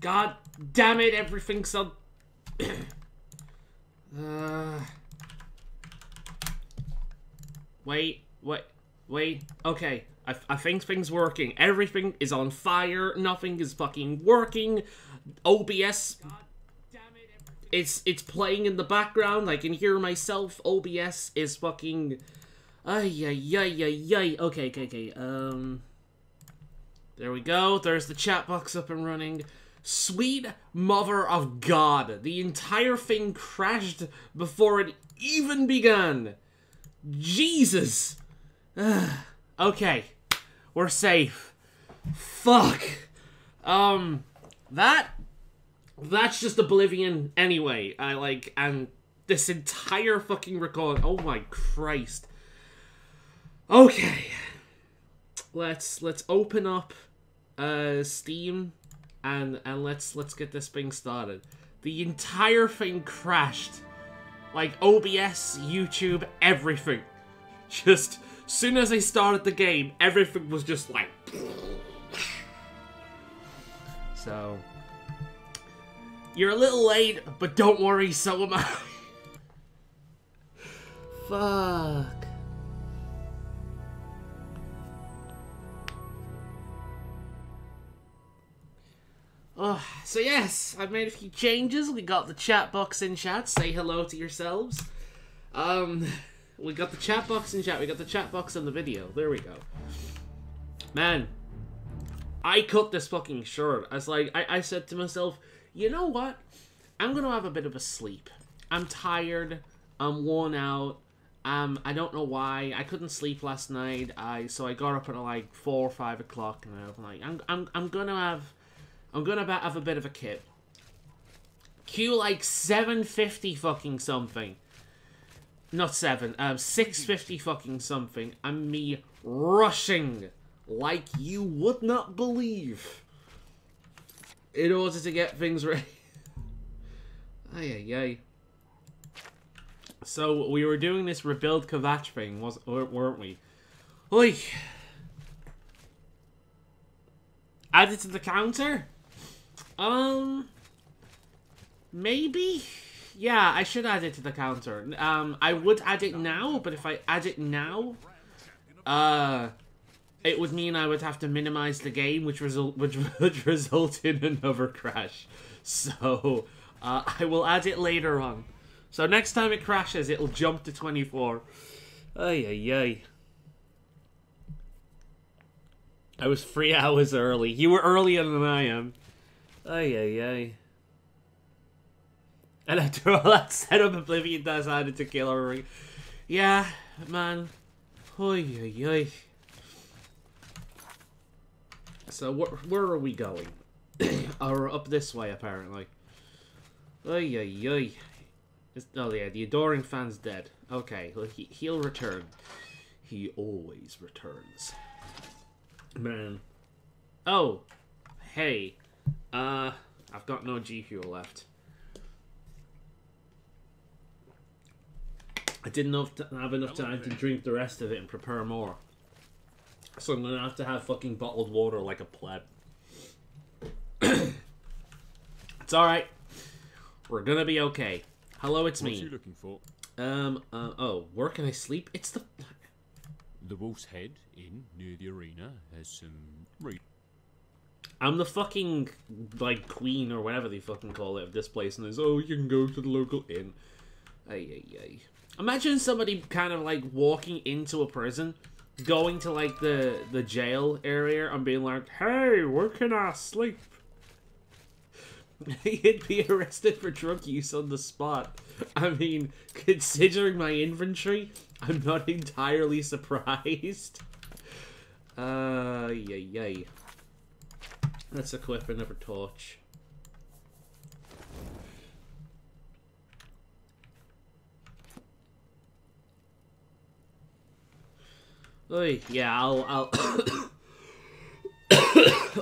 God damn it, everything's so... Wait. Okay, I think things working. Everything is on fire. Nothing is fucking working. OBS... It's playing in the background. I can hear myself. OBS is fucking... Ay. Okay. There we go. There's the chat box up and running. Sweet mother of God. The entire thing crashed before it even began. Jesus. Okay. We're safe. Fuck. That's just Oblivion anyway. And this entire fucking record. Oh my Christ. Okay. Let's open up Steam and let's get this thing started. The entire thing crashed. Like OBS, YouTube, everything. Just soon as I started the game, everything was just like so you're a little late, but don't worry, so am I. Fuck. So yes, I've made a few changes. We got the chat box in chat. Say hello to yourselves. We got the chat box in chat. We got the chat box in the video. There we go. Man, I cut this fucking short. I said to myself, you know what? I'm gonna have a bit of a sleep. I'm tired. I'm worn out. I don't know why. I couldn't sleep last night. So I got up at like 4 or 5 o'clock, and I'm like, I'm gonna have a bit of a kip. Cue like 7:50 fucking something. Not 7, 6:50 fucking something. And me rushing like you would not believe in order to get things ready. Ay. So we were doing this rebuild Kvatch thing, weren't we? Oi. Add it to the counter? Maybe? Yeah, I should add it to the counter. I would add it now, but if I add it now, it would mean I would have to minimize the game, which would result in another crash. So, I will add it later on. So next time it crashes, it'll jump to 24. Ay. I was 3 hours early. You were earlier than I am. Ay. And after all that setup, Oblivion decided to kill her. Yeah, man. Ay. So where are we going? Or up this way, apparently. Ay. Oh yeah, the adoring fan's dead. Okay, well, he'll return. He always returns. Man. Oh. Hey. I've got no G Fuel left. I didn't have enough time to drink the rest of it and prepare more. So I'm gonna have to have fucking bottled water like a pleb. It's alright. We're gonna be okay. Hello, it's me. What are you looking for? Oh, where can I sleep? It's the... The Wolf's Head Inn near the arena has some... I'm the fucking, like, queen or whatever they fucking call it of this place, and there's, oh, you can go to the local inn. Ay. Imagine somebody kind of, like, walking into a prison, going to, like, the jail area and being like, hey, where can I sleep? He'd be arrested for drug use on the spot. I mean, considering my inventory, I'm not entirely surprised. Yay. Let's equip another torch. Oy, yeah, I'll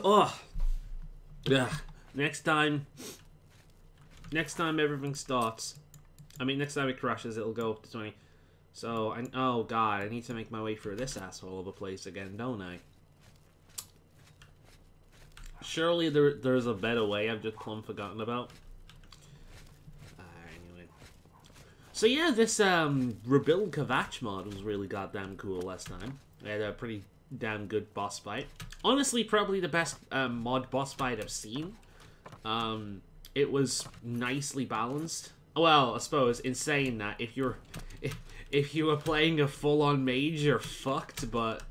oh. Yeah. Next time everything starts, I mean, next time it crashes, it'll go up to 20. So, oh god, I need to make my way through this asshole of a place again, don't I? Surely there's a better way I've just plumb forgotten about. Anyway. So yeah, this Rebuild Kvatch mod was really goddamn cool last time. It had a pretty damn good boss fight. Honestly, probably the best mod boss fight I've seen. It was nicely balanced. Well, I suppose in saying that, if you were playing a full-on mage, you're fucked. But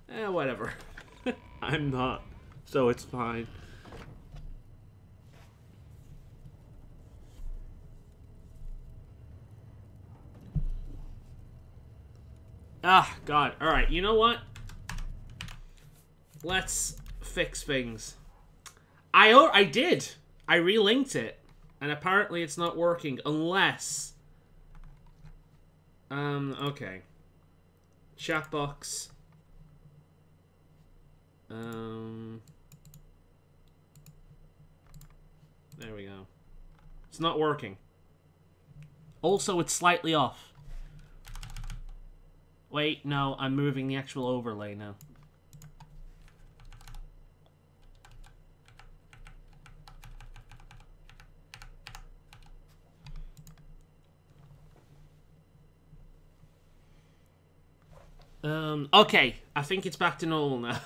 whatever. I'm not, so it's fine. Ah, God. Alright, you know what? Let's fix things. I did. I relinked it. And apparently it's not working unless... okay. Chat box. There we go. It's not working. Also, it's slightly off. Wait, no, I'm moving the actual overlay now. Okay, I think it's back to normal now.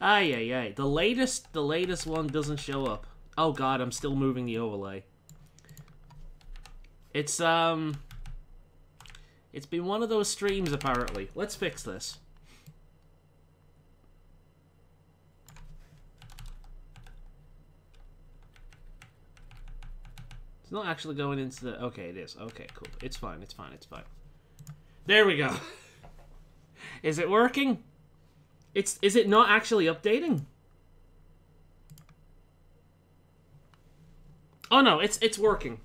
Ay. The latest one doesn't show up. Oh God, I'm still moving the overlay. It's been one of those streams apparently. Let's fix this. It's not actually going into the... Okay, it is. Okay, cool. It's fine. There we go. Is it working? Is it not actually updating? Oh no, it's working.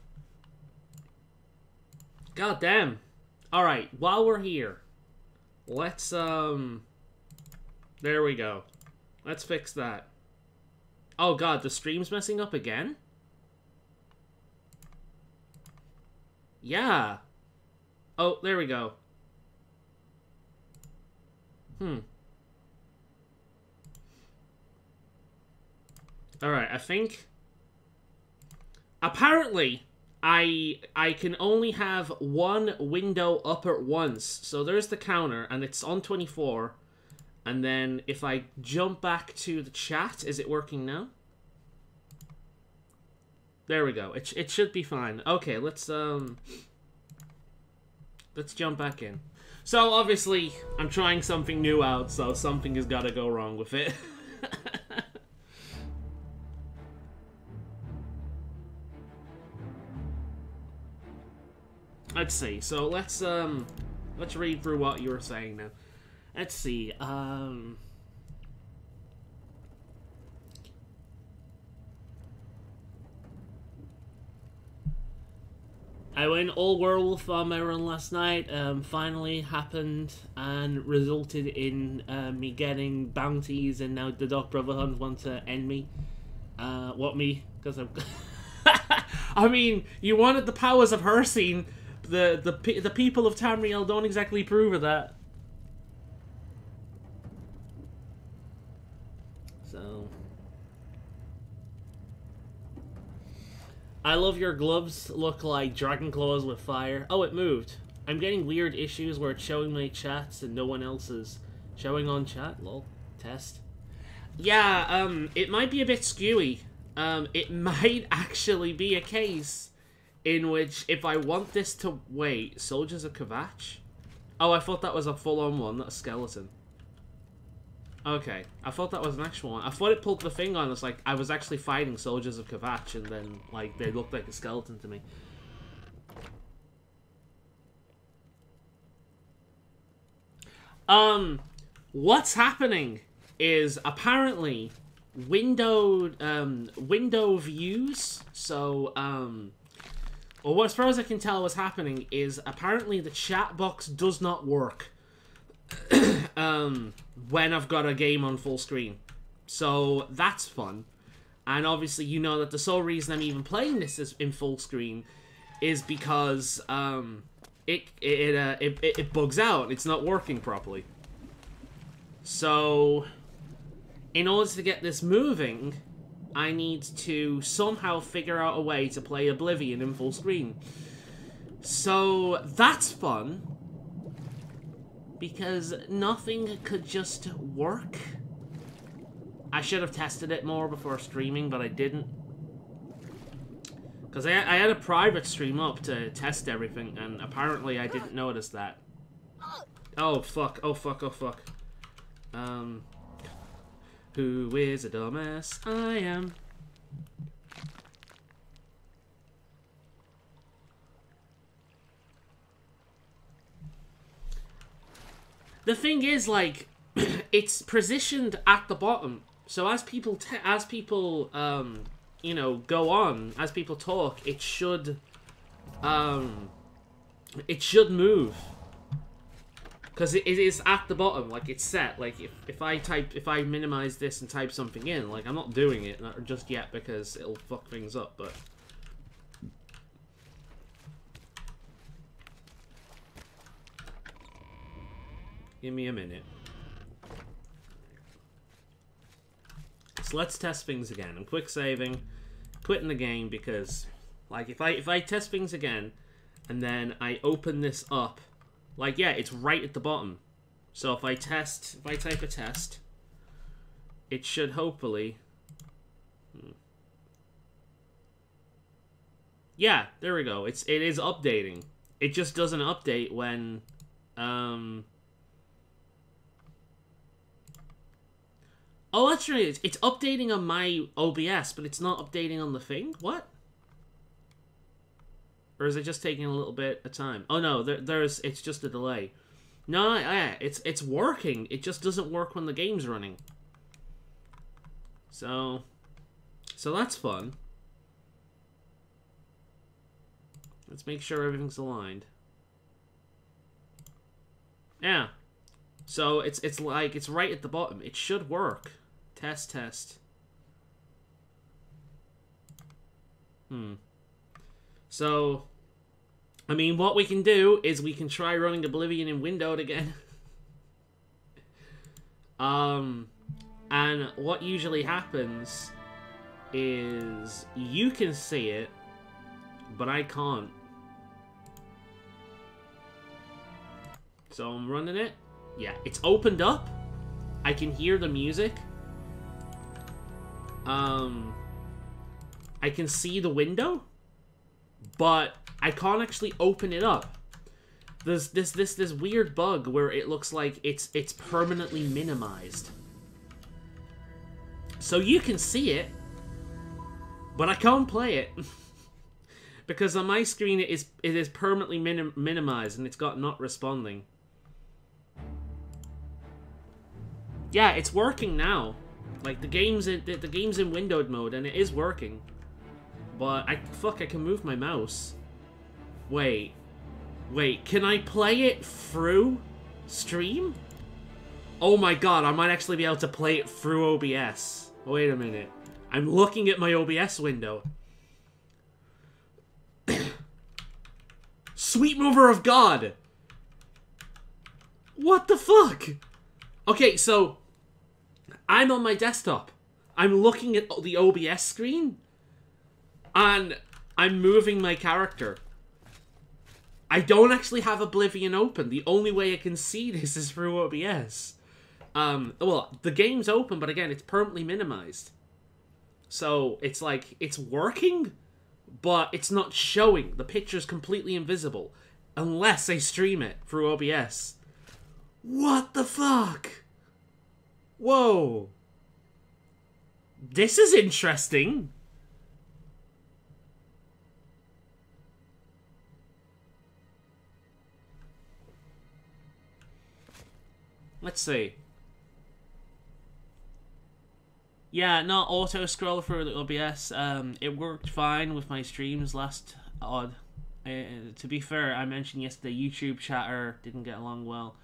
God damn. Alright, while we're here, let's there we go. Let's fix that. Oh God, the stream's messing up again? Yeah. Oh, there we go. Alright, I think... Apparently, I can only have one window up at once. So there's the counter, and it's on 24. And then if I jump back to the chat, is it working now? There we go. It should be fine. Okay, let's jump back in. So, obviously, I'm trying something new out, so something has got to go wrong with it. Let's see. So, let's read through what you were saying now. Let's see. I went all werewolf on my run last night. Finally happened and resulted in me getting bounties, and now the Dark Brotherhood want to end me. What me? Because I'm. I mean, you wanted the powers of Hircine. The people of Tamriel don't exactly approve of that. So. I love your gloves, look like dragon claws with fire. Oh, it moved. I'm getting weird issues where it's showing my chats and no one else is showing on chat. Lol. Test. Yeah, it might be a bit skewy. It might actually be a case in which if I want this to... Wait, Soldiers of Kvatch? Oh, I thought that was a full-on one, not a skeleton. Okay, I thought that was an actual one. I thought it pulled the thing on. It's like I was actually fighting Soldiers of Kvatch, and then like they looked like a skeleton to me. What's happening is apparently window views. So well, as far as I can tell, what's happening is apparently the chat box does not work. When I've got a game on full screen. So that's fun. And obviously you know that the sole reason I'm even playing this is in full screen is because it bugs out. It's not working properly. So in order to get this moving, I need to somehow figure out a way to play Oblivion in full screen. So that's fun, because nothing could just work. I should have tested it more before streaming, but I didn't. Because I had a private stream up to test everything, and apparently I didn't notice that. Oh, fuck. Oh, fuck. Oh, fuck. Who is a dumbass? I am. The thing is, like, it's positioned at the bottom. So as people, you know, go on, as people talk, it should move. Because it is at the bottom, like, it's set. Like, if I minimize this and type something in, like, I'm not doing it just yet because it'll fuck things up, but... Give me a minute. So let's test things again. I'm quick saving, quitting the game because, like, if I test things again, and then I open this up, like, yeah, it's right at the bottom. So if I type a test, it should hopefully... Yeah, there we go. It is updating. It just doesn't update when... Oh, that's right. It's updating on my OBS, but it's not updating on the thing? What? Or is it just taking a little bit of time? Oh no, it's just a delay. No, yeah, it's working. It just doesn't work when the game's running. So that's fun. Let's make sure everything's aligned. Yeah. So it's like it's right at the bottom. It should work. Test. So, I mean, what we can do is we can try running Oblivion in windowed again. And what usually happens is you can see it, but I can't. So I'm running it. Yeah, it's opened up. I can hear the music. I can see the window, but I can't actually open it up. There's this weird bug where it looks like it's permanently minimized. So you can see it, but I can't play it. Because on my screen it is permanently minimized and it's got not responding. Yeah, it's working now. Like the game's in windowed mode and it is working. But I can move my mouse. Wait, can I play it through stream? Oh my god, I might actually be able to play it through OBS. Wait a minute. I'm looking at my OBS window. Sweet Mover of God! What the fuck? Okay, so I'm on my desktop. I'm looking at the OBS screen and I'm moving my character. I don't actually have Oblivion open. The only way I can see this is through OBS. Well, the game's open, but again, it's permanently minimized. So, it's like, it's working, but it's not showing. The picture's completely invisible. Unless I stream it through OBS. What the fuck? Whoa. This is interesting. Let's see. Yeah, not auto scroll through the OBS. It worked fine with my streams last odd. To be fair, I mentioned yesterday YouTube chatter didn't get along well.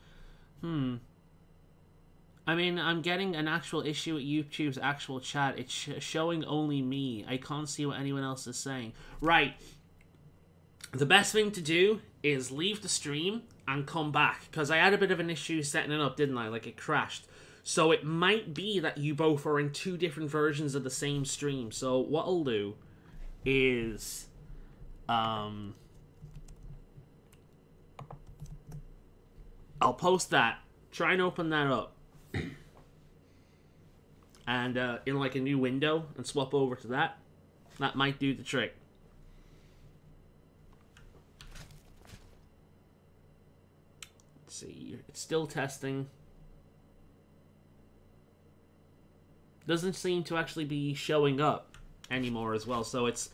I mean, I'm getting an actual issue with YouTube's actual chat. It's showing only me. I can't see what anyone else is saying. Right. The best thing to do is leave the stream and come back. Because I had a bit of an issue setting it up, didn't I? Like, it crashed. So it might be that you both are in two different versions of the same stream. So what I'll do is... I'll post that. Try and open that up. And in like a new window and swap over to that. That might do the trick. Let's see. It's still testing. Doesn't seem to actually be showing up anymore as well. So it's,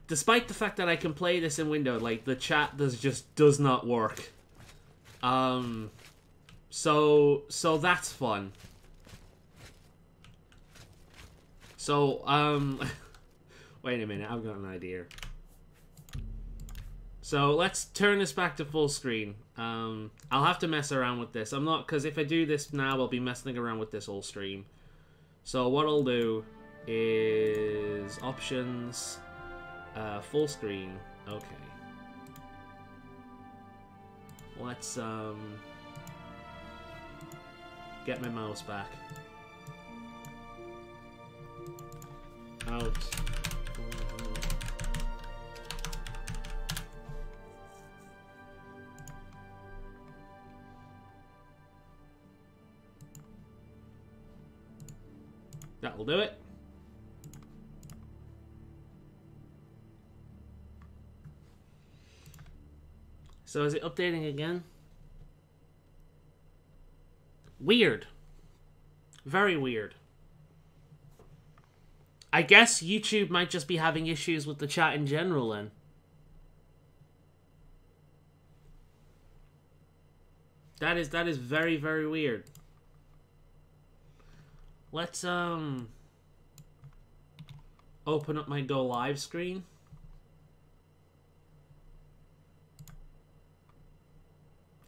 despite the fact that I can play this in window, like the chat does not work. So that's fun. So wait a minute, I've got an idea. So let's turn this back to full screen. I'll have to mess around with this. I'm not, because if I do this now, I'll be messing around with this whole stream. So what I'll do is options, full screen. Okay. Let's get my mouse back. Out. That'll do it. So is it updating again? Weird. Very weird. I guess YouTube might just be having issues with the chat in general then. That is very, very weird. Let's open up my Go Live screen.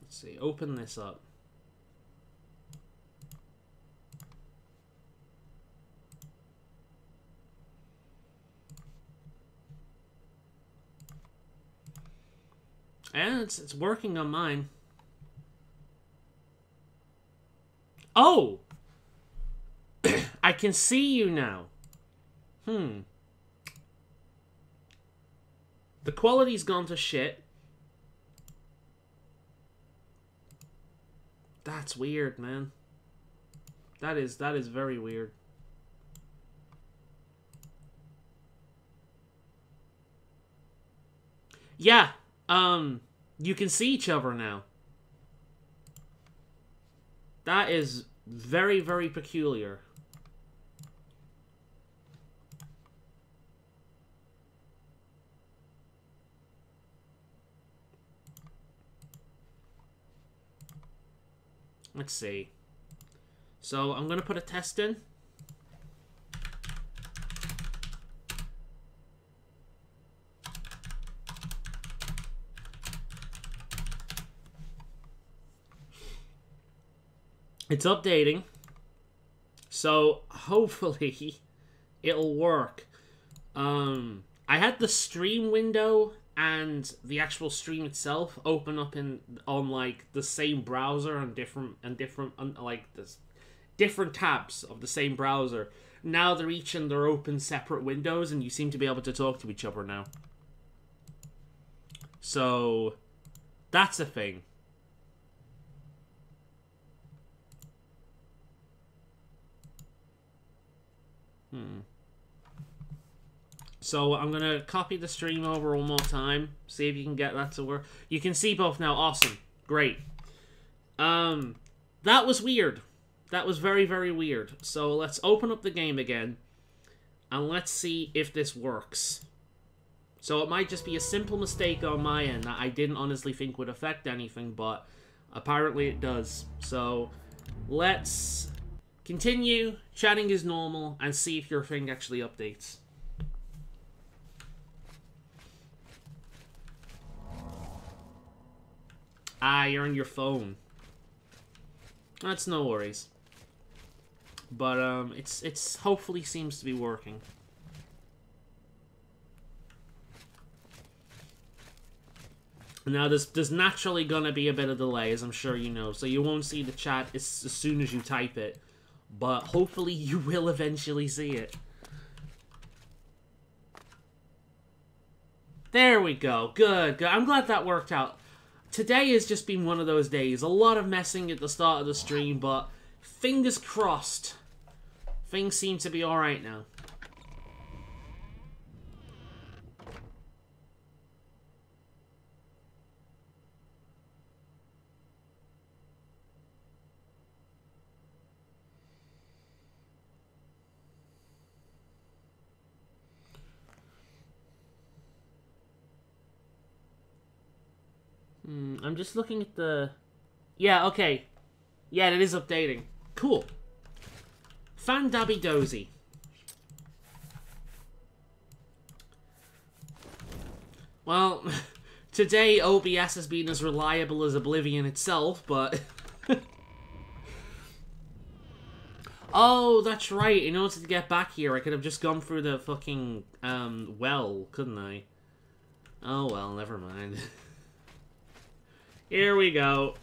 Let's see, open this up. And it's working on mine. Oh! I can see you now. The quality's gone to shit. That's weird, man. That is very weird. Yeah, you can see each other now. That is very, very peculiar. Let's see. So I'm going to put a test in. It's updating. So hopefully it'll work. I had the stream window and the actual stream itself open up on like the same browser on different tabs of the same browser. Now they're each in their open separate windows, and you seem to be able to talk to each other now. So that's a thing. So I'm going to copy the stream over one more time. See if you can get that to work. You can see both now. Awesome. Great. That was weird. That was very, very weird. So let's open up the game again. And let's see if this works. So it might just be a simple mistake on my end that I didn't honestly think would affect anything. But apparently it does. So let's continue chatting as normal and see if your thing actually updates. Ah, you're on your phone. That's no worries. But it's hopefully seems to be working. Now there's naturally gonna be a bit of delay, as I'm sure you know, so you won't see the chat as soon as you type it. but hopefully you will eventually see it. There we go. Good, good. I'm glad that worked out. Today has just been one of those days. A lot of messing at the start of the stream, but fingers crossed. Things seem to be alright now. I'm just looking at the... Yeah, okay. Yeah, it is updating. Cool. Fan-dabby dozy. Well, today OBS has been as reliable as Oblivion itself, but... Oh, that's right. In order to get back here, I could have just gone through the fucking, well, couldn't I? Oh, well, never mind. Here we go.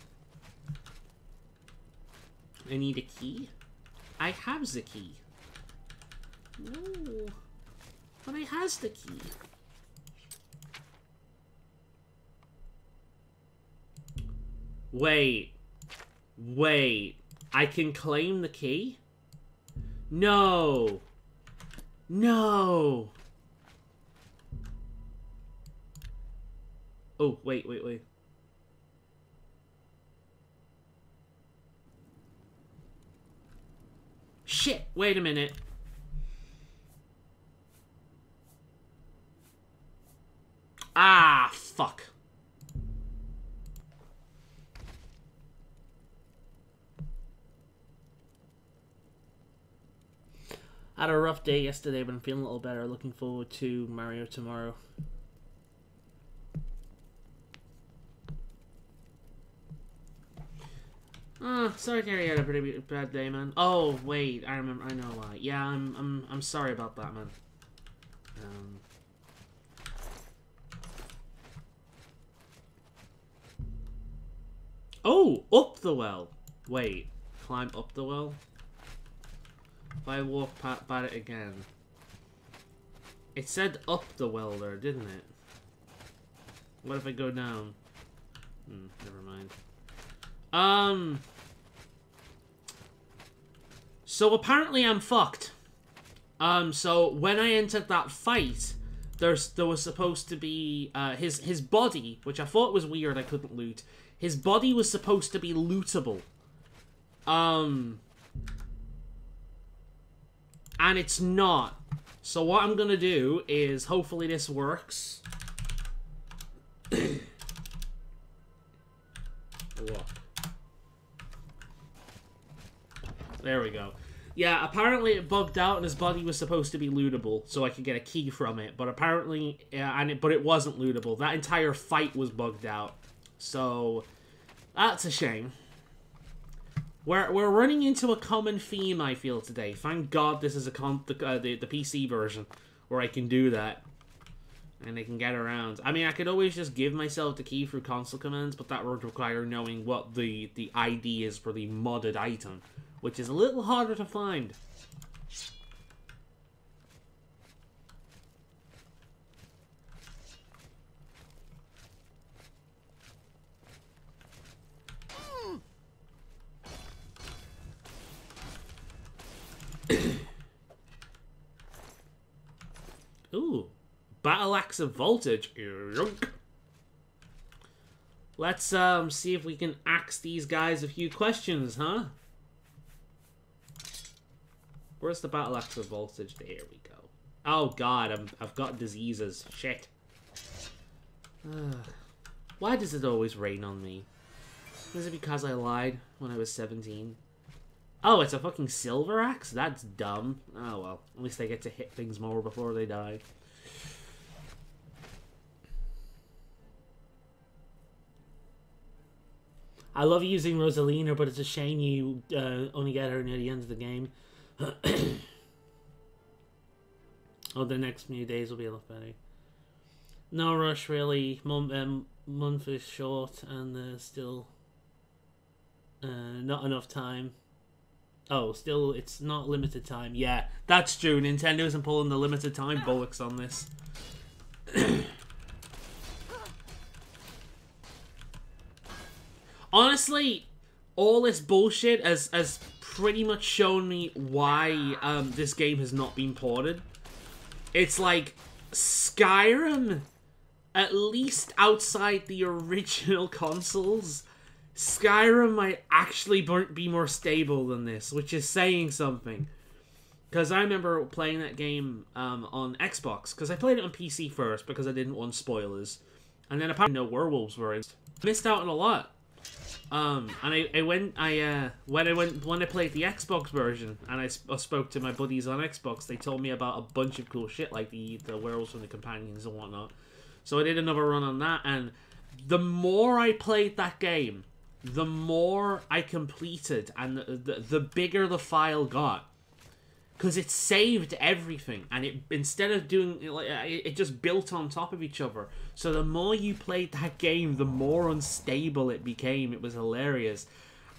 I need a key? I have the key. No. But I has the key. Wait. Wait. I can claim the key? No. No. Oh, wait. Shit, wait a minute. Ah, fuck. I had a rough day yesterday, but I'm feeling a little better. Looking forward to Mario tomorrow. Sorry to hear you had a pretty bad day, man. Oh, wait, I remember. I know why. Yeah, I'm sorry about that, man. Oh, up the well. Wait, climb up the well. If I walk by it again, it said up the well there, didn't it? What if I go down? Never mind. So apparently I'm fucked. So when I entered that fight, there was supposed to be his body, which I thought was weird. I couldn't loot. His body was supposed to be lootable. And it's not. So what I'm gonna do is hopefully this works. Look. There we go. Yeah, apparently it bugged out and his body was supposed to be lootable, so I could get a key from it. But apparently, but it wasn't lootable. That entire fight was bugged out. So, that's a shame. We're running into a common theme, I feel, today. Thank God this is the PC version, where I can do that. And I can get around. I mean, I could always just give myself the key through console commands, but that would require knowing what the ID is for the modded item, which is a little harder to find. Ooh. Battle Axe of Voltage. Let's see if we can ask these guys a few questions, huh? Where's the Battle Axe of Voltage? There we go. Oh god, I've got diseases. Shit. Why does it always rain on me? Is it because I lied when I was 17? Oh, it's a fucking silver axe? That's dumb. Oh well, at least I get to hit things more before they die. I love using Rosalina, but it's a shame you only get her near the end of the game. Oh, the next few days will be a lot better. No rush, really. Month is short, and there's still not enough time. Oh, still, it's not limited time. Yeah, that's true. Nintendo isn't pulling the limited time bullocks on this. Honestly, all this bullshit has pretty much shown me why this game has not been ported. It's like, Skyrim, at least outside the original consoles, Skyrim might actually be more stable than this, which is saying something. Because I remember playing that game on Xbox, because I played it on PC first because I didn't want spoilers. And then apparently no werewolves were in. Missed out on a lot. And when I played the Xbox version and I spoke to my buddies on Xbox, they told me about a bunch of cool shit like the werewolves from the companions and whatnot. So I did another run on that, and the more I played that game, the more I completed, and the bigger the file got. Because it saved everything, and it, instead of doing it just built on top of each other. So the more you played that game, the more unstable it became. It was hilarious.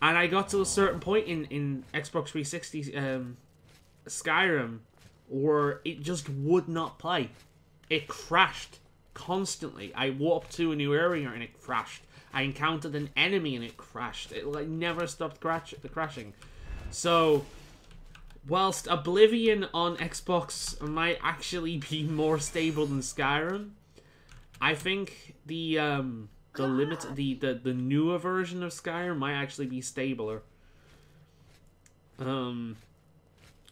And I got to a certain point in Xbox 360 Skyrim where it just would not play. It crashed constantly. I walked to a new area and it crashed. I encountered an enemy and it crashed. It like never stopped crashing. So whilst Oblivion on Xbox might actually be more stable than Skyrim, I think the newer version of Skyrim might actually be stabler.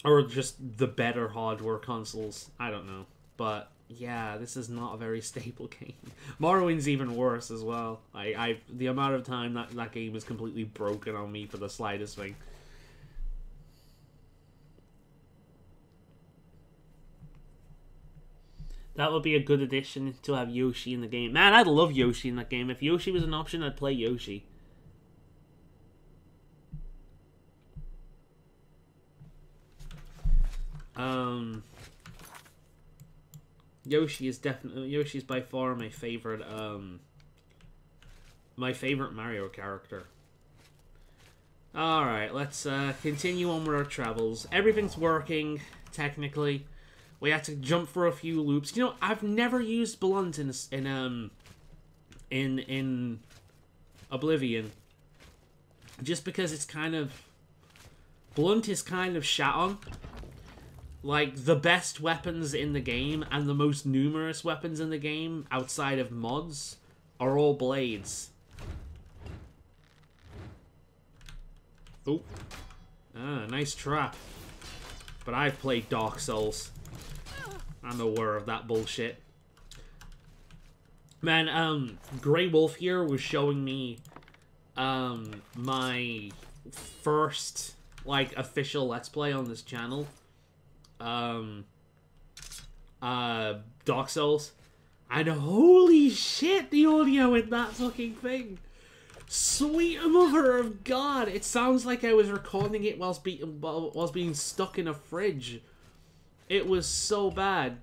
Or just the better hardware consoles. I don't know. But yeah, this is not a very stable game. Morrowind's even worse as well. The amount of time that game is completely broken on me for the slightest thing. That would be a good addition to have Yoshi in the game. Man, I'd love Yoshi in that game. If Yoshi was an option, I'd play Yoshi. Yoshi's by far my favorite Mario character. Alright, let's continue on with our travels. Everything's working, technically. We had to jump for a few loops. You know, I've never used blunt in Oblivion, just because it's kind of blunt is kind of shat on. Like, the best weapons in the game and the most numerous weapons in the game outside of mods are all blades. Oh, nice trap. But I've played Dark Souls. I'm aware of that bullshit. Man, Grey Wolf here was showing me my first like official Let's Play on this channel. Dark Souls. And holy shit, the audio in that fucking thing. Sweet mother of God, it sounds like I was recording it whilst being stuck in a fridge. It was so bad.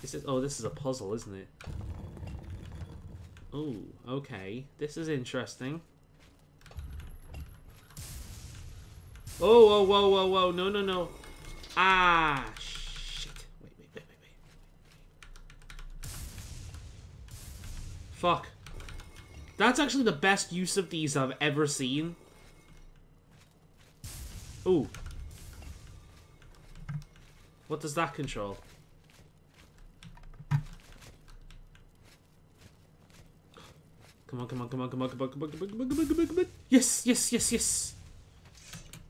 This is a puzzle, isn't it? Oh, okay. This is interesting. Oh, whoa, whoa, whoa, whoa. No, no, no. Ah, shit. Wait. Fuck. That's actually the best use of these I've ever seen. Ooh. What does that control? Come on. Yes.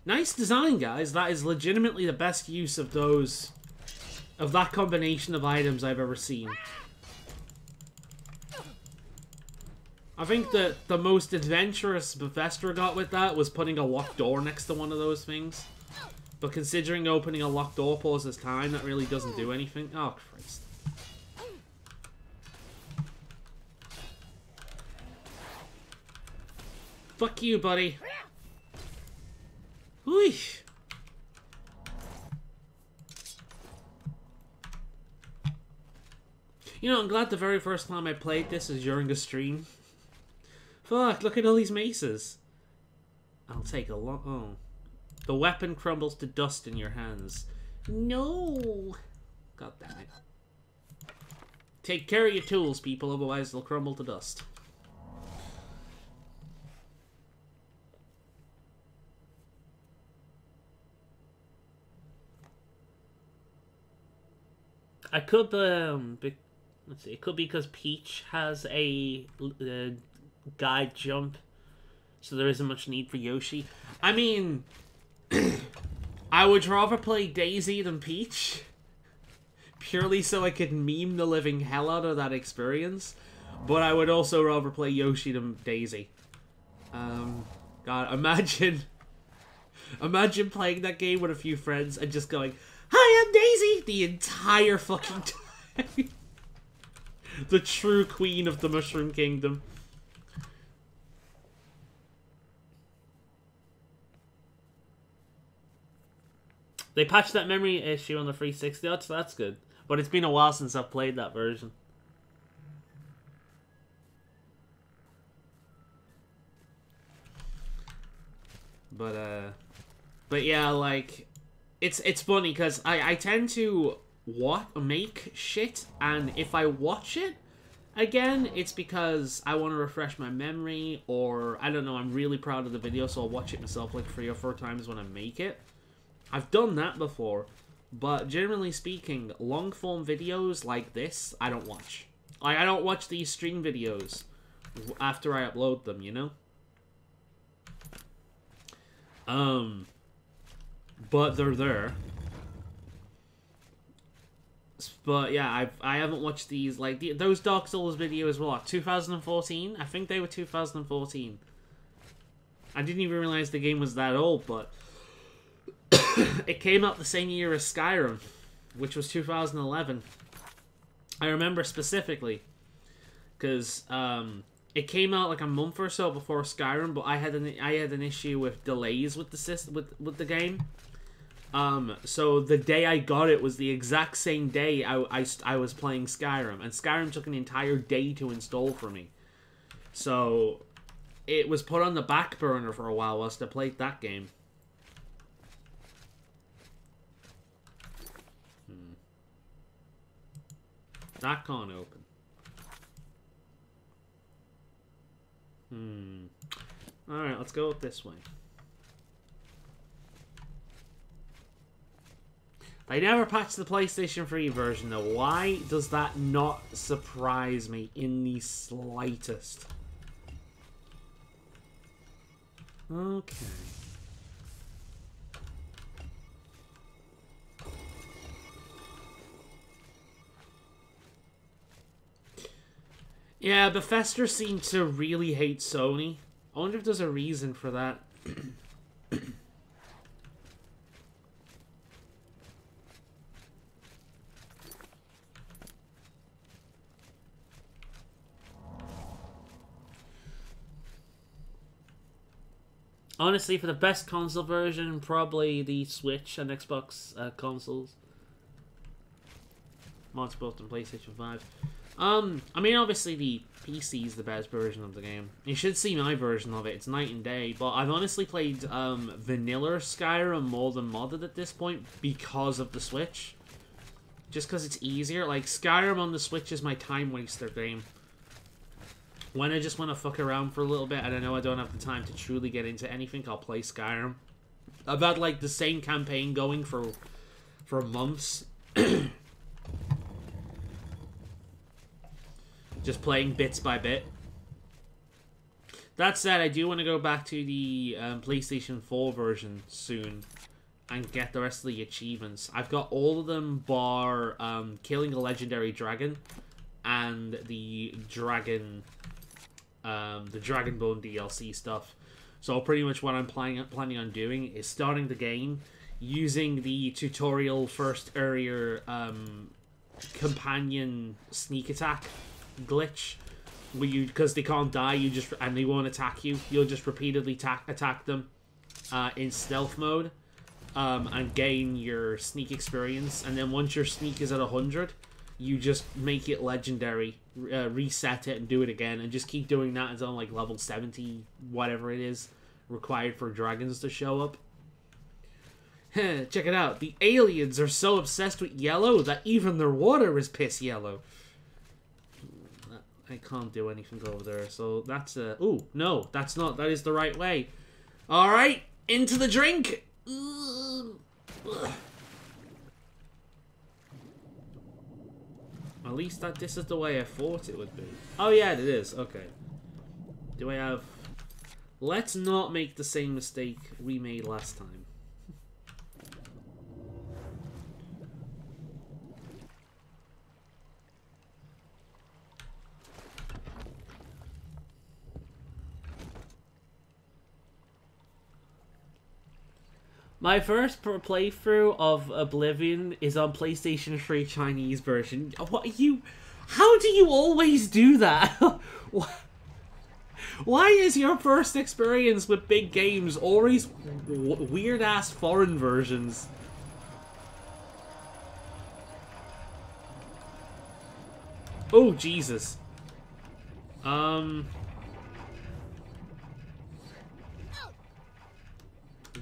Nice design, guys. That is legitimately the best use of that combination of items I've ever seen. I think that the most adventurous Bethesda got with that was putting a locked door next to one of those things. But considering opening a locked door pauses time, that really doesn't do anything. Oh, Christ. Fuck you, buddy. Whee. You know, I'm glad the very first time I played this was during a stream. Fuck, look at all these maces. I'll take a lot. Oh. The weapon crumbles to dust in your hands. No! God damn it. Take care of your tools, people, otherwise they'll crumble to dust. I could, let's see, it could be because Peach has a guide jump, so there isn't much need for Yoshi. I mean, I would rather play Daisy than Peach, purely so I could meme the living hell out of that experience, but I would also rather play Yoshi than Daisy. God, imagine playing that game with a few friends and just going, "Hi, I'm Daisy!" the entire fucking time. The true queen of the Mushroom Kingdom. They patched that memory issue on the 360, so that's good. But it's been a while since I've played that version. But yeah, like, it's funny because I tend to make shit, and if I watch it again, it's because I want to refresh my memory, or I don't know, I'm really proud of the video, so I'll watch it myself like 3 or 4 times when I make it. I've done that before, but generally speaking, long form videos like this, I don't watch. Like, I don't watch these stream videos after I upload them, you know? But they're there. But yeah, I haven't watched these, like, those Dark Souls videos were what, 2014? I think they were 2014. I didn't even realize the game was that old, but it came out the same year as Skyrim, which was 2011. I remember specifically, because it came out like a month or so before Skyrim, but I had an issue with delays with the game. So the day I got it was the exact same day I was playing Skyrim, and Skyrim took an entire day to install for me. So it was put on the back burner for a while whilst I played that game. That can't open. Alright, let's go this way. They never patched the PlayStation 3 version though. Why does that not surprise me in the slightest? Okay. Yeah, Bethesda seem to really hate Sony. I wonder if there's a reason for that. Honestly, for the best console version, probably the Switch and Xbox consoles. Mods both on PlayStation 5. I mean, obviously the PC is the best version of the game. You should see my version of it. It's night and day. But I've honestly played vanilla Skyrim more than modded at this point because of the Switch. Just because it's easier. Like, Skyrim on the Switch is my time waster game. When I just want to fuck around for a little bit and I know I don't have the time to truly get into anything, I'll play Skyrim. I've had, like, the same campaign going for months. Just playing bits by bit. That said, I do want to go back to the PlayStation 4 version soon and get the rest of the achievements. I've got all of them bar killing a legendary dragon and the Dragonbone DLC stuff. So pretty much what I'm planning on doing is starting the game using the tutorial first area companion sneak attack glitch, where because they can't die, and they won't attack you, you'll just repeatedly attack them in stealth mode, and gain your sneak experience. And then once your sneak is at 100, you just make it legendary, reset it, and do it again, and just keep doing that until like level 70, whatever it is, required for dragons to show up. Check it out. The aliens are so obsessed with yellow that even their water is piss yellow. I can't do anything over there, so that's a... Ooh, no, that's not. That is the right way. Alright, into the drink! Ugh. At least this is the way I thought it would be. Oh yeah, it is. Okay. Do I have... Let's not make the same mistake we made last time. My first playthrough of Oblivion is on PlayStation 3 Chinese version. What are you... How do you always do that? Why is your first experience with big games always weird-ass foreign versions? Oh, Jesus.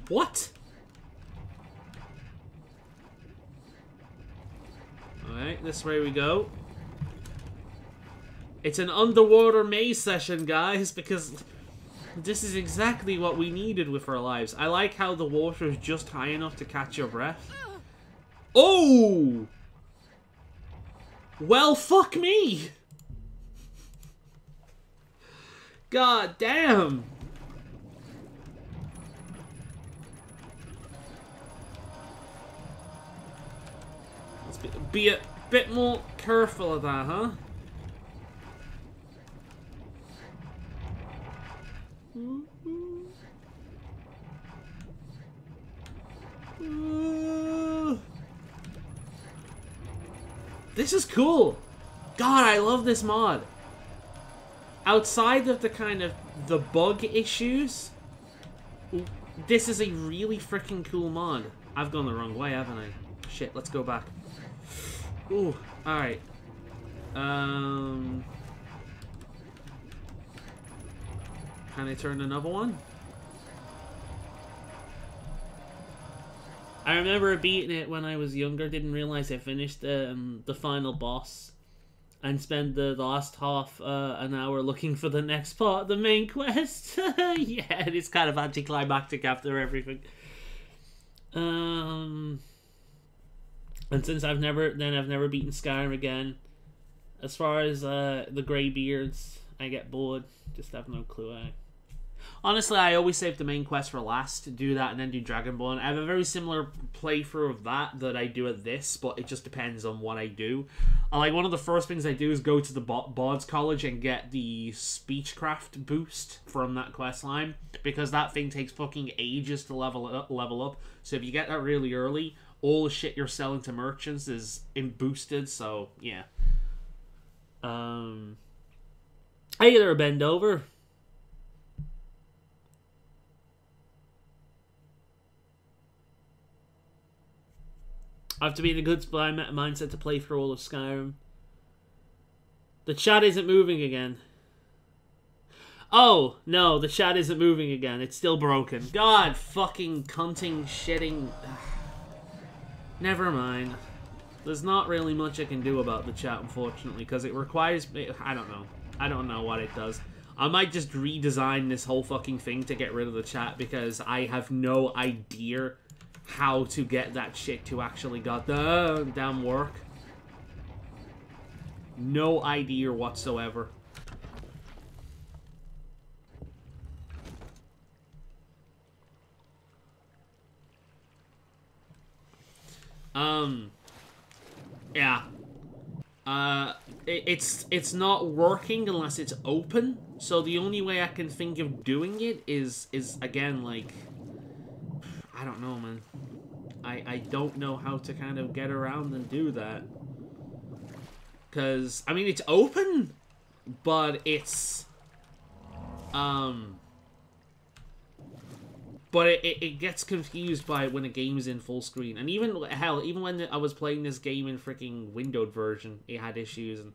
What? Alright, this way we go. It's an underwater maze session, guys, because this is exactly what we needed with our lives. I like how the water is just high enough to catch your breath. Oh! Well, fuck me! God damn! Let's be a bit more careful of that, huh? This is cool. God, I love this mod. Outside of the kind of the bug issues, this is a really freaking cool mod. I've gone the wrong way, haven't I? Shit, let's go back. Ooh, alright. Can I turn another one? I remember beating it when I was younger, didn't realize I finished the final boss, and spent the last half an hour looking for the next part, the main quest. Yeah, it is kind of anticlimactic after everything. And since I've never beaten Skyrim again. As far as the Greybeards, I get bored. Just have no clue. Honestly, I always save the main quest for last to do that and then do Dragonborn. I have a very similar playthrough of that I do at this, but it just depends on what I do. Like, one of the first things I do is go to the Bard's College and get the Speechcraft boost from that quest line, because that thing takes fucking ages to level up. So if you get that really early, all the shit you're selling to merchants is boosted, so yeah. Hey there, bend over. I have to be in a good mindset to play through all of Skyrim. The chat isn't moving again. Oh, no, the chat isn't moving again. It's still broken. God, fucking cunting, shitting. Never mind. There's not really much I can do about the chat, unfortunately, because it requires... I don't know. I don't know what it does. I might just redesign this whole fucking thing to get rid of the chat, because I have no idea how to get that shit to actually goddamn work. No idea whatsoever. Yeah. It's not working unless it's open. So the only way I can think of doing it is again, like, I don't know, man. I don't know how to kind of get around and do that. Because, I mean, it's open, but it's, But it gets confused by when a game is in full screen. And even, hell, even when I was playing this game in freaking windowed version, it had issues. And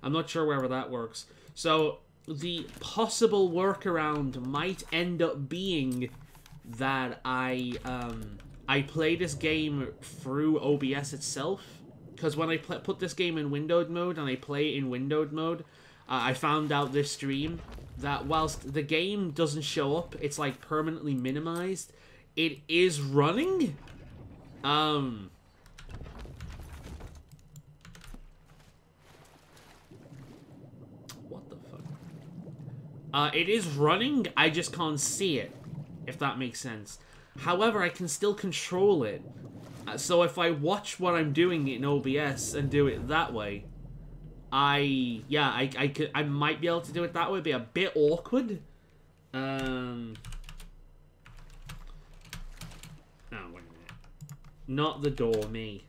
I'm not sure whether that works. So, the possible workaround might end up being that I play this game through OBS itself. Because when I put this game in windowed mode and I play in windowed mode, I found out this stream that whilst the game doesn't show up, it's like permanently minimized, it is running. What the fuck? It is running, I just can't see it, if that makes sense. However, I can still control it. So if I watch what I'm doing in OBS and do it that way, I might be able to do it that way. It'd be a bit awkward. Oh, wait a minute. Not the door, me.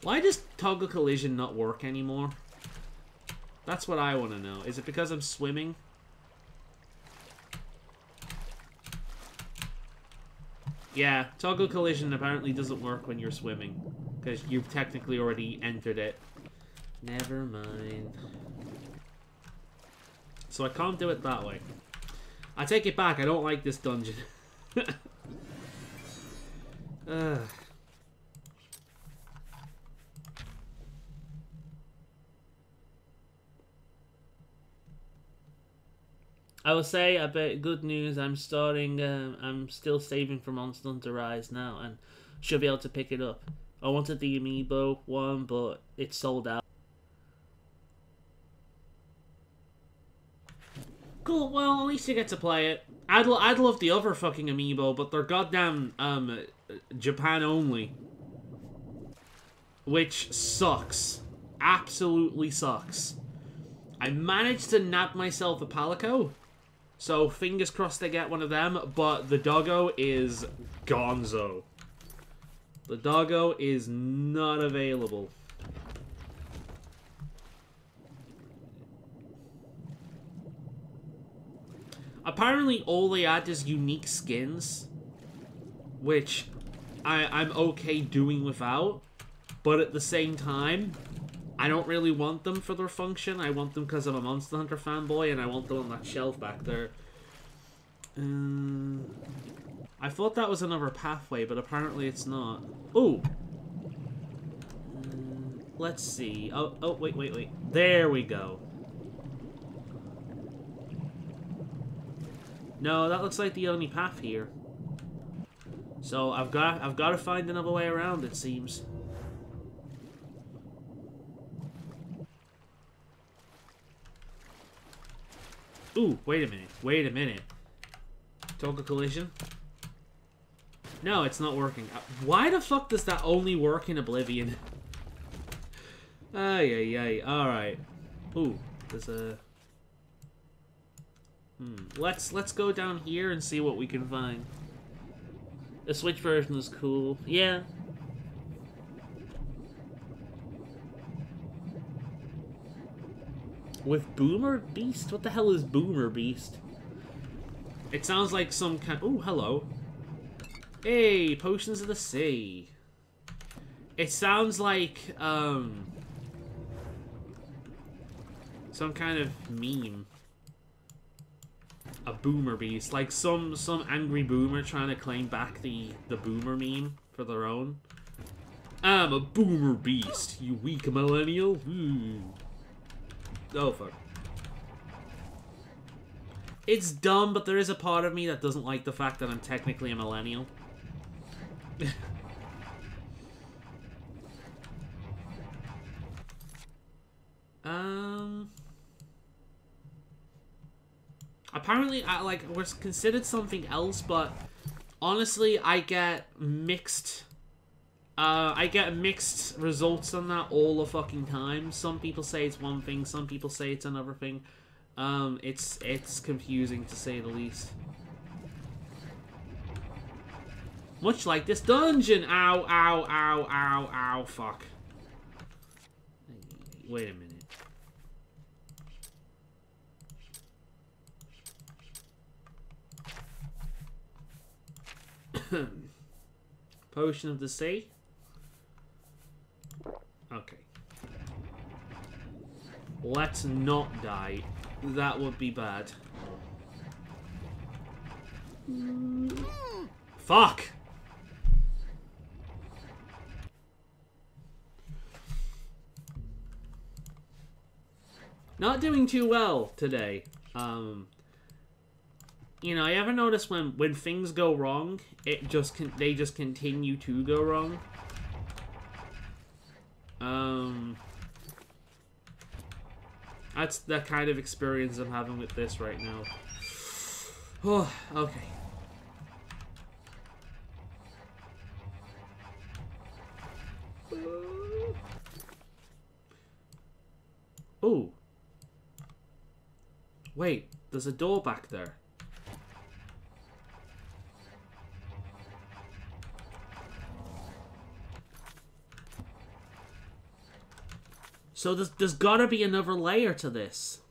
Why does toggle collision not work anymore? That's what I want to know. Is it because I'm swimming? Yeah, toggle collision apparently doesn't work when you're swimming. Because you've technically already entered it. Never mind. So I can't do it that way. I take it back, I don't like this dungeon. I will say a bit good news. I'm still saving for Monster Hunter Rise now, and should be able to pick it up. I wanted the amiibo one, but it's sold out. Cool. Well, at least you get to play it. I'd love the other fucking amiibo, but they're goddamn Japan only, which sucks. Absolutely sucks. I managed to nab myself a Palico. So, fingers crossed I get one of them, but the doggo is gonzo. The doggo is not available. Apparently, all they add is unique skins, which I'm okay doing without, but at the same time, I don't really want them for their function. I want them because I'm a Monster Hunter fanboy, and I want them on that shelf back there. I thought that was another pathway, but apparently it's not. Ooh! Let's see. Oh, wait. There we go. No, that looks like the only path here. So I've got to find another way around, it seems. Ooh, wait a minute. Toggle collision? No, it's not working. Why the fuck does that only work in Oblivion? Ay. Alright. Ooh, there's a... Let's go down here and see what we can find. The Switch version is cool. Yeah. With Boomer Beast? What the hell is Boomer Beast? It sounds like some kind... Ooh, hello. Hey, Potions of the Sea. It sounds like, some kind of meme. A Boomer Beast. Like some angry boomer trying to claim back the Boomer meme for their own. I'm a Boomer Beast, you weak millennial. Ooh. Oh, fuck. It's dumb, but there is a part of me that doesn't like the fact that I'm technically a millennial. Apparently, we're considered something else, but honestly, I get mixed results on that all the fucking time. Some people say it's one thing, some people say it's another thing. It's confusing to say the least. Much like this dungeon. Ow, fuck. Wait a minute. Potion of the sea. Okay. Let's not die. That would be bad. Fuck! Not doing too well today. You know, I ever notice when things go wrong, they just continue to go wrong. That's the kind of experience I'm having with this right now. Oh, okay. Ooh. Wait, there's a door back there. So there's gotta be another layer to this.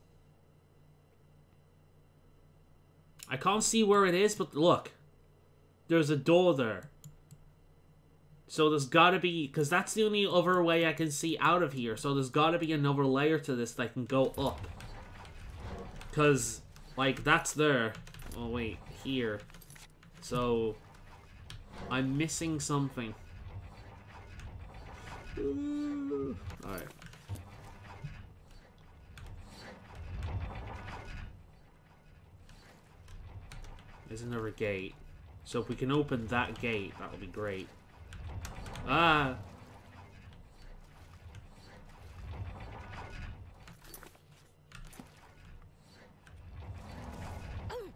I can't see where it is, but look. There's a door there. So there's gotta be... Because that's the only other way I can see out of here. So there's gotta be another layer to this that can go up. Because, like, that's there. Oh, wait. Here. So... I'm missing something. Alright. There's another gate. So if we can open that gate, that'll be great. Ah!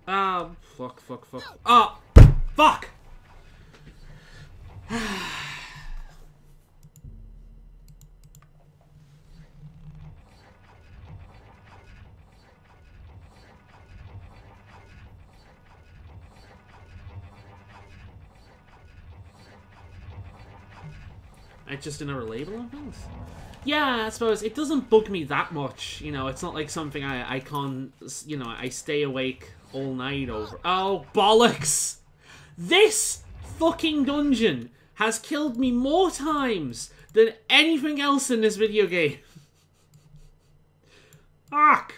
Ah! Fuck, fuck, fuck. Ah! Fuck! It's just another label on things? Yeah, I suppose. It doesn't bug me that much. You know, it's not like something I can't... You know, I stay awake all night over. Oh, bollocks! This fucking dungeon has killed me more times than anything else in this video game. Fuck!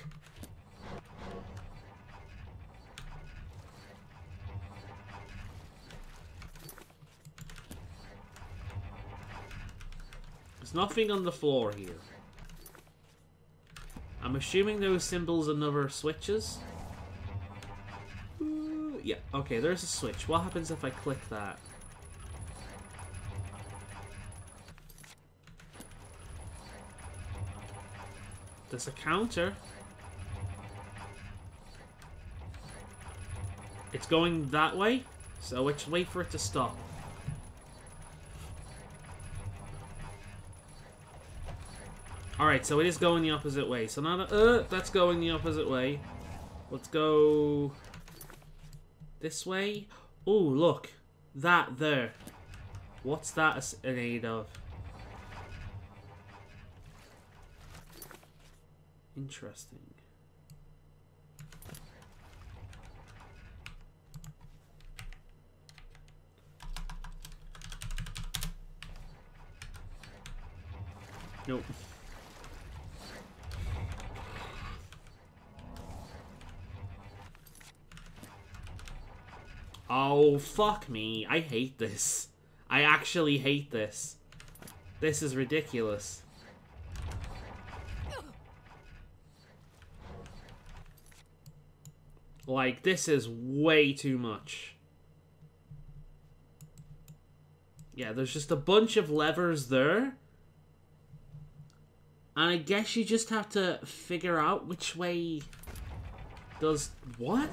Nothing on the floor here. I'm assuming those symbols are another switches. Yeah, okay, there's a switch. What happens if I click that? There's a counter. It's going that way, so let's wait for it to stop. Alright, so it is going the opposite way. So now that's going the opposite way. Let's go this way. Oh, look. That there. What's that in aid of? Interesting. Nope. Oh, fuck me. I hate this. I actually hate this. This is ridiculous. Like, this is way too much. Yeah, there's just a bunch of levers there. And I guess you just have to figure out which way does what?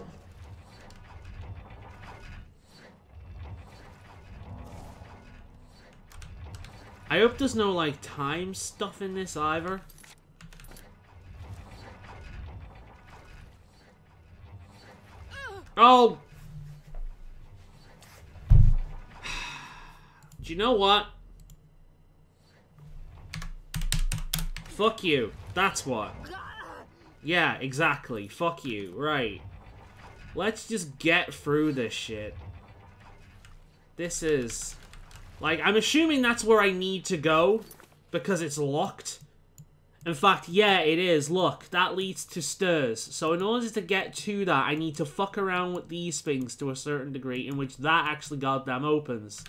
I hope there's no, like, time stuff in this either. Oh! Do you know what? Fuck you. That's what. Yeah, exactly. Fuck you. Right. Let's just get through this shit. This is... Like, I'm assuming that's where I need to go, because it's locked. In fact, yeah, it is. Look, that leads to stairs. So in order to get to that, I need to fuck around with these things to a certain degree, in which that actually goddamn opens.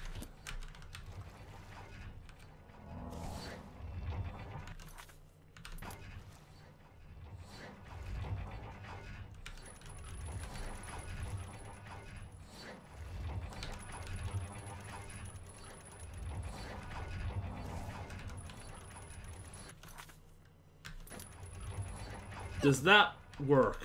Does that work?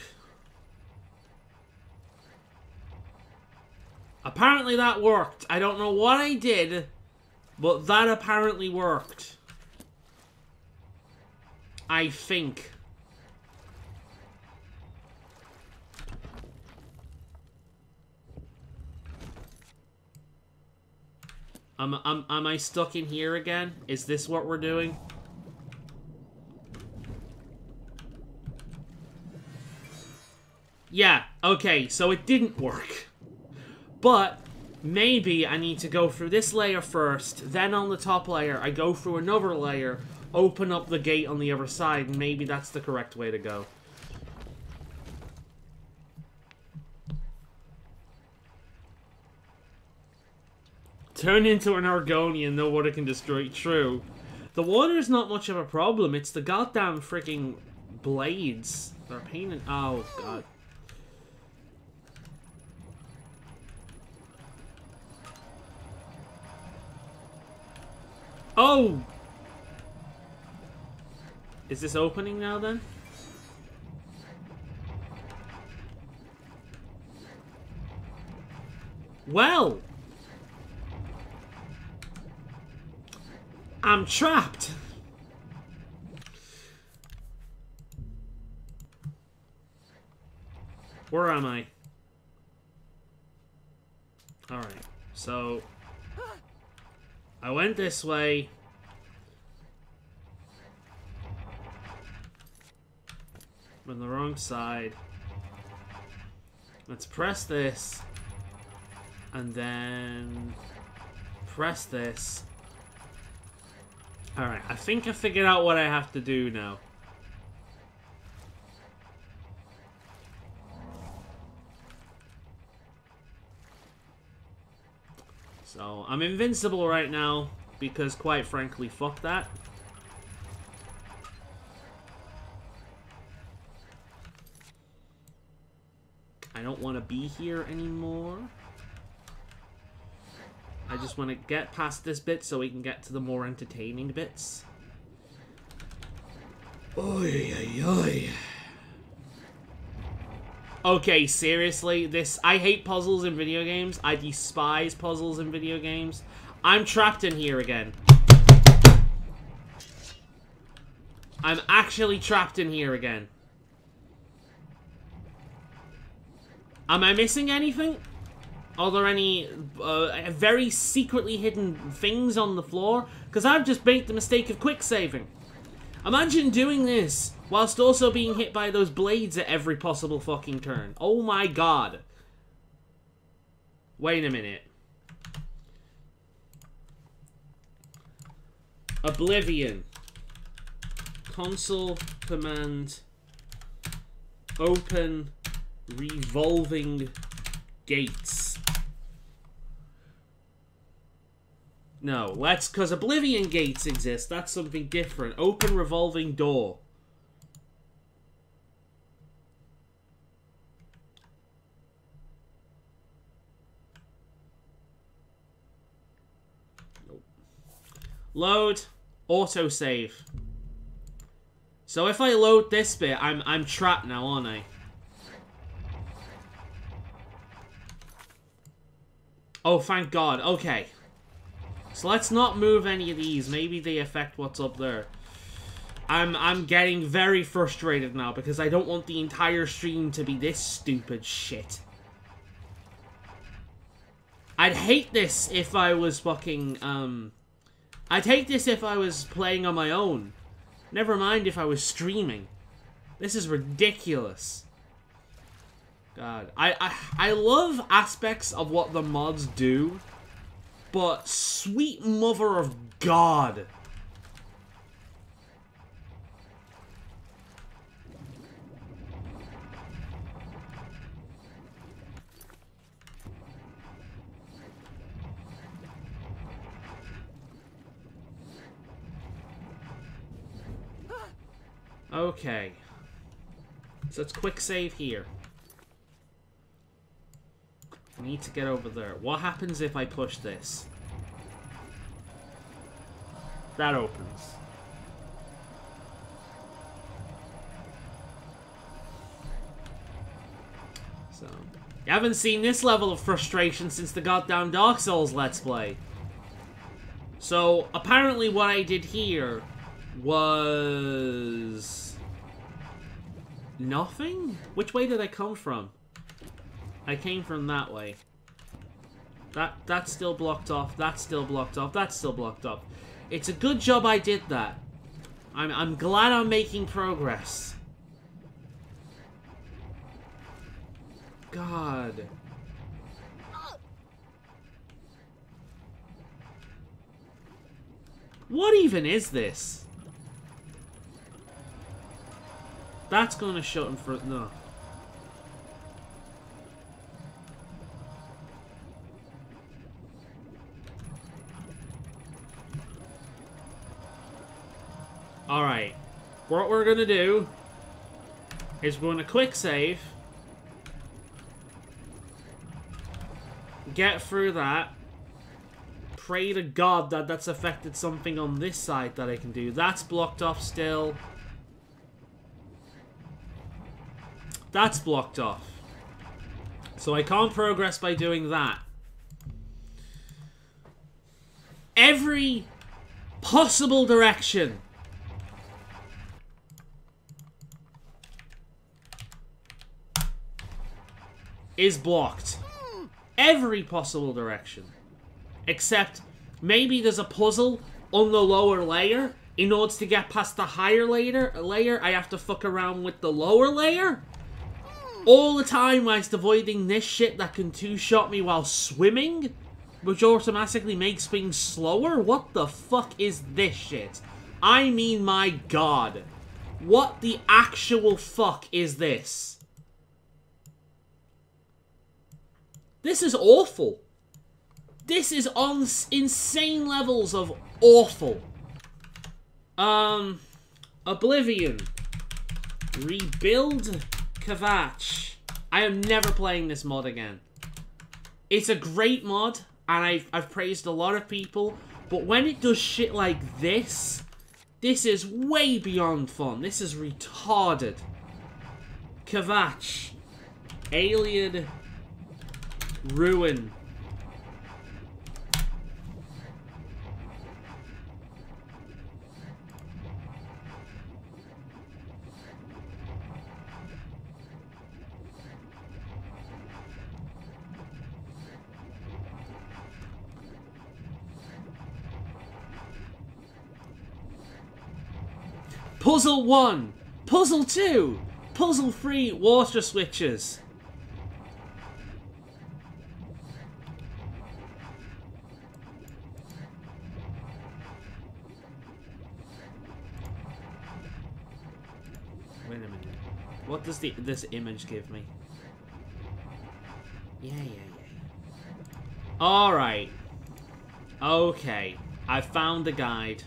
Apparently that worked. I don't know what I did, but that apparently worked. I think. Am I stuck in here again? Is this what we're doing? Yeah, okay, so it didn't work. But maybe I need to go through this layer first, then on the top layer, I go through another layer, open up the gate on the other side, and maybe that's the correct way to go. Turn into an Argonian, know what it can destroy. True. The water's not much of a problem, it's the goddamn freaking blades. They're a pain in... Oh, God. Oh! Is this opening now, then? Well! I'm trapped! Where am I? Alright, so... I went this way. I'm on the wrong side. Let's press this. And then... press this. Alright, I think I figured out what I have to do now. So, I'm invincible right now, because quite frankly, fuck that. I don't want to be here anymore. I just want to get past this bit so we can get to the more entertaining bits. Oy, oy, oy. Okay, seriously, I hate puzzles in video games. I despise puzzles in video games. I'm trapped in here again. I'm actually trapped in here again. Am I missing anything? Are there any very secretly hidden things on the floor? Because I've just made the mistake of quick saving. Imagine doing this whilst also being hit by those blades at every possible fucking turn. Oh my god. Wait a minute. Oblivion. Console command. Open revolving gates. No, let's, because Oblivion gates exist. That's something different. Open revolving door. Nope. Load. Autosave. So if I load this bit, I'm trapped now, aren't I? Oh, thank God. Okay. So let's not move any of these. Maybe they affect what's up there. I'm getting very frustrated now because I don't want the entire stream to be this stupid shit. I'd hate this if I was fucking, I'd hate this if I was playing on my own. Never mind if I was streaming. This is ridiculous. God. I love aspects of what the mods do but sweet mother of God. Okay. So let's quick save here. I need to get over there. What happens if I push this? That opens. So, you haven't seen this level of frustration since the goddamn Dark Souls Let's Play. So, apparently what I did here was... nothing? Which way did I come from? I came from that way. That's still blocked off. That's still blocked off. That's still blocked off. It's a good job I did that. I'm glad I'm making progress. God. What even is this? That's gonna shut him for... no. Alright. What we're gonna do is we're gonna quick save. Get through that. Pray to God that that's affected something on this side that I can do. That's blocked off still. That's blocked off. So I can't progress by doing that. Every possible direction is blocked. Every possible direction. Except, maybe there's a puzzle on the lower layer. In order to get past the higher layer, I have to fuck around with the lower layer? All the time whilst avoiding this shit that can two-shot me while swimming? Which automatically makes things slower? What the fuck is this shit? I mean, my God. What the actual fuck is this? This is awful. This is on insane levels of awful. Oblivion. Rebuild Kvatch. I am never playing this mod again. It's a great mod, and I've praised a lot of people, but when it does shit like this, this is way beyond fun. This is retarded. Kvatch. Alien Ruin. Puzzle 1, Puzzle 2, Puzzle 3, water switches. Wait a minute. What does this image give me? Yeah. Alright. Okay. I found the guide.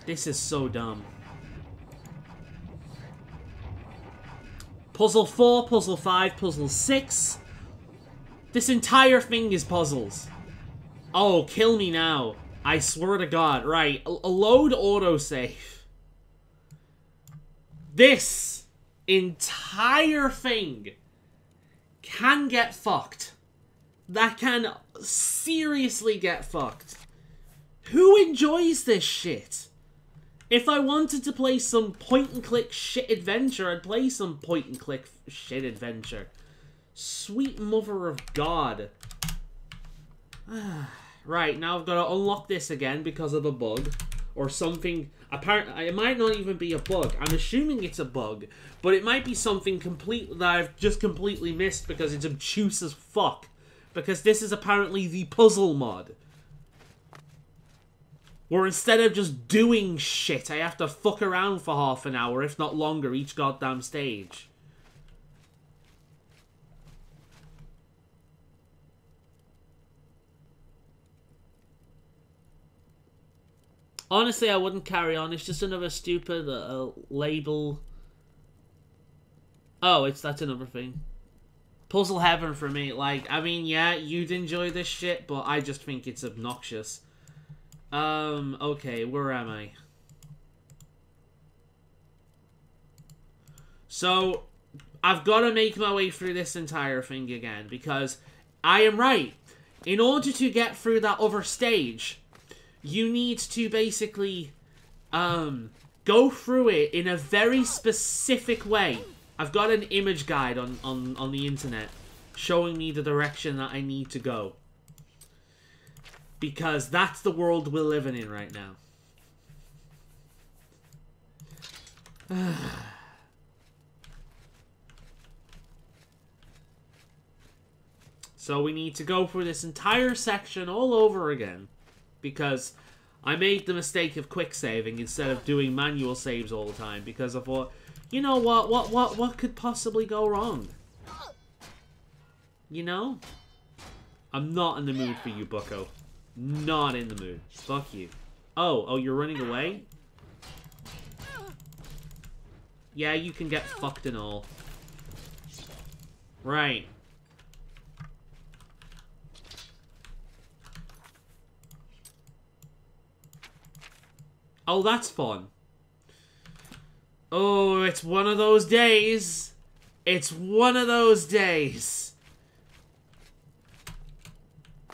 This is so dumb. Puzzle 4, Puzzle 5, Puzzle 6. This entire thing is puzzles. Oh, kill me now. I swear to God. Right, a load autosave. This entire thing can get fucked. That can seriously get fucked. Who enjoys this shit? If I wanted to play some point-and-click shit adventure, I'd play some point-and-click shit adventure. Sweet mother of God. Right, now I've got to unlock this again because of the bug. or something. Apparently, it might not even be a bug. I'm assuming it's a bug, but it might be something complete that I've just completely missed because it's obtuse as fuck. Because this is apparently the puzzle mod. Where instead of just doing shit, I have to fuck around for half an hour, if not longer, each goddamn stage. Honestly, I wouldn't carry on. It's just another stupid label. Oh, that's another thing. Puzzle heaven for me. Like, I mean, yeah, you'd enjoy this shit, but I just think it's obnoxious. Okay, where am I? So, I've got to make my way through this entire thing again, because I am right. In order to get through that other stage, you need to basically, go through it in a very specific way. I've got an image guide on the internet showing me the direction that I need to go. Because that's the world we're living in right now. So we need to go through this entire section all over again. Because I made the mistake of quick saving instead of doing manual saves all the time. Because I thought, you know what could possibly go wrong? You know? I'm not in the mood for you, bucko. Not in the mood. Fuck you. Oh, you're running away? Yeah, you can get fucked and all. Right. Oh, that's fun. Oh, it's one of those days. It's one of those days.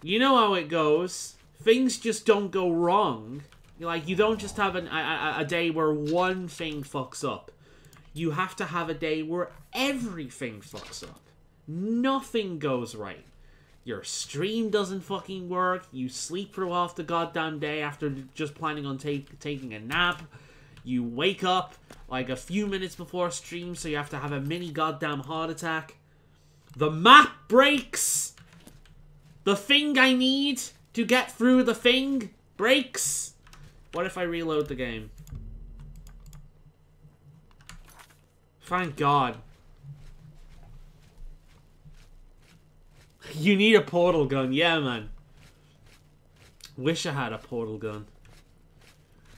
You know how it goes. Things just don't go wrong. Like, you don't just have a day where one thing fucks up. You have to have a day where everything fucks up. Nothing goes right. Your stream doesn't fucking work. You sleep through half the goddamn day after just planning on taking a nap. You wake up like a few minutes before stream, so you have to have a mini goddamn heart attack. The map breaks. The thing I need to get through the thing breaks. What if I reload the game? Thank God. You need a portal gun. Yeah, man. Wish I had a portal gun.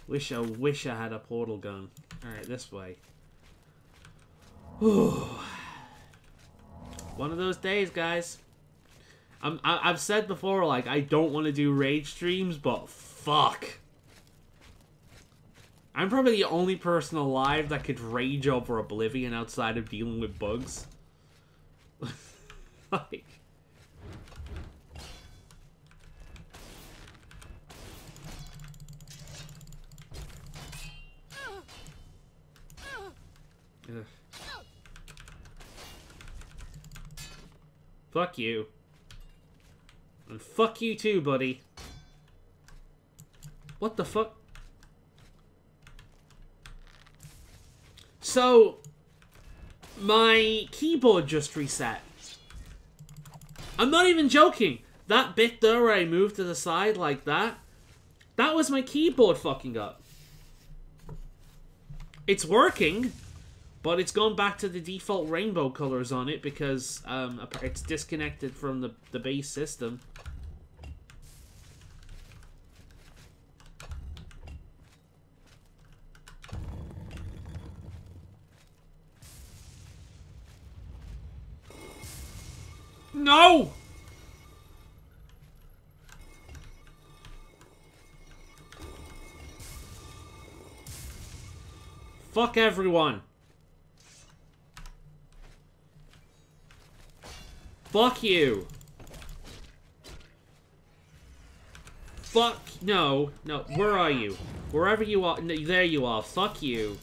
Wish I had a portal gun. Alright, this way. One of those days, guys. I've said before, like, I don't want to do rage streams, but fuck. I'm probably the only person alive that could rage over Oblivion outside of dealing with bugs. Like... Ugh. Fuck you. And fuck you too, buddy. What the fuck? So, my keyboard just reset. I'm not even joking. That bit there where I moved to the side like that, that was my keyboard fucking up. It's working, but it's gone back to the default rainbow colors on it because it's disconnected from the base system. No! Fuck everyone. Fuck you. Fuck. No. No. Where are you? Wherever you are. No, there you are. Fuck you.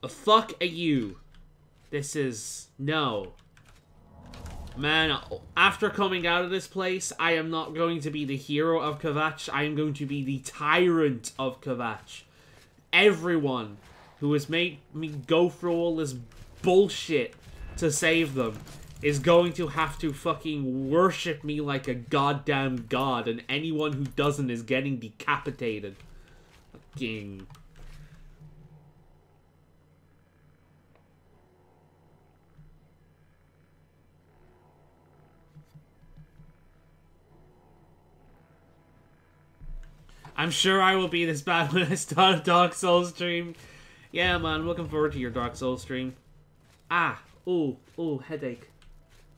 Fuck you. This is... No. Man, after coming out of this place, I am not going to be the hero of Kvatch. I am going to be the tyrant of Kvatch. Everyone who has made me go through all this bullshit to save them is going to have to fucking worship me like a goddamn god, and anyone who doesn't is getting decapitated. Fucking... I'm sure I will be this bad when I start a Dark Souls stream. Yeah, man, I'm looking forward to your Dark Souls stream. Ah, ooh, headache.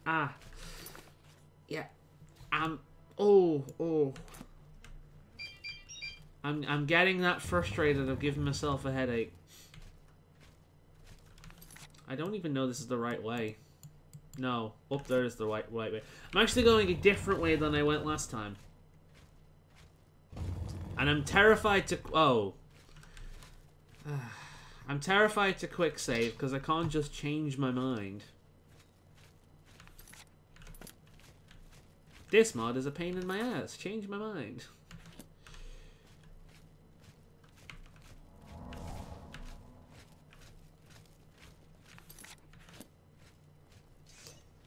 Ah, yeah, oh. I'm getting that frustrated of giving myself a headache. I don't even know this is the right way. No, up there is the right way. I'm actually going a different way than I went last time. And I'm terrified to... Oh. I'm terrified to quick save because I can't just change my mind. This mod is a pain in my ass. Change my mind.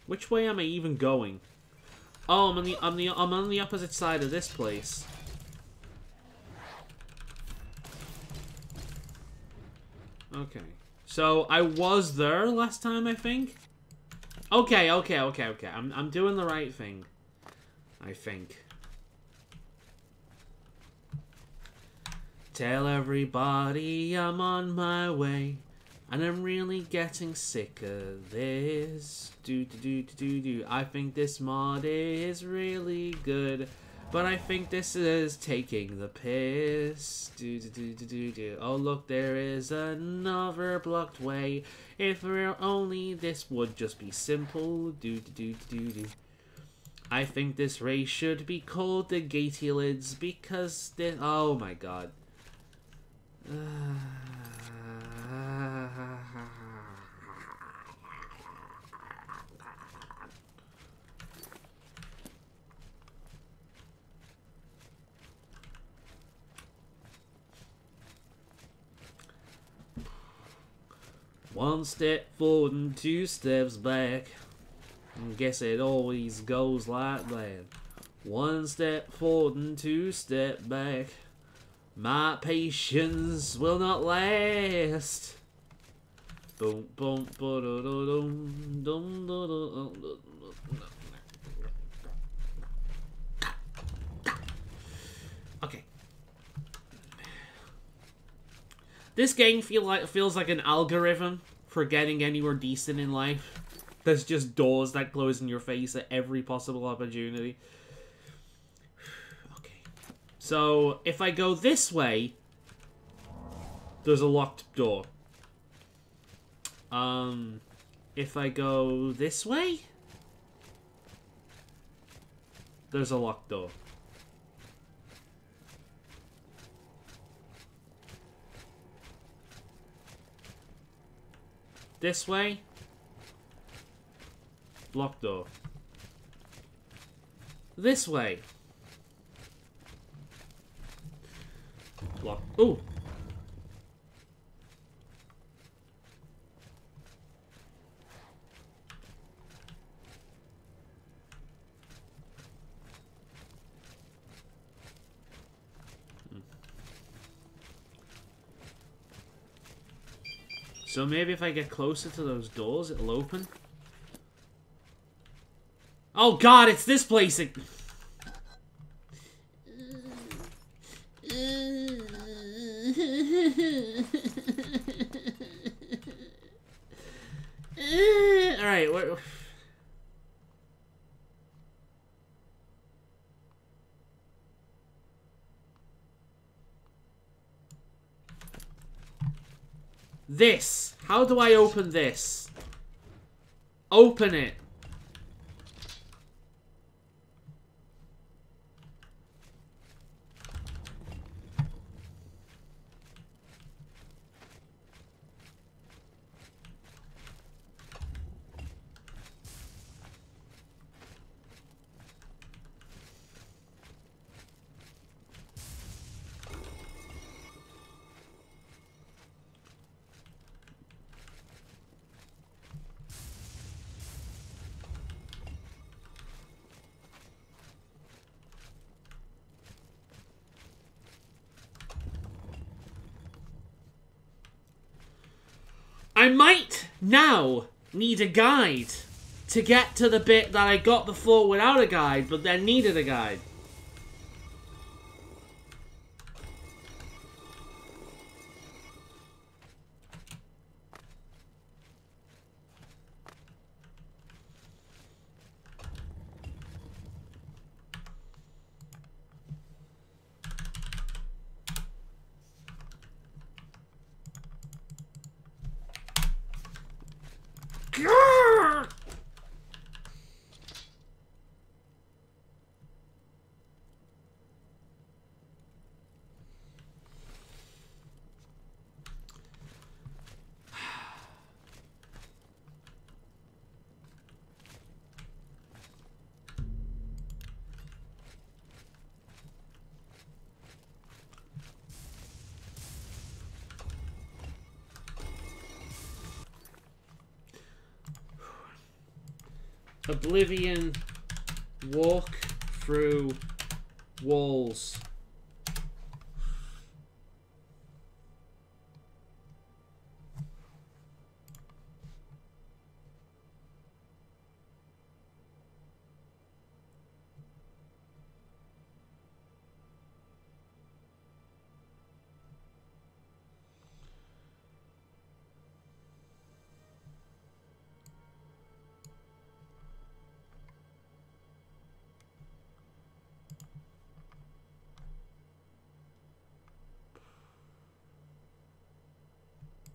Which way am I even going? Oh, I'm on the opposite side of this place. Okay. So, I was there last time, I think? Okay. I'm doing the right thing. I think. Tell everybody I'm on my way. And I'm really getting sick of this. I think this mod is really good. But I think this is taking the piss. Oh, look, there is another blocked way. If we're only, this would just be simple. I think this race should be called the Gatelids because this. Oh my god. One step forward and 2 steps back. I guess it always goes like that. 1 step forward and 2 steps back. My patience will not last. Boom, boom, ba-da-da-dum, dum-da-da-dum. Okay. This game feels like an algorithm for getting anywhere decent in life. There's just doors that close in your face at every possible opportunity. Okay. So, if I go this way, there's a locked door. If I go this way, there's a locked door. This way, locked door. This way, locked. Ooh. So maybe if I get closer to those doors, it'll open. Oh god, it's this place! Alright, what... This! How do I open this? Open it! I might now need a guide to get to the bit that I got before without a guide, but then needed a guide. Oblivion, walk through walls.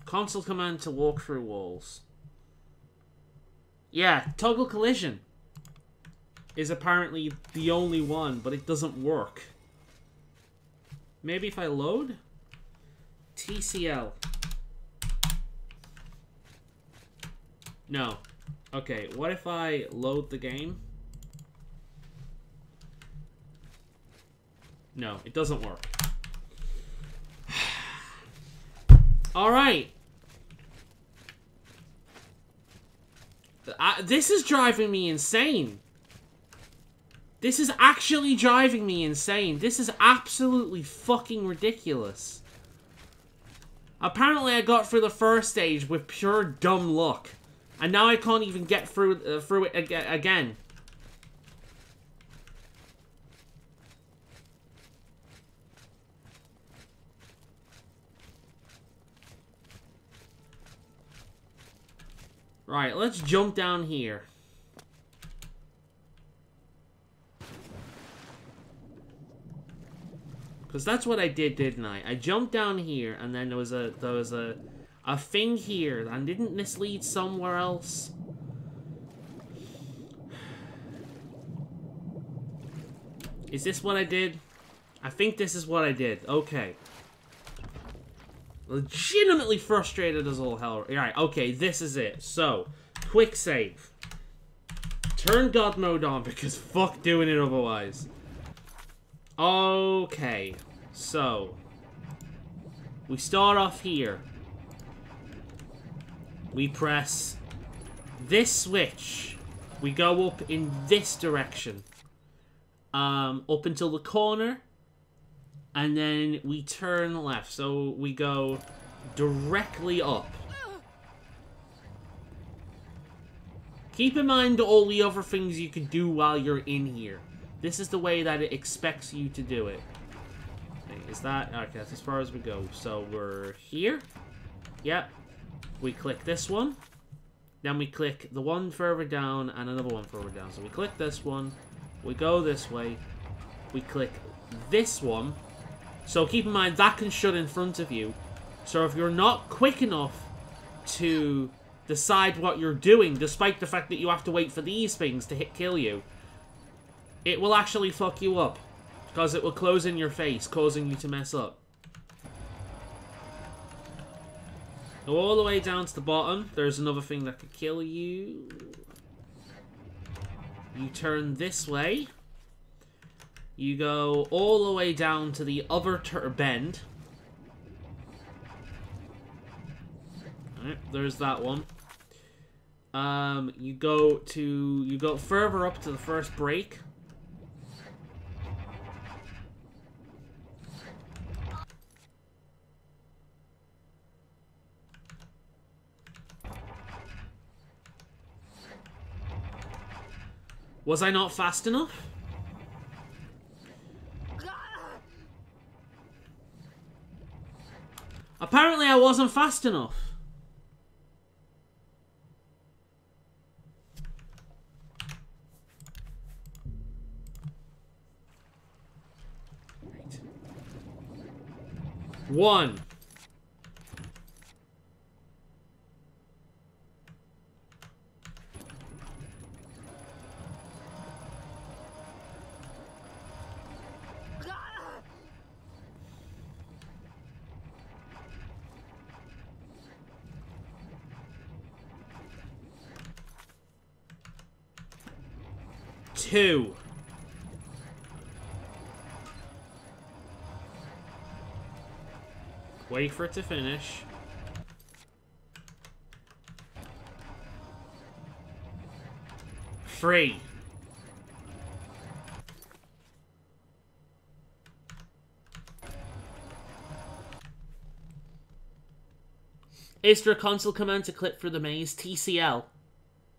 Console command to walk through walls. Yeah, toggle collision is apparently the only one, but it doesn't work. Maybe if I load? TCL. No. Okay, what if I load the game? No, it doesn't work. Alright. This is driving me insane. This is actually driving me insane. This is absolutely fucking ridiculous. Apparently I got through the first stage with pure dumb luck. And now I can't even get through it again. Right, let's jump down here. Because that's what I did, didn't I? I jumped down here, and then there was a thing here, and didn't this lead somewhere else? Is this what I did? I think this is what I did. Okay. Legitimately frustrated as all hell. Alright, okay, this is it. So, quick save. Turn God mode on because fuck doing it otherwise. Okay, so we start off here. We press this switch. We go up in this direction. Up until the corner. And then we turn left. So we go directly up. Keep in mind all the other things you can do while you're in here. This is the way that it expects you to do it. Is that... Okay, that's as far as we go. So we're here. Yep. We click this one. Then we click the one further down and another one further down. So we click this one. We go this way. We click this one. So keep in mind, that can shut in front of you. So if you're not quick enough to decide what you're doing, despite the fact that you have to wait for these things to kill you, it will actually fuck you up. Because it will close in your face, causing you to mess up. Go all the way down to the bottom. There's another thing that could kill you. You turn this way. You go all the way down to the other bend. Alright, there's that one. You go further up to the first break. Was I not fast enough? Apparently I wasn't fast enough. Right. 1. Two. Wait for it to finish. 3. Is there a console command to clip through the maze? TCL.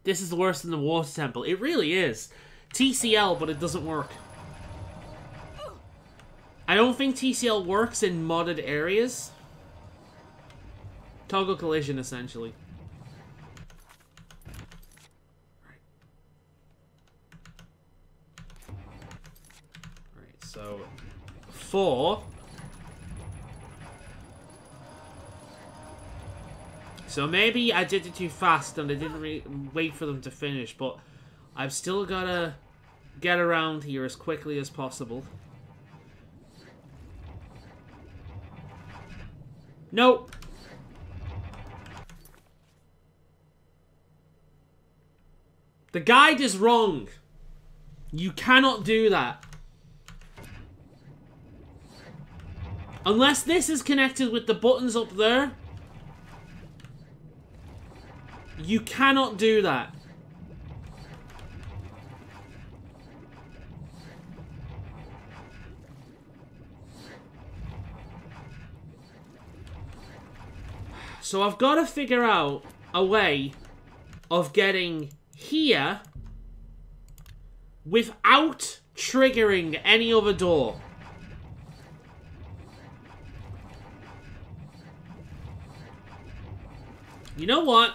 This is worse than the water temple. It really is. TCL, but it doesn't work. I don't think TCL works in modded areas. Toggle collision, essentially. Alright, so 4. So maybe I did it too fast and I didn't wait for them to finish, but I've still gotta get around here as quickly as possible. Nope. The guide is wrong. You cannot do that. Unless this is connected with the buttons up there. You cannot do that. So I've got to figure out a way of getting here without triggering any other door. You know what?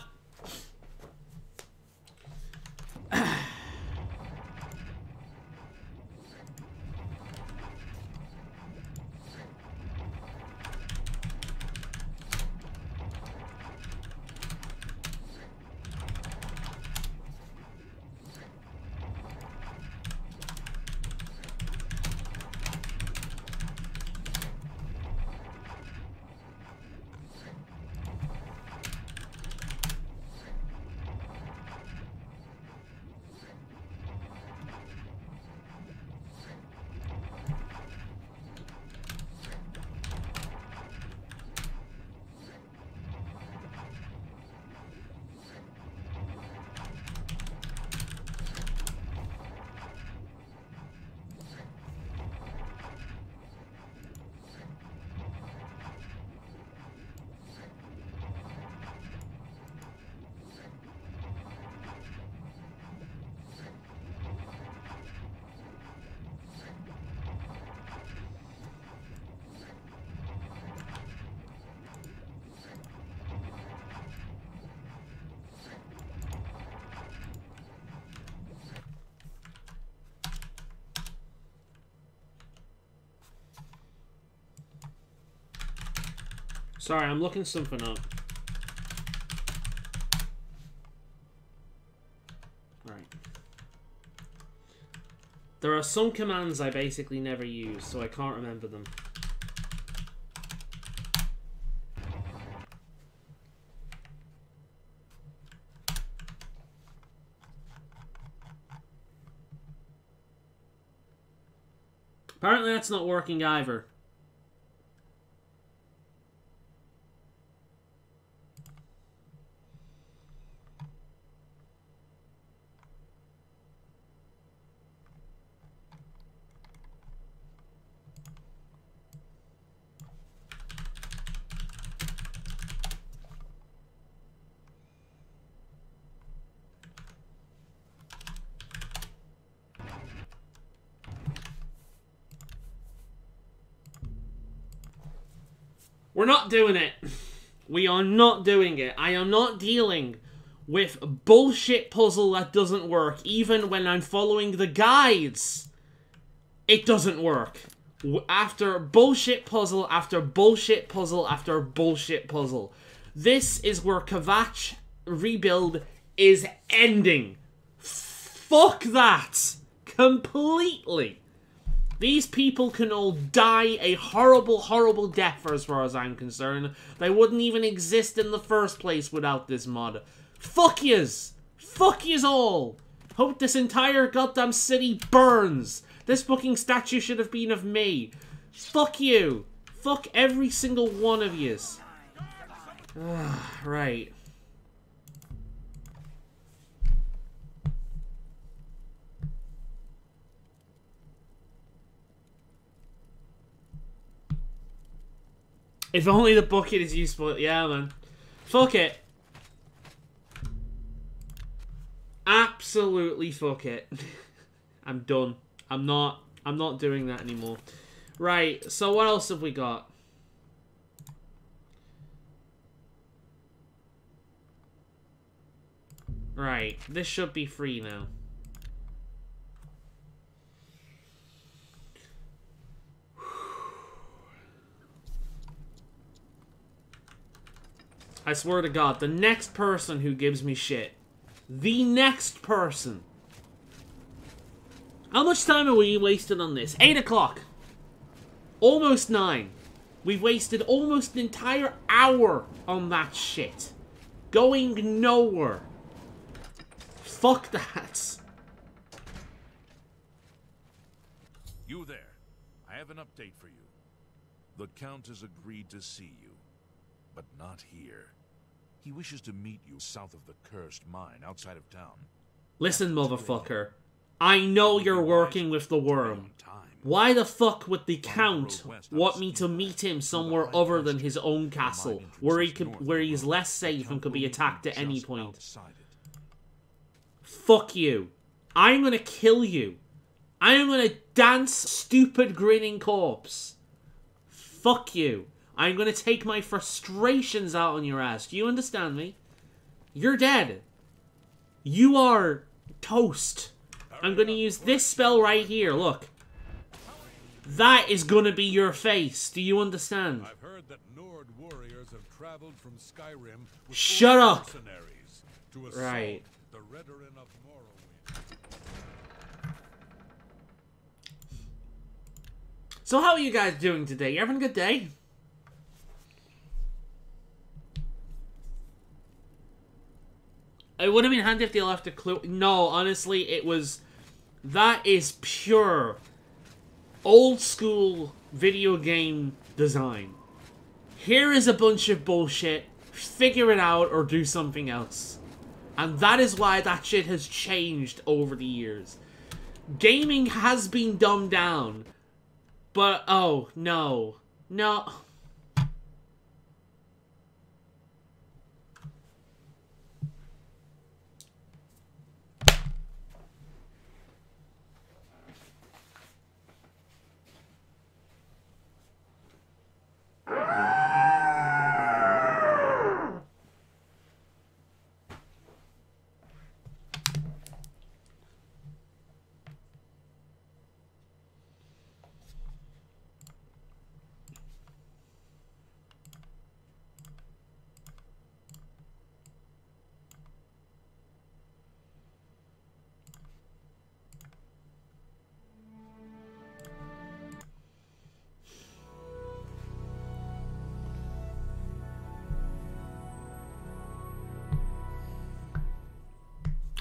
Sorry, I'm looking something up. Alright. There are some commands I basically never use, so I can't remember them. Apparently that's not working either. We're not doing it. We are not doing it. I am not dealing with a bullshit puzzle that doesn't work. Even when I'm following the guides, it doesn't work. After bullshit puzzle, after bullshit puzzle, after bullshit puzzle. This is where Kvatch Rebuild is ending. Fuck that. Completely. These people can all die a horrible, horrible death for as far as I'm concerned. They wouldn't even exist in the first place without this mod. Fuck yous! Fuck yous all! Hope this entire goddamn city burns! This fucking statue should have been of me. Fuck you! Fuck every single one of yous. Right. If only the bucket is useful. Yeah, man. Fuck it. Absolutely fuck it. I'm done. I'm not doing that anymore. Right, so what else have we got? Right, this should be free now. I swear to God, the next person who gives me shit. The next person. How much time are we wasted on this? 8 o'clock. Almost 9. We've wasted almost an entire hour on that shit. Going nowhere. Fuck that. You there. I have an update for you. The Count has agreed to see you. But not here. He wishes to meet you south of the cursed mine outside of town. Listen, motherfucker. I know you're working with the worm. Why the fuck would the Count want me to meet him somewhere other than his own castle, where he's less safe and could be attacked at any point? Fuck you. I'm gonna kill you. I'm gonna dance stupid grinning corpse. Fuck you. I'm gonna take my frustrations out on your ass. Do you understand me? You're dead. You are toast. I'm gonna use this spell right here, look. That is gonna be your face. Do you understand? I've heard that Nord warriors have traveled from Skyrim with Shut up. To assault right. the Redoran of Morrowind. So how are you guys doing today? You having a good day? It would have been handy if they left a clue. No, honestly, it was... That is pure old school video game design. Here is a bunch of bullshit. Figure it out or do something else. And that is why that shit has changed over the years. Gaming has been dumbed down. But, oh, no. No.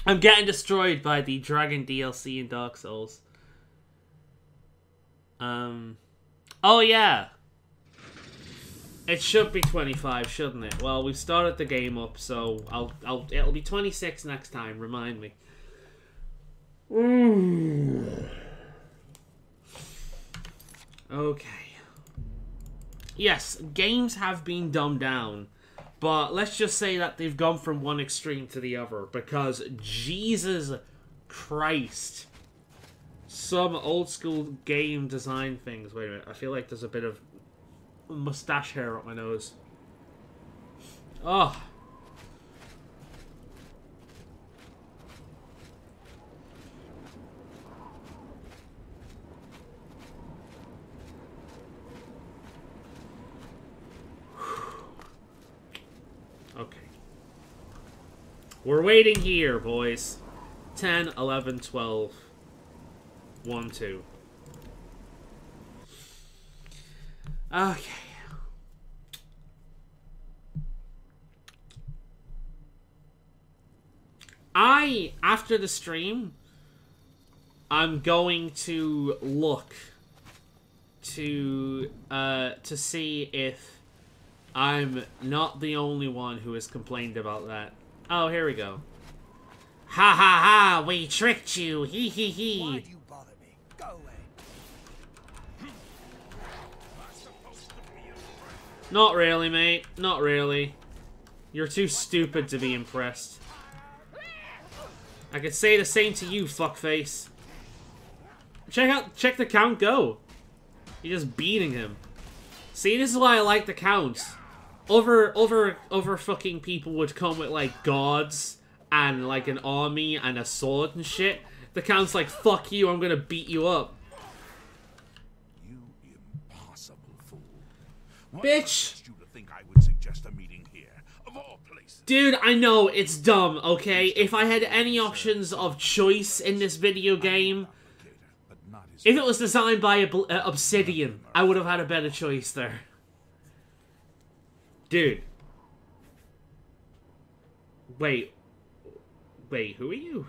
I'm getting destroyed by the Dragon DLC in Dark Souls. Oh yeah. It should be 25, shouldn't it? Well, we've started the game up, so it'll be 26 next time, remind me. Okay. Yes, games have been dumbed down. But let's just say that they've gone from one extreme to the other, because Jesus Christ, some old school game design things. Wait a minute, I feel like there's a bit of mustache hair up my nose. Oh. Okay. We're waiting here, boys. 10, 11, 12. 1, 2. Okay. After the stream, I'm going to look to see if I'm not the only one who has complained about that. Oh, here we go. Ha ha ha, we tricked you, hee hee hee. Why do you bother me? Go away. Not really, mate. Not really. You're too stupid to be impressed. I could say the same to you, fuckface. Check the Count go. You're just beating him. See, this is why I like the Count. Over fucking people would come with, like, gods and, like, an army and a sword and shit. The Count's like, fuck you, I'm gonna beat you up. You impossible fool. Bitch! What you to think I would suggest a meeting here, of all places? Dude, I know, it's dumb, okay? If I had any options of choice in this video game, if it was designed by Obsidian, I would have had a better choice there. Dude. Wait, who are you?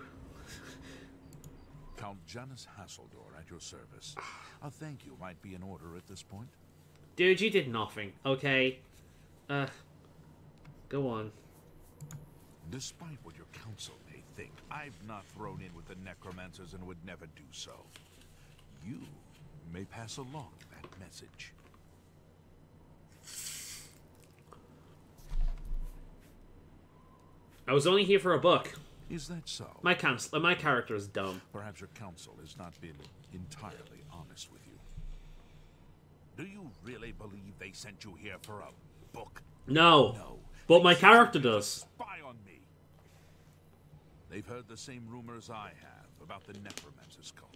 Count Janus Hasseldor at your service. A thank you might be in order at this point. Dude, you did nothing, okay? Go on. Despite what your council may think, I've not thrown in with the necromancers and would never do so. You may pass along that message. I was only here for a book. Is that so? My character is dumb. Perhaps your council has not been entirely honest with you. Do you really believe they sent you here for a book? No. No. But my character does. Spy on me. They've heard the same rumors I have about the necromancer's cult.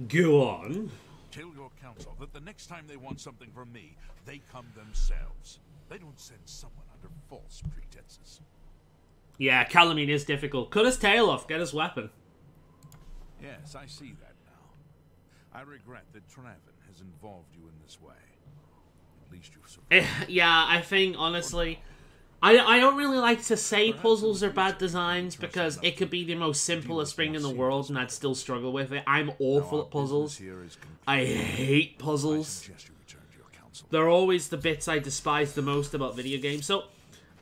Go on. Tell your council that the next time they want something from me, they come themselves. They don't send someone under false pretenses. Yeah, Calamine is difficult. Cut his tail off, get his weapon. Yes, I see that now. I regret that Traven has involved you in this way. At least you've survived. Yeah, I think, honestly, I don't really like to say puzzles are bad designs because it could be the most simplest thing in the world and I'd still struggle with it. I'm awful at puzzles. I hate puzzles. They're always the bits I despise the most about video games. So,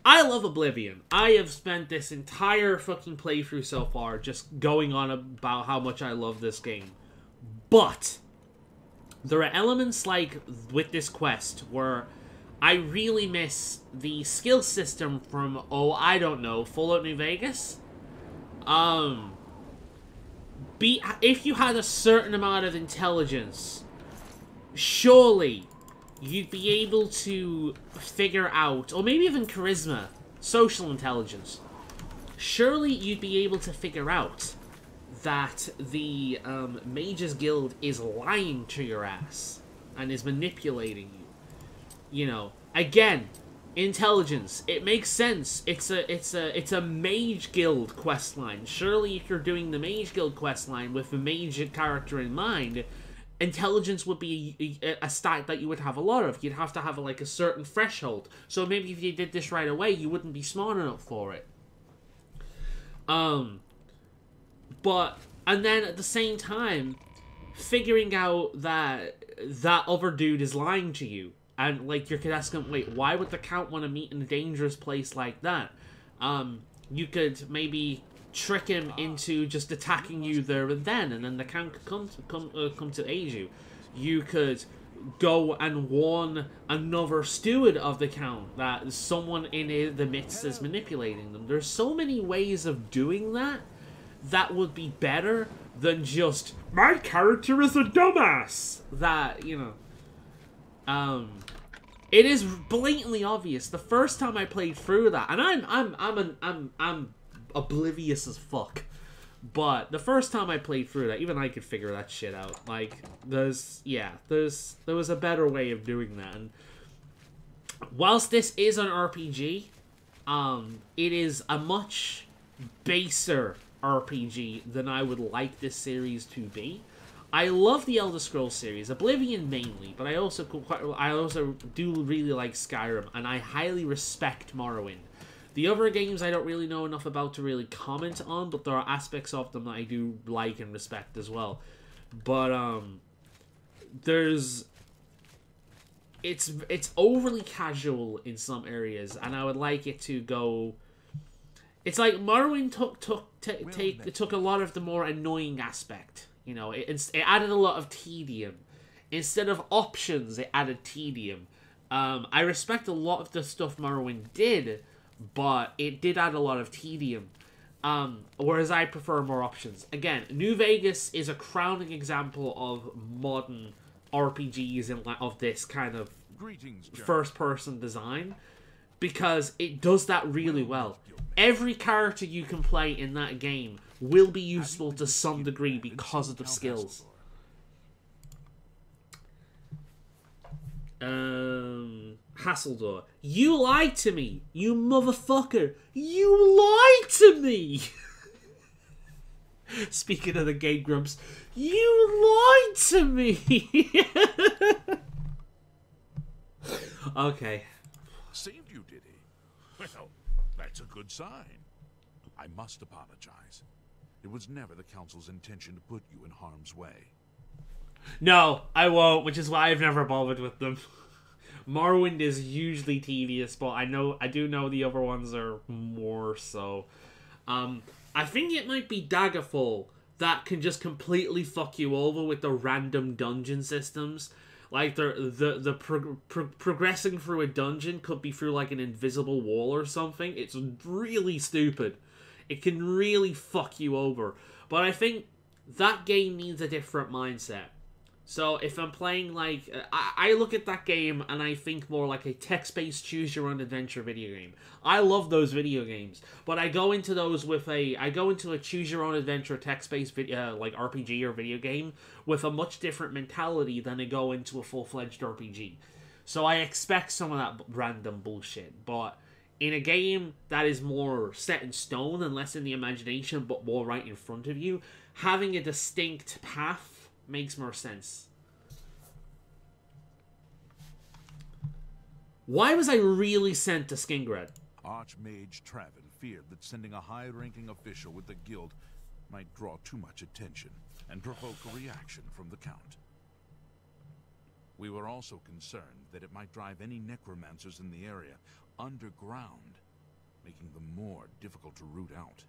I love Oblivion. I have spent this entire fucking playthrough so far just going on about how much I love this game. But, there are elements like with this quest where I really miss the skill system from, oh, I don't know, Fallout New Vegas? If you had a certain amount of intelligence, surely you'd be able to figure out, or maybe even charisma, social intelligence, surely you'd be able to figure out that the Mages Guild is lying to your ass and is manipulating you. You know, again, intelligence. It makes sense. It's a Mage Guild questline. Surely if you're doing the Mage Guild questline with the mage character in mind, intelligence would be a stat that you would have a lot of. You'd have to have like a certain threshold. So maybe if you did this right away, you wouldn't be smart enough for it. But, and then at the same time, figuring out that that other dude is lying to you. And, like, you could ask him, wait, why would the Count want to meet in a dangerous place like that? You could maybe trick him into just attacking you there and then the Count could come to aid you. You could go and warn another steward of the Count that someone in the midst is manipulating them. There's so many ways of doing that that would be better than just, my character is a dumbass. That, you know, it is blatantly obvious. The first time I played through that, and I'm oblivious as fuck. But the first time I played through that, even I could figure that shit out. Like, there was a better way of doing that. And whilst this is an RPG, it is a much baser RPG than I would like this series to be. I love the Elder Scrolls series, Oblivion mainly, but I also do really like Skyrim, and I highly respect Morrowind. The other games I don't really know enough about to really comment on, but there are aspects of them that I do like and respect as well. But it's overly casual in some areas, and I would like it to go. It's like Morrowind took a lot of the more annoying aspect. You know, it added a lot of tedium. Instead of options, it added tedium. I respect a lot of the stuff Morrowind did, but it did add a lot of tedium. Whereas I prefer more options. Again, New Vegas is a crowning example of modern RPGs and of this kind of first-person design, because it does that really well. Every character you can play in that game will be useful to some degree because of the skills. Hasseldor. You lied to me, you motherfucker. You lied to me. Speaking of the Game Grumps, you lied to me. Okay. Saved you, did he? Well, that's a good sign. I must apologize. It was never the Council's intention to put you in harm's way. No, I won't, which is why I've never bothered with them. Morrowind is usually tedious, but I do know the other ones are more so. I think it might be Daggerfall that can just completely fuck you over with the random dungeon systems. Like, progressing through a dungeon could be through, like, an invisible wall or something. It's really stupid. It can really fuck you over. But I think that game needs a different mindset. So if I'm playing, like, I look at that game and I think more like a text-based choose-your-own-adventure video game. I love those video games, but I go into those with I go into a choose-your-own-adventure text-based like RPG or video game with a much different mentality than I go into a full-fledged RPG. So I expect some of that random bullshit, but in a game that is more set in stone and less in the imagination, but more right in front of you, having a distinct path makes more sense. Why was I really sent to Skingred? Archmage Travin feared that sending a high-ranking official with the guild might draw too much attention and provoke a reaction from the Count. We were also concerned that it might drive any necromancers in the area underground, making them more difficult to root out.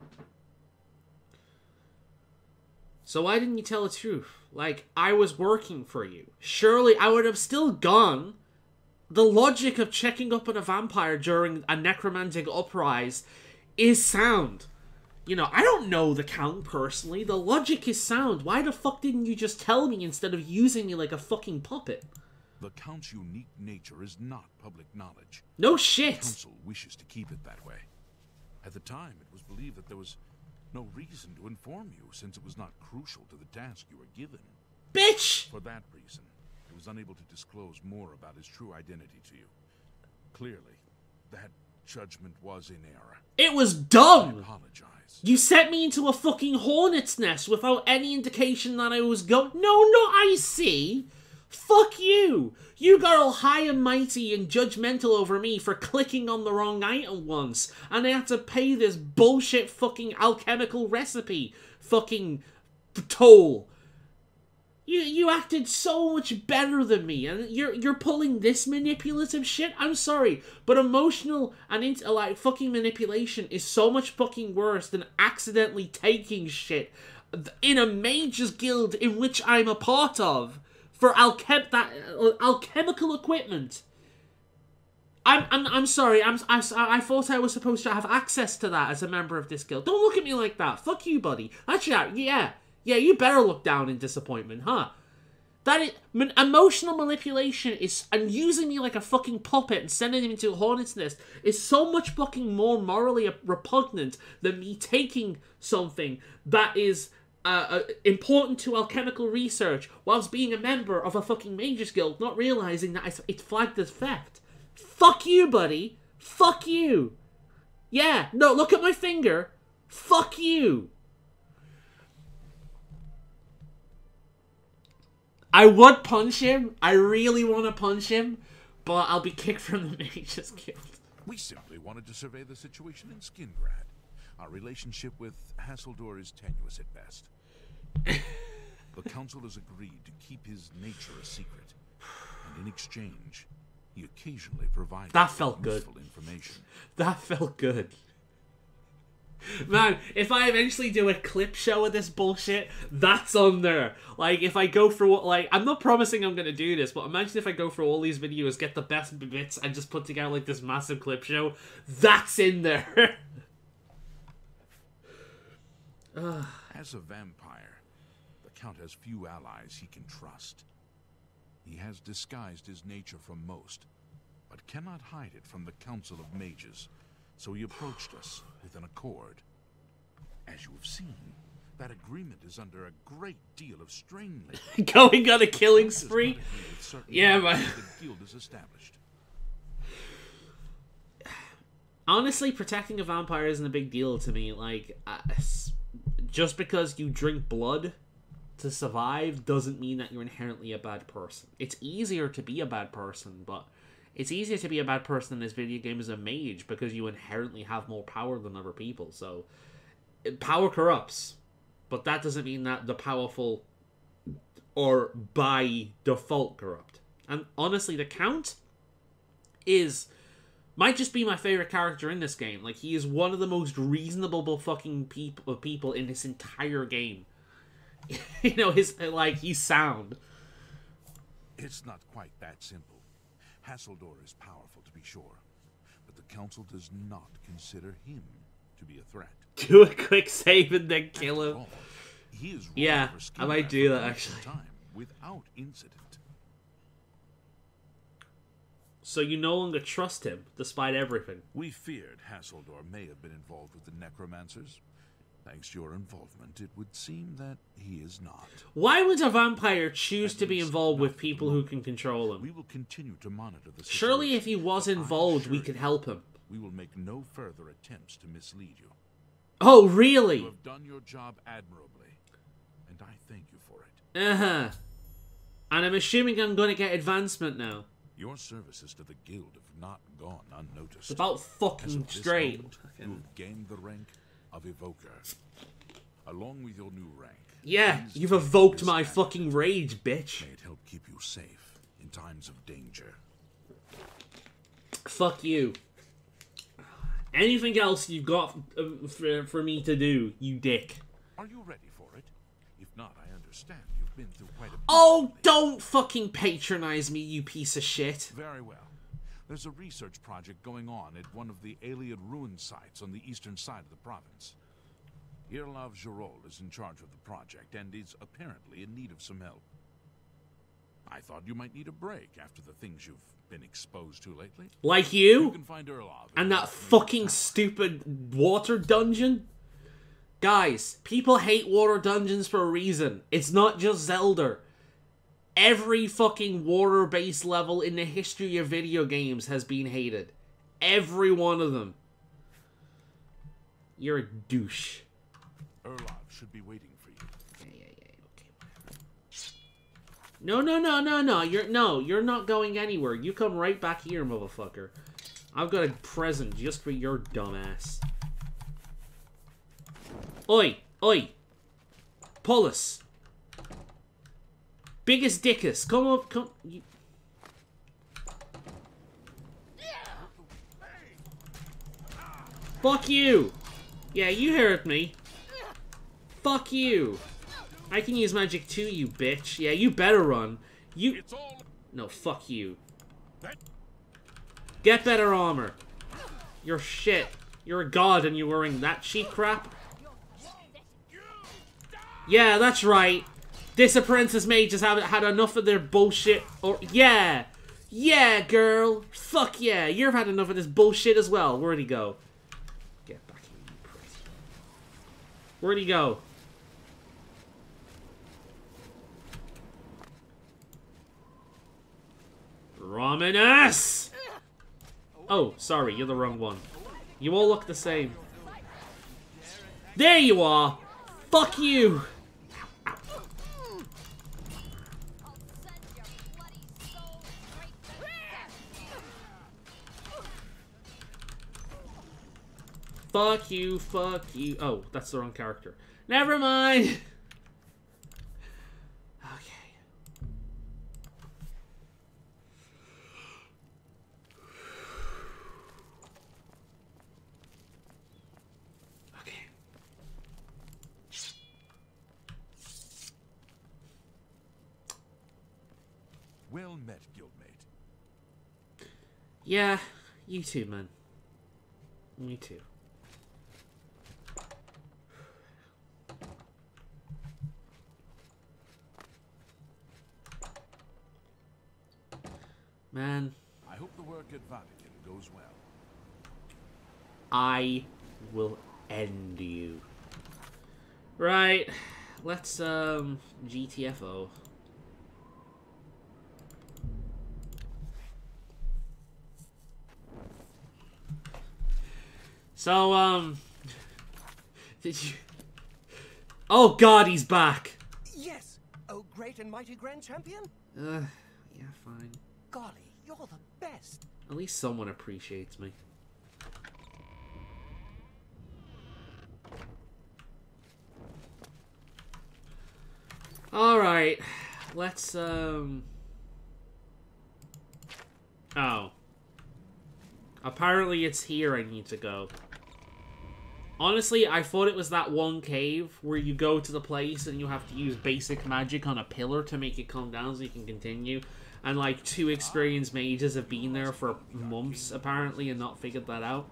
So why didn't you tell the truth? Like, I was working for you. Surely I would have still gone. The logic of checking up on a vampire during a necromantic uprise is sound. You know, I don't know the Count personally. The logic is sound. Why the fuck didn't you just tell me instead of using me like a fucking puppet? The Count's unique nature is not public knowledge. No shit! The Council wishes to keep it that way. At the time, it was believed that there was no reason to inform you, since it was not crucial to the task you were given. Bitch! For that reason, he was unable to disclose more about his true identity to you. Clearly, that judgment was in error. It was dumb! I apologize. You sent me into a fucking hornet's nest without any indication that I was going. No, not I see! Fuck you! You got all high and mighty and judgmental over me for clicking on the wrong item once, and I had to pay this bullshit fucking alchemical recipe fucking toll. You acted so much better than me, and you're pulling this manipulative shit? I'm sorry, but emotional and like fucking manipulation is so much fucking worse than accidentally taking shit in a mage's guild in which I'm a part of. For alchemical equipment. I'm sorry. I thought I was supposed to have access to that as a member of this guild. Don't look at me like that. Fuck you, buddy. Actually, yeah, you better look down in disappointment, huh? That is, emotional manipulation is, and using me like a fucking puppet and sending him into a hornet's nest is so much fucking more morally repugnant than me taking something that is important to alchemical research whilst being a member of a fucking mages guild, not realizing that it's flagged as theft. Fuck you, buddy. Fuck you. Yeah, no, look at my finger. Fuck you. I would punch him. I really want to punch him, but I'll be kicked from the Mages Guild. We simply wanted to survey the situation in Skingrad. Our relationship with Hasseldor is tenuous at best. The council has agreed to keep his nature a secret, and in exchange, he occasionally provides useful information. That felt good. Man, if I eventually do a clip show of this bullshit, that's on there. Like, if I go through, like, I'm not promising I'm gonna do this, but imagine if I go through all these videos, get the best bits, and just put together, like, this massive clip show. That's in there. As a vampire, the Count has few allies he can trust. He has disguised his nature from most, but cannot hide it from the Council of Mages. So he approached us with an accord. As you have seen, that agreement is under a great deal of strain lately. Going on a killing spree? Yeah, man. The guild is established. Honestly, protecting a vampire isn't a big deal to me. Like, just because you drink blood to survive doesn't mean that you're inherently a bad person. It's easier to be a bad person, but it's easier to be a bad person in this video game as a mage because you inherently have more power than other people. So, power corrupts, but that doesn't mean that the powerful or by default corrupt. And honestly, the Count might just be my favorite character in this game. Like, he is one of the most reasonable fucking people in this entire game. You know, he's sound. It's not quite that simple. Hasseldor is powerful, to be sure, but the council does not consider him to be a threat. Do a quick save and then kill him. All, he is I might do that, actually. Time without incident. So you no longer trust him, despite everything. We feared Hasseldor may have been involved with the necromancers. Thanks to your involvement, it would seem that he is not. Why would a vampire choose to be involved with people who can control him? We will continue to monitor the situation. Surely if he was involved, we could help him. We will make no further attempts to mislead you. Oh, really? You have done your job admirably, and I thank you for it. Uh-huh. And I'm assuming I'm going to get advancement now. Your services to the guild have not gone unnoticed. It's about fucking straight. Moment, you have gained the rank of Evoker. Along with your new rank. Yeah, you've evoked my fucking rage, bitch. May it help keep you safe in times of danger. Fuck you. Anything else you've got for me to do, you dick? Are you ready for it? If not, I understand. You've been through quite a bit. Oh, don't fucking patronize me, you piece of shit. Very well. There's a research project going on at one of the Alien ruin sites on the eastern side of the province. Irlav Jarol is in charge of the project and is apparently in need of some help. I thought you might need a break after the things you've been exposed to lately. Like You you? can find Irlav And that fucking stupid water dungeon? Guys, people hate water dungeons for a reason. It's not just Zelda. Every fucking water-based level in the history of video games has been hated. Every one of them. You're a douche. Irlav should be waiting for you. Okay. No. You're not going anywhere. You come right back here, motherfucker. I've got a present just for your dumbass. Oi! Polis! Biggest dickus! Come up, come... You... Fuck you! Yeah, you heard me. Fuck you. I can use magic too, you bitch. Yeah, you better run. You... No, fuck you. Get better armor. You're shit. You're a god and you're wearing that cheap crap? Yeah, that's right. This apprentice mages haven't had enough of their bullshit. Or yeah. Yeah, girl. Fuck yeah. You've had enough of this bullshit as well. Where'd he go? Get back here, you prick. Where'd he go? Romanus! Oh, sorry, you're the wrong one. You all look the same. There you are! Fuck you! Fuck you, fuck you. Oh, that's the wrong character. Never mind! Well met, guildmate. Yeah, you too, man. Me too. Man. I hope the work at Vatican goes well. I will end you. Right. Let's, GTFO. So, did you... Oh god, he's back! Yes! Oh, great and mighty Grand Champion? Yeah, fine. Golly, you're the best! At least someone appreciates me. Alright, let's, Oh. Apparently it's here I need to go. Honestly, I thought it was that one cave where you go to the place and you have to use basic magic on a pillar to make it come down so you can continue. And like 2 experienced mages have been there for months apparently and not figured that out.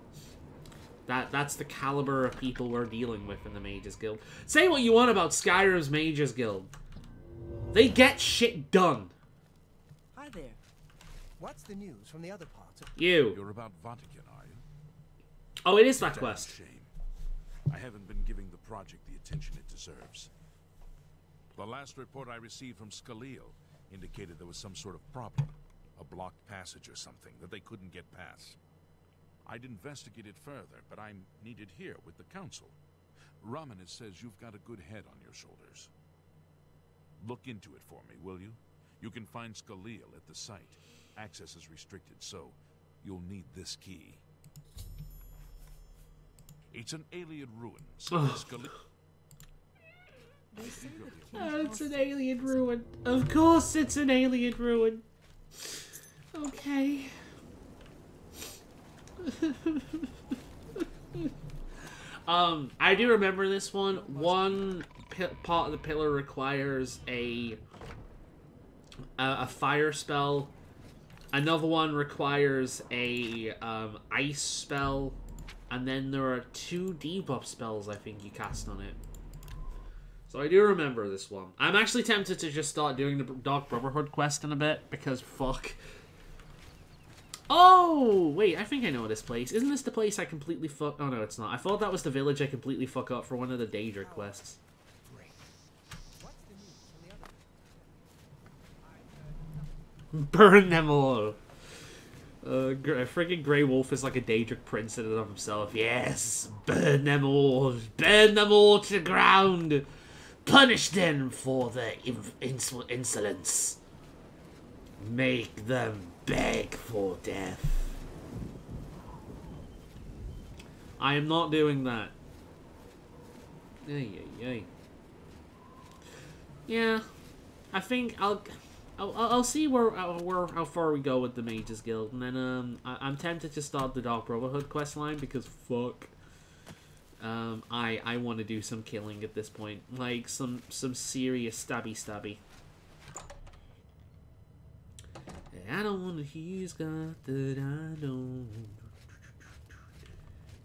That's the caliber of people we're dealing with in the Mages Guild. Say what you want about Skyrim's Mages Guild. They get shit done. Hi there. What's the news from the other parts of... You're about Vatican, are you? Oh, it is that quest. Shame. I haven't been giving the project the attention it deserves. The last report I received from Scaleo indicated there was some sort of problem. A blocked passage or something that they couldn't get past. I'd investigate it further, but I'm needed here with the council. Romanus says you've got a good head on your shoulders. Look into it for me, will you? You can find Scaleo at the site. Access is restricted, so you'll need this key. It's an alien ruin. It's an alien ruin. Of course it's an alien ruin. Okay. I do remember this one. One part of the pillar requires a fire spell. Another one requires a ice spell. And then there are 2 debuff spells I think you cast on it. So I do remember this one. I'm actually tempted to just start doing the Dark Brotherhood quest in a bit, because fuck. Oh! Wait, I think I know this place. Isn't this the place I completely fuck... Oh no, it's not. I thought that was the village I completely fuck up for one of the Daedra quests. Burn them all! A friggin' Grey Wolf is like a Daedric prince in and of himself. Yes! Burn them all! Burn them all to the ground! Punish them for their insolence! Make them beg for death. I am not doing that. Yay. Yeah, I think I'll see how far we go with the Mages Guild, and then I'm tempted to start the Dark Brotherhood questline because fuck. I want to do some killing at this point, like some serious stabby. I don't want to he's got that I don't.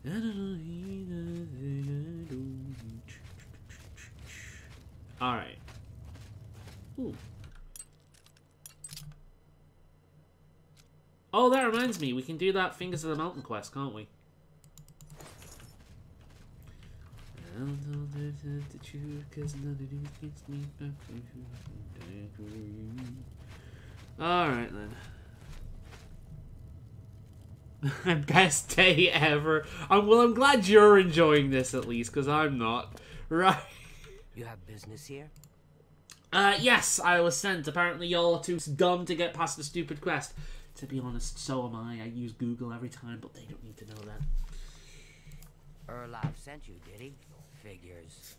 I don't he's got that I don't. Alright. Ooh. Oh, that reminds me. We can do that Fingers of the Mountain quest, can't we? I don't know the truth, 'cause none of these gets me back to you. Alright then. Best day ever. I'm glad you're enjoying this at least, because I'm not. Right. You have business here? Yes, I was sent. Apparently y'all are too dumb to get past the stupid quest. To be honest, so am I. I use Google every time, but they don't need to know that. Erlov sent you, did he? Figures.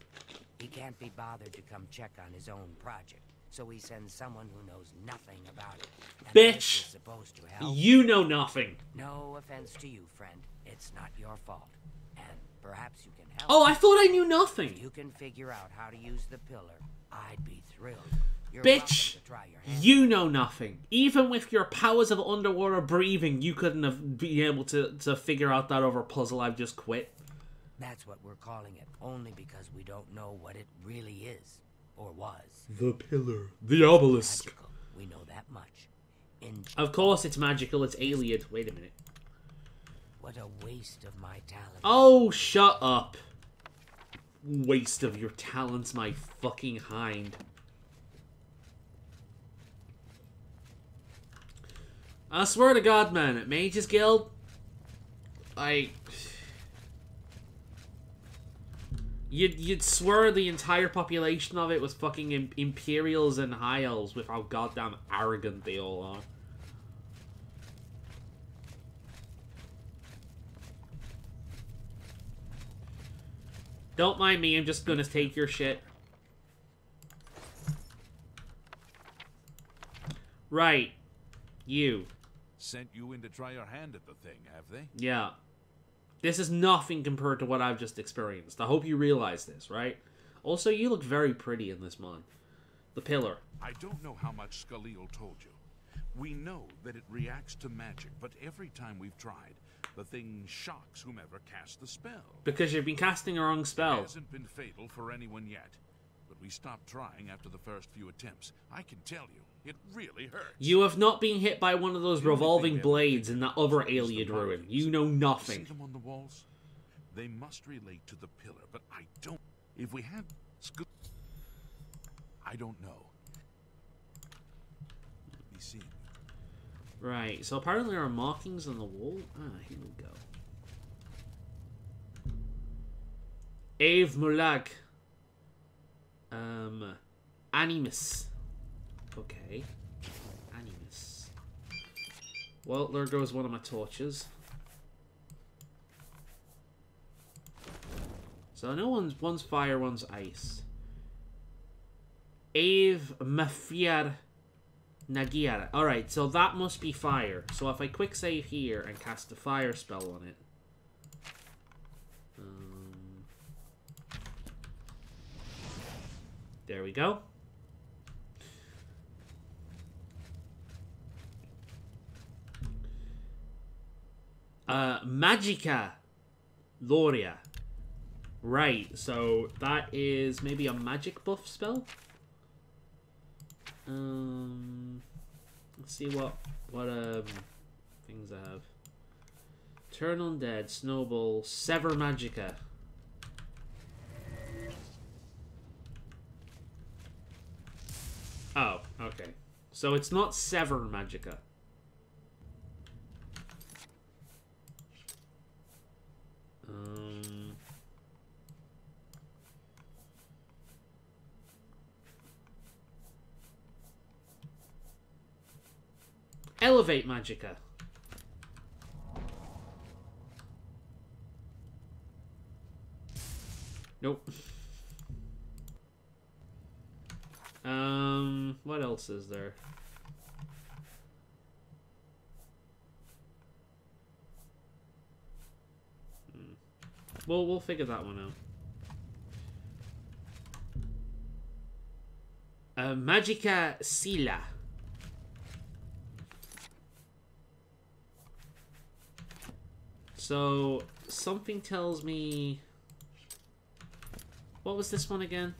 He can't be bothered to come check on his own project, so he sends someone who knows nothing about it. And Bitch! this is supposed to help. You know nothing. No offense to you, friend. It's not your fault. And perhaps you can help. Oh, I thought I knew nothing. If you can figure out how to use the pillar, I'd be thrilled. You're Bitch, welcome to try your hand. you know nothing. Even with your powers of underwater breathing, you couldn't have been able to figure out that other puzzle I've just quit. That's what we're calling it, only because we don't know what it really is, or was. The pillar. The obelisk. Magical. We know that much. Of course it's magical, it's alien. Wait a minute. What a waste of my talent. Oh, shut up. Waste of your talents, my fucking hind. I swear to God, man, at Mage's Guild, You'd swear the entire population of it was fucking Imperials and High Elves with how goddamn arrogant they all are. Don't mind me, I'm just gonna take your shit. Right. You. Sent you in to try your hand at the thing, have they? Yeah. This is nothing compared to what I've just experienced. I hope you realize this, right? Also, you look very pretty in this mod. The pillar. I don't know how much Skalil told you. We know that it reacts to magic, but every time we've tried, the thing shocks whomever casts the spell. Because you've been casting a wrong spell. It hasn't been fatal for anyone yet, but we stopped trying after the first few attempts. I can tell you, it really hurts. You have not been hit by one of those revolving blades in that other alien ruin. You know nothing. See them on the walls? They must relate to the pillar, but I don't. If we had I don't know. Be seeing you. Right, so apparently there are markings on the wall. Ah, here we go. Ave Mulag. Animus. Okay. Animus. Well, there goes one of my torches. So I know one's fire, one's ice. Ave Mafiar Nagiar. Alright, so that must be fire. So if I quick save here and cast a fire spell on it. There we go. Magica Loria. Right, so that is maybe a magic buff spell. Let's see what things I have. Turn Undead, Snowball, Sever Magica. Oh, okay. So it's not Sever Magica. Elevate Magica. Nope. What else is there? Well, we'll figure that one out. Magica Sila. So, something tells me... What was this one again?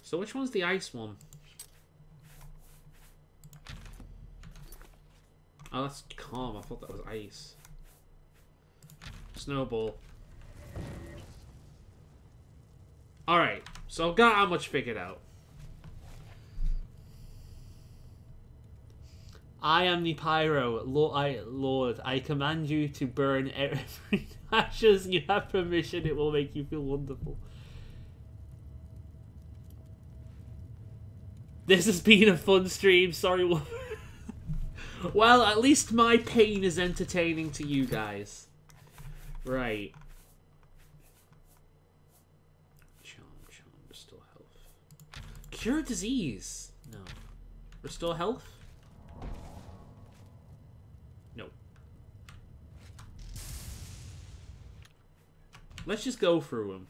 So which one's the ice one? Oh, that's calm. I thought that was ice. Snowball. Alright, so I've got how much figured out. I am the pyro, Lord. I command you to burn every ashes. You have permission. It will make you feel wonderful. This has been a fun stream. Sorry. Well, at least my pain is entertaining to you guys. Right. Charm, restore health. Cure disease. No. Restore health? No. Let's just go through them.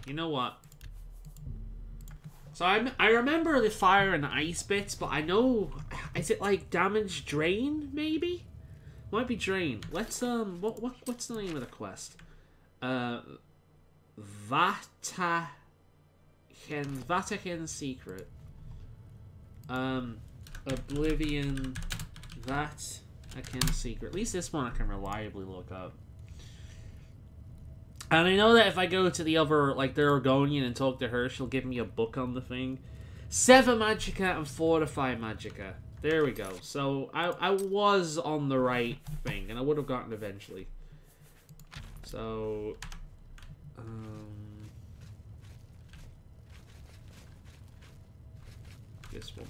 You know what? So I remember the fire and ice bits, but I know, is it like damage drain maybe? Might be drain. Let's what's the name of the quest? Vatican secret. Oblivion Vatican secret. At least this one I can reliably look up. And I know that if I go to the other, like, the Argonian and talk to her, she'll give me a book on the thing. Sever Magicka and Fortify Magicka. There we go. So, I was on the right thing, and I would have gotten eventually. So, this one.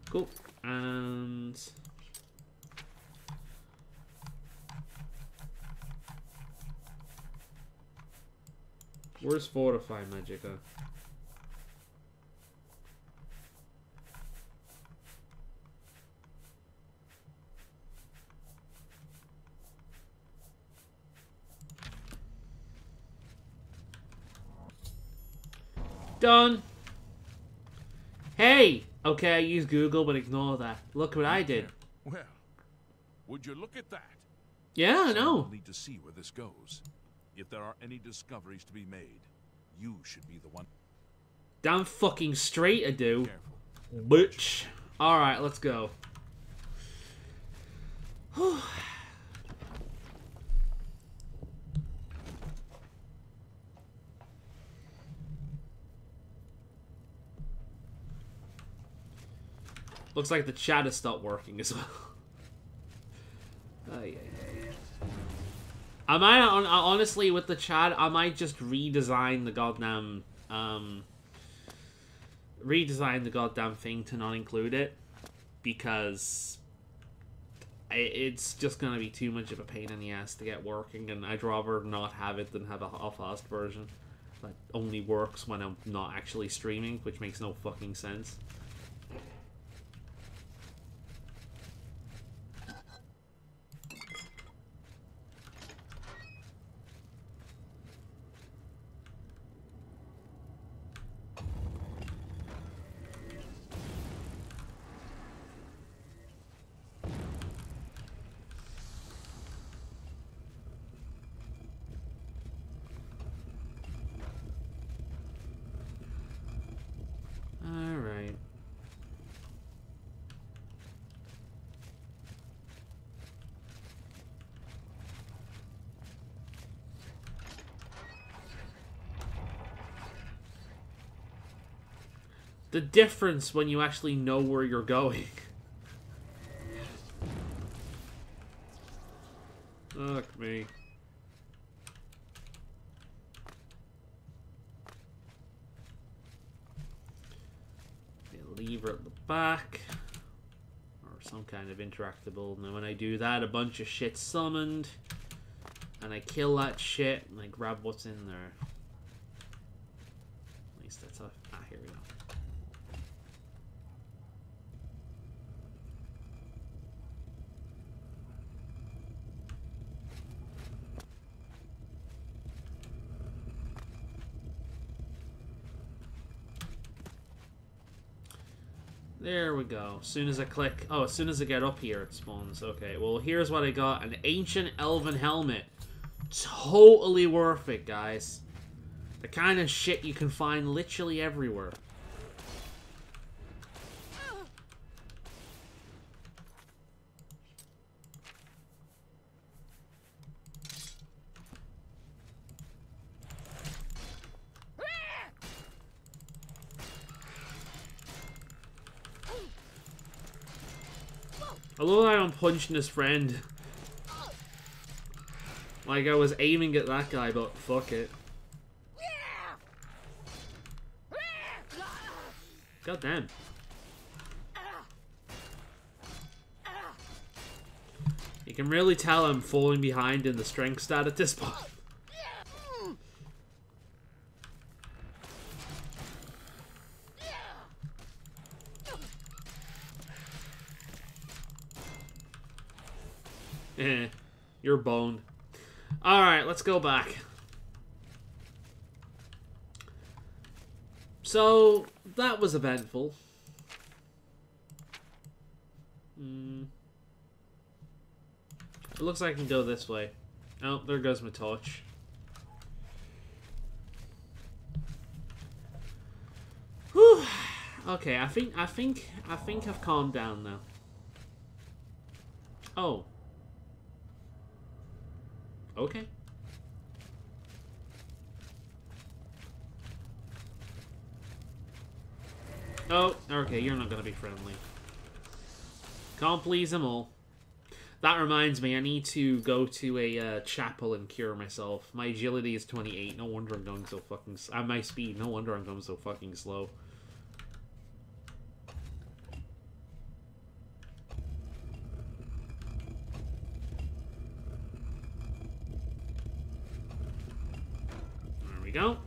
Cool. And... where's Fortify Magicka? Done. Hey! Okay, I use Google, but ignore that. Look what I did. Well, would you look at that? Yeah, I know. We'll need to see where this goes. If there are any discoveries to be made, you should be the one. Damn fucking straight I do. Careful. Bitch. Alright, let's go. Looks like the chat has stopped working as well. Oh, yeah. I might, honestly, with the chat, I might just redesign the goddamn, thing to not include it, because it's just gonna be too much of a pain in the ass to get working, and I'd rather not have it than have a fast version that only works when I'm not actually streaming, which makes no fucking sense. Alright. The difference when you actually know where you're going. Fuck me. Lever at the back, or some kind of interactable. And then when I do that, a bunch of shit's summoned, and I kill that shit, and I grab what's in there. At least that's how. Ah, here we go. There we go. As soon as I click... Oh, as soon as I get up here, it spawns. Okay, well, here's what I got. An ancient elven helmet. Totally worth it, guys. The kind of shit you can find literally everywhere. I love how I'm punching his friend. Like I was aiming at that guy, but fuck it. God damn. You can really tell I'm falling behind in the strength stat at this point. You're boned. Alright, let's go back. So, that was eventful. It looks like I can go this way. Oh, there goes my torch. Whew. Okay, I think I've calmed down now. Oh. Okay. Oh, okay, you're not gonna be friendly. Can't please them all. That reminds me, I need to go to a chapel and cure myself. My agility is 28. No wonder I'm going so fucking... my speed. No wonder I'm going so fucking slow. There we go.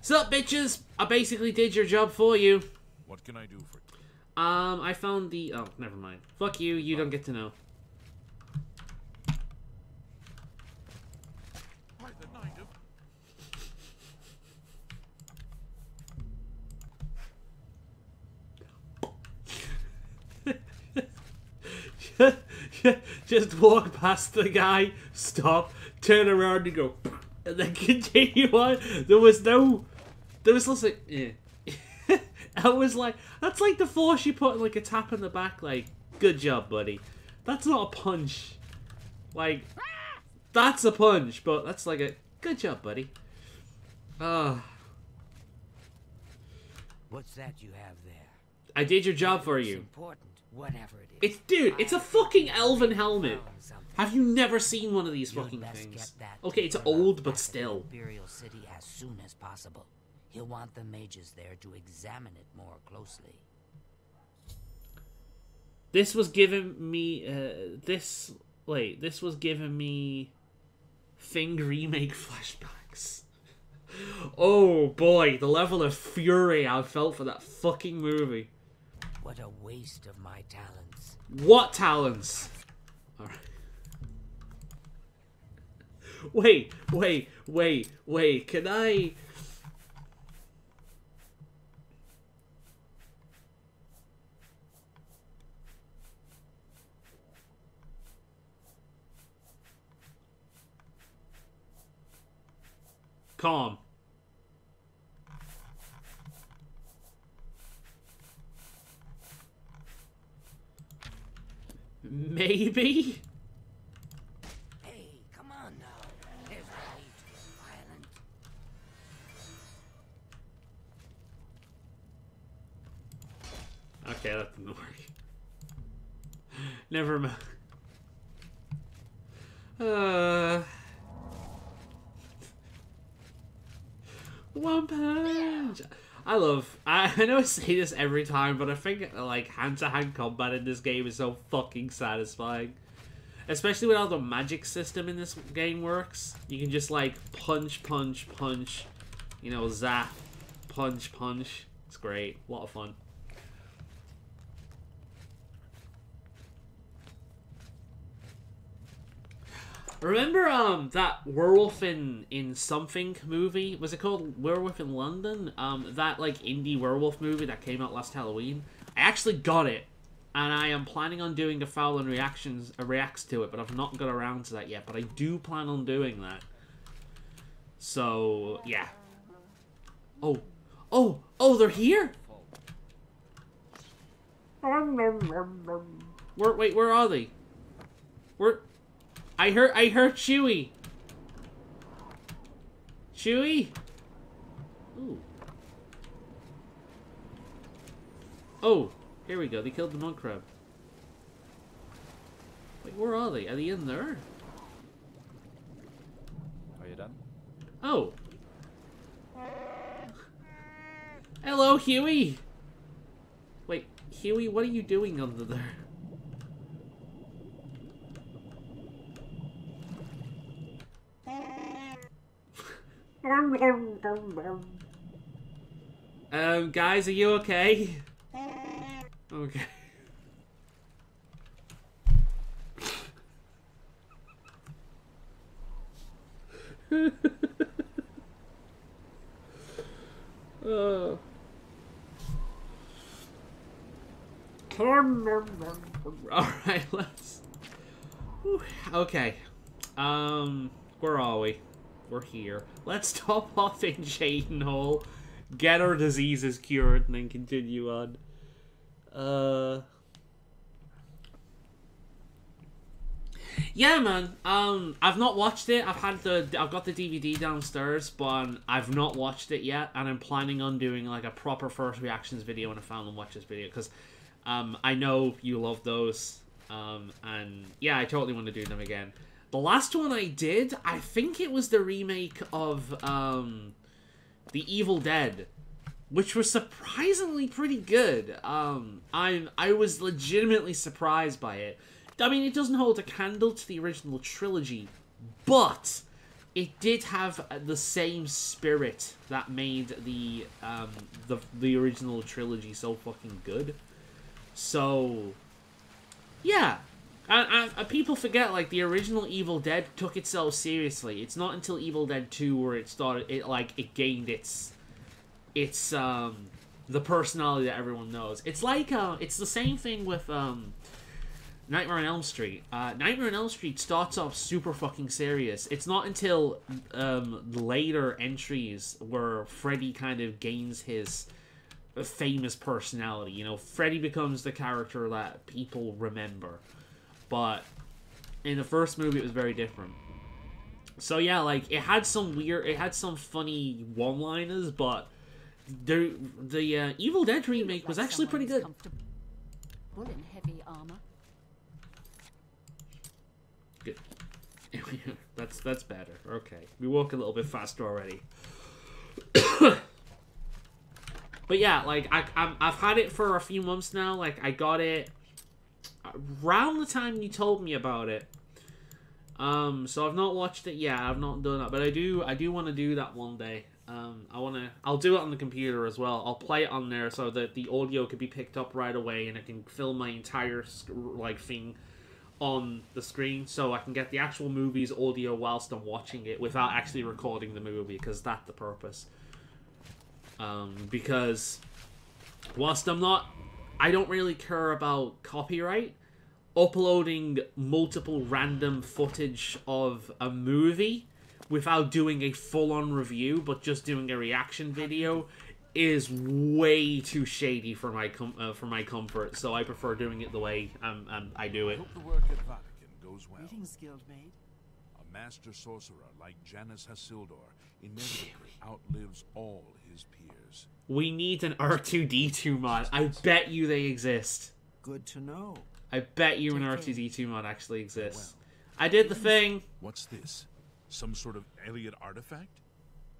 Sup, bitches? I basically did your job for you. What can I do for you? I found the... Oh, never mind. Fuck you, you don't get to know. By the night of... Just walk past the guy, stop, turn around and go... And then continue on. There was just like... Yeah. I was like, that's like the force you put like a tap in the back, like, good job, buddy. That's not a punch. Like, that's a punch, but that's like a good job, buddy. What's that you have there? I did your job for you. Important, whatever it is. It's, dude, it's a fucking elven helmet. Have you never seen one of these fucking things? Okay, it's old, but still. Imperial City as soon as possible. He'll want the mages there to examine it more closely. This was giving me, this was giving me Thing remake flashbacks. Oh boy, the level of fury I felt for that fucking movie. What a waste of my talents. What talents? Alright. Wait, can I... Calm. Maybe? Hey, come on now. There's no need to get violent. Okay, that didn't work. Never mind. One punch! I know I say this every time, but I think like hand-to-hand combat in this game is so fucking satisfying. Especially with how the magic system in this game works. You can just like punch, you know, zap, punch. It's great. A lot of fun. Remember that Werewolf in Something movie? Was it called Werewolf in London? That like indie werewolf movie that came out last Halloween. I actually got it, and I am planning on doing a Faolan reacts to it, but I've not got around to that yet. But I do plan on doing that. So yeah. Oh, they're here. Where are they? I heard Chewie. Chewie? Ooh. Oh, here we go. They killed the mud crab. Wait, where are they? Are they in there? Are you done? Oh. Hello, Huey. Wait, Huey, what are you doing under there? Guys, are you okay? Okay. Alright, let's... Whew. Okay. Where are we? We're here. Let's top off in Shaden Hall, get our diseases cured, and then continue on. Yeah, man. I've not watched it. I've got the DVD downstairs, but I've not watched it yet, and I'm planning on doing like a proper first reactions video and a Faolan watches video, because I know you love those, and yeah, I totally want to do them again. The last one I did, I think it was the remake of The Evil Dead, which was surprisingly pretty good. I was legitimately surprised by it. I mean, it doesn't hold a candle to the original trilogy, but it did have the same spirit that made the original trilogy so fucking good. So, yeah. And people forget, like, the original Evil Dead took itself seriously. It's not until Evil Dead 2 where it gained its the personality that everyone knows. It's like, it's the same thing with, Nightmare on Elm Street. Nightmare on Elm Street starts off super fucking serious. It's not until, later entries where Freddy kind of gains his famous personality. You know, Freddy becomes the character that people remember. But in the first movie, it was very different. So yeah, like, it had some funny one-liners, but the Evil Dead remake was actually pretty good. In heavy armor. Good. That's better. Okay, we walk a little bit faster already. But yeah, like, I've had it for a few months now. Like, I got it around the time you told me about it. So I've not watched it yet. I've not done that, but I do want to do that one day. I'll do it on the computer as well. I'll play it on there so that the audio could be picked up right away, and I can film my entire like thing on the screen, so I can get the actual movie's audio whilst I'm watching it without actually recording the movie, because that's the purpose. Because whilst I don't really care about copyright. Uploading multiple random footage of a movie without doing a full-on review, but just doing a reaction video, is way too shady for my comfort. So I prefer doing it the way I do it. Hope the work at Vatican goes well. Greetings, Guildmaid. A master sorcerer like Janus Hasildor inevitably outlives all his peers. We need an R2-D2 mod. I bet you they exist. Good to know. I bet you an R2-D2 mod actually exists. I did the thing. What's this? Some sort of alien artifact?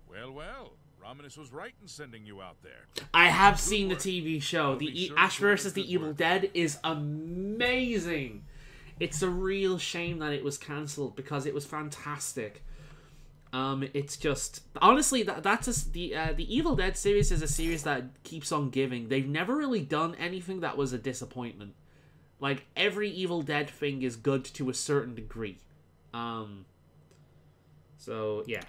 Well, Romanus was right in sending you out there. I have seen the TV show. The Ash vs. the Evil Dead is amazing. It's a real shame that it was cancelled because it was fantastic. It's just honestly the Evil Dead series is a series that keeps on giving. They've never really done anything that was a disappointment. Like, every Evil Dead thing is good to a certain degree. So yeah,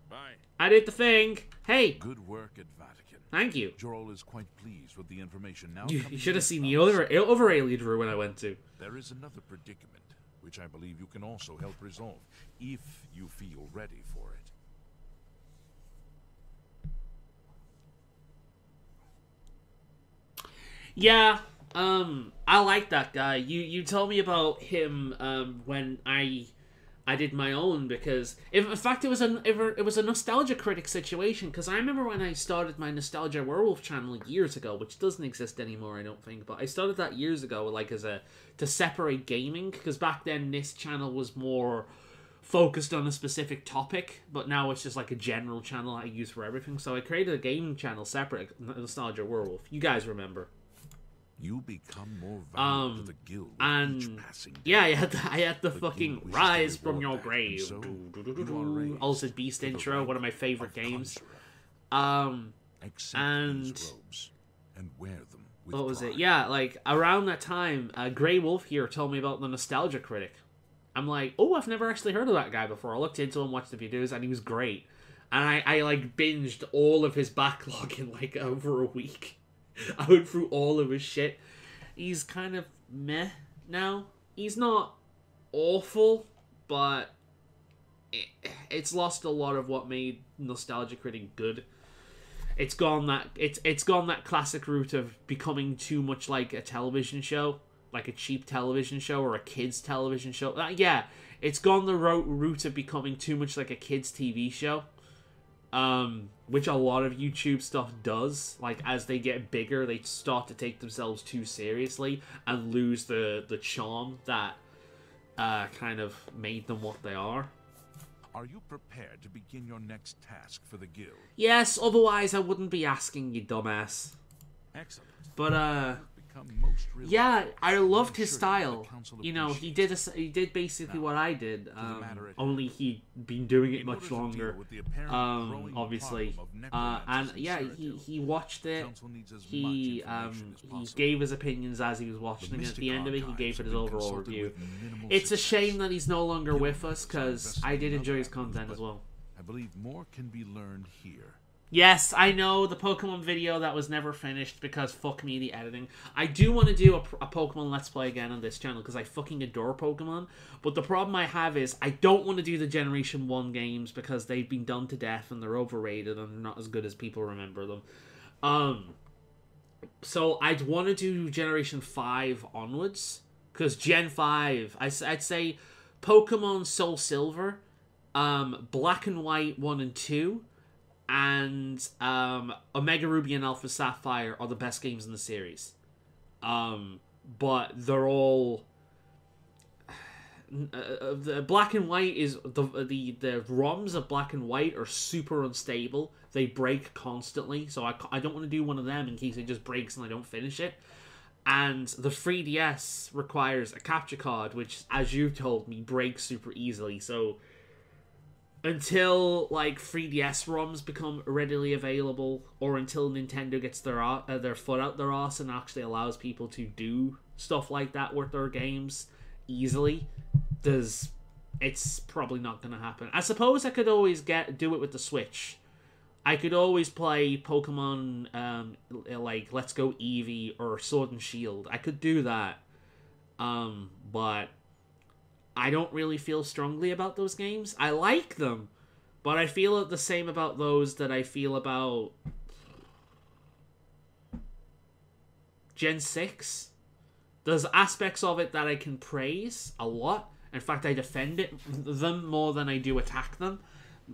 Bye. I did the thing. Hey, Good work at Vatican. thank you. Jorl is quite pleased with the information now. You coming should have in seen from the other alien room I went to. There is another predicament, which I believe you can also help resolve, if you feel ready for it. Yeah, I like that guy. You told me about him when I did my own, because in fact it was a nostalgia critic situation, because I remember when I started my Nostalgia Werewolf channel years ago, which doesn't exist anymore I don't think, but I started that years ago like to separate gaming, because back then this channel was more focused on a specific topic, but now it's just like a general channel I use for everything. So I created a gaming channel separate, Nostalgia Werewolf. You guys remember? You become more valuable to the guild with And each passing day. yeah, I had the The fucking guild wishes to Rise from reward Your that, Grave. and so you are raised Altered Beast to the intro, rank one of my favorite of games. conjurer. Accept And these robes and wear them with what was it? pride. Yeah, like around that time, Grey Wolf here told me about the Nostalgia Critic. I'm like, oh, I've never actually heard of that guy before. I looked into him, watched the videos, and he was great. And I like binged all of his backlog in like over a week. I went through all of his shit. He's kind of meh now. He's not awful, but it's lost a lot of what made Nostalgia Critic good. It's gone that classic route of becoming too much like a television show, like a cheap television show or a kids television show. Yeah, it's gone the route of becoming too much like a kids TV show. Which a lot of YouTube stuff does. Like, as they get bigger, they start to take themselves too seriously and lose the charm that kind of made them what they are. Are you prepared to begin your next task for the guild? Yes, otherwise I wouldn't be asking you, dumbass. Excellent. But Become most yeah, I loved I'm his sure style. the council You know, he did basically Now, what I did. matter at Only he'd been doing it In order much to deal longer. with the apparent growing Obviously. problem of And necromancers in yeah, Cyrodiil, he watched it. council needs as He much information as he possible. gave his opinions as he was watching it. At Mystic the end of it, he Archives gave it have his been overall consulted review. with minimal It's a success. shame that he's no longer Guild with us, members are because invested I in did other enjoy his avenues, content as but well. I believe more can be learned here. Yes, I know, the Pokemon video that was never finished because fuck me, the editing. I do want to do a Pokemon Let's Play again on this channel because I fucking adore Pokemon. But the problem I have is I don't want to do the Generation 1 games because they've been done to death and they're overrated and they're not as good as people remember them. So I'd want to do Generation 5 onwards, because Gen 5, I'd say Pokemon Soul Silver, Black and White 1 and 2, and Omega Ruby and Alpha Sapphire are the best games in the series. But they're all... the Black and White is... The ROMs of Black and White are super unstable. They break constantly, so I don't want to do one of them in case it just breaks and I don't finish it. And the 3DS requires a capture card, which, as you told me, breaks super easily, so... Until, like, 3DS ROMs become readily available, or until Nintendo gets their foot out their ass and actually allows people to do stuff like that with their games easily, it's probably not going to happen. I suppose I could always do it with the Switch. I could always play Pokemon, like, Let's Go Eevee or Sword and Shield. I could do that. But... I don't really feel strongly about those games. I like them, but I feel the same about those that I feel about Gen 6. There's aspects of it that I can praise a lot. In fact, I defend them more than I do attack them,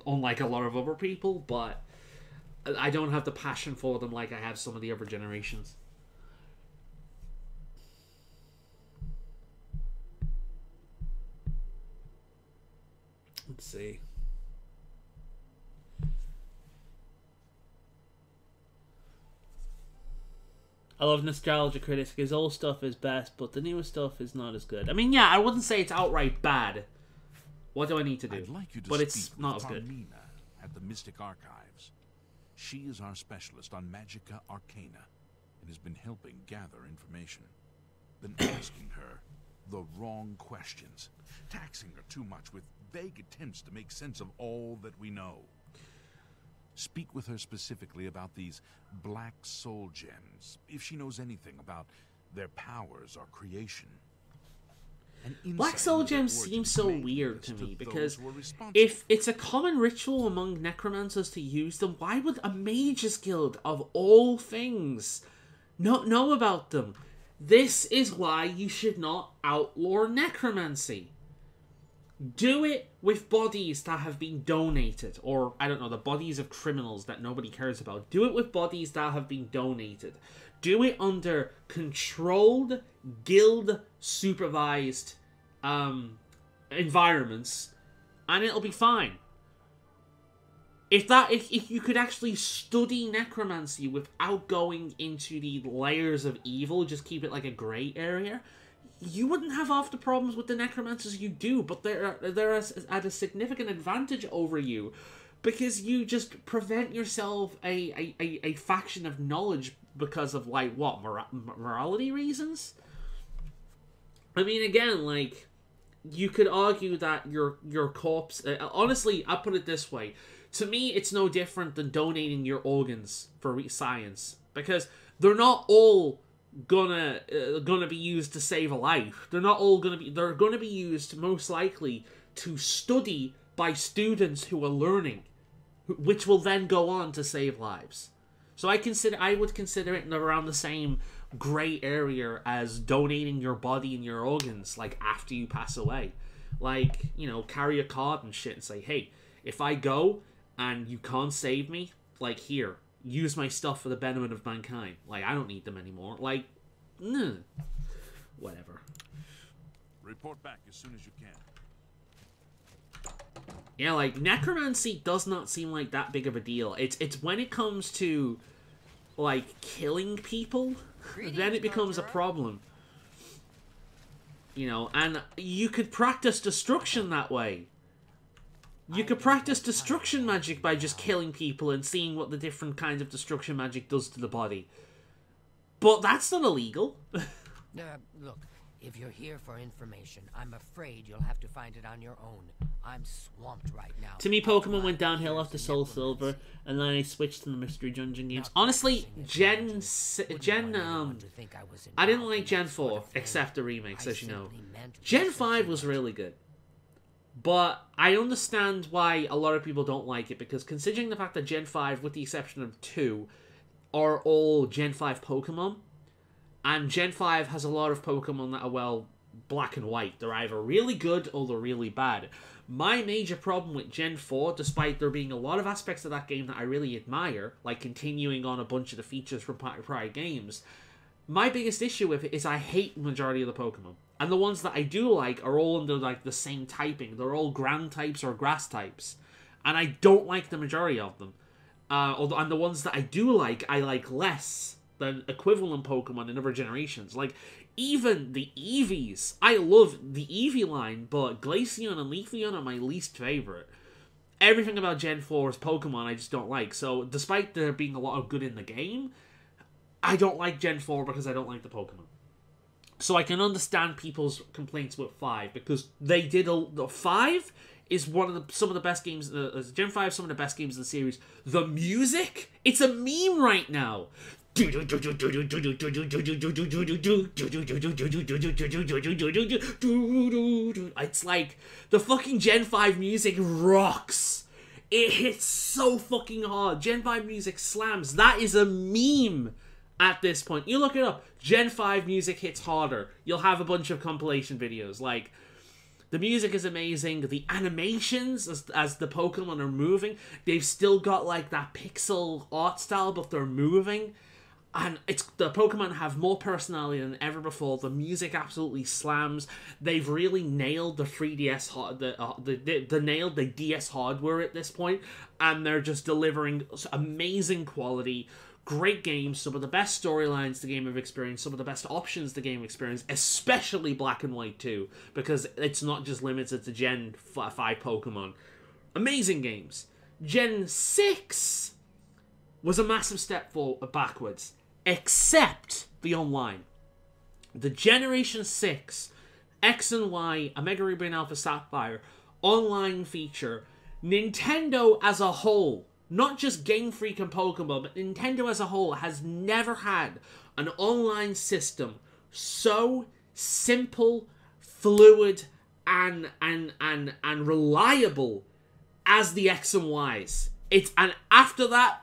unlike a lot of other people, but I don't have the passion for them like I have some of the other generations. Let's see. I love Nostalgia Critic. His old stuff is best, but the newer stuff is not as good. I mean, yeah, I wouldn't say it's outright bad. What do I need to do? I'd like you to but speak it's with not as good. Carmina at the Mystic Archives. She is our specialist on Magica Arcana and has been helping gather information. Then asking her, the wrong questions, taxing her too much with vague attempts to make sense of all that we know. Speak with her specifically about these black soul gems, if she knows anything about their powers or creation. Black soul gems seem so weird to me, because if it's a common ritual among necromancers to use them, why would a mages guild, of all things, not know about them? This is why you should not outlaw necromancy. Do it with bodies that have been donated, or, I don't know, the bodies of criminals that nobody cares about. Do it with bodies that have been donated. Do it under controlled, guild-supervised environments, and it'll be fine. If you could actually study necromancy without going into the layers of evil, just keep it like a grey area, you wouldn't have half the problems with the necromancers you do, but they're at a significant advantage over you, because you just prevent yourself a faction of knowledge because of, like, what, morality reasons? I mean, again, like, you could argue that your corpse... honestly, I'll put it this way. To me, it's no different than donating your organs for science, because they're not all gonna be used to save a life. They're gonna be used most likely to study by students who are learning, which will then go on to save lives. So I would consider it in around the same grey area as donating your body and your organs, like, after you pass away. Like, you know, carry a card and shit and say, hey, if I go and you can't save me, like, here, use my stuff for the betterment of mankind. Like, I don't need them anymore. Like, whatever. Report back as soon as you can. Yeah, like, necromancy does not seem like that big of a deal. It's when it comes to, like, killing people, then it becomes a problem. You know, and you could practice destruction that way. You could practice destruction magic by just killing people and seeing what the different kinds of destruction magic does to the body. But that's not illegal. Look, if you're here for information, I'm afraid you'll have to find it on your own. I'm swamped right now. To me, Pokemon went downhill after Soul Silver, and then I switched to the Mystery Dungeon games. Honestly, I didn't like Gen 4, except the remakes, as you know. Gen 5 was really good. But I understand why a lot of people don't like it, because considering the fact that Gen 5, with the exception of 2, are all Gen 5 Pokemon, and Gen 5 has a lot of Pokemon that are, well, black and white. They're either really good or they're really bad. My major problem with Gen 4, despite there being a lot of aspects of that game that I really admire, like continuing on a bunch of the features from prior games, my biggest issue with it is I hate the majority of the Pokemon. And the ones that I do like are all under, like, the same typing. They're all ground types or grass types. And I don't like the majority of them. And the ones that I do like, I like less than equivalent Pokemon in other generations. Like, even the Eevees. I love the Eevee line, but Glaceon and Leafeon are my least favorite. Everything about Gen 4's Pokemon I just don't like. So, despite there being a lot of good in the game, I don't like Gen 4 because I don't like the Pokemon. So I can understand people's complaints with 5, because they did the 5 is some of the best games. Gen 5 is some of the best games in the series. The music, it's a meme right now. It's like the fucking Gen 5 music rocks. It hits so fucking hard. Gen 5 music slams. That is a meme. At this point, you look it up. Gen 5 music hits harder. You'll have a bunch of compilation videos. Like, the music is amazing. The animations, as the Pokemon are moving, they've still got, like, that pixel art style, but they're moving. And the Pokemon have more personality than ever before. The music absolutely slams. They've really nailed the 3DS, they nailed the DS hardware at this point, and they're just delivering amazing quality. Great games, some of the best storylines the game have experienced, some of the best options the game experienced, especially Black and White 2, because it's not just limited to Gen 5 Pokemon. Amazing games. Gen 6 was a massive step backwards, except the online. The Generation 6 X and Y, Omega Ruby and Alpha Sapphire, online feature, Nintendo as a whole, not just Game Freak and Pokemon, but Nintendo as a whole has never had an online system so simple, fluid, and reliable as the X and Ys. And after that,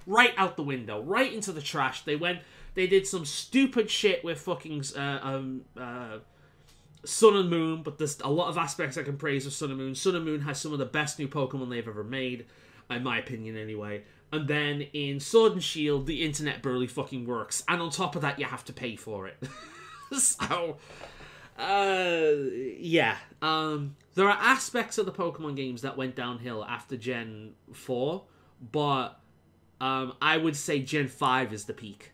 right out the window, right into the trash. They did some stupid shit with fucking Sun and Moon, but there's a lot of aspects I can praise of Sun and Moon. Sun and Moon has some of the best new Pokemon they've ever made, in my opinion anyway. And then in Sword and Shield, the internet barely fucking works. And on top of that, you have to pay for it. So, yeah. There are aspects of the Pokemon games that went downhill after Gen 4, but I would say Gen 5 is the peak.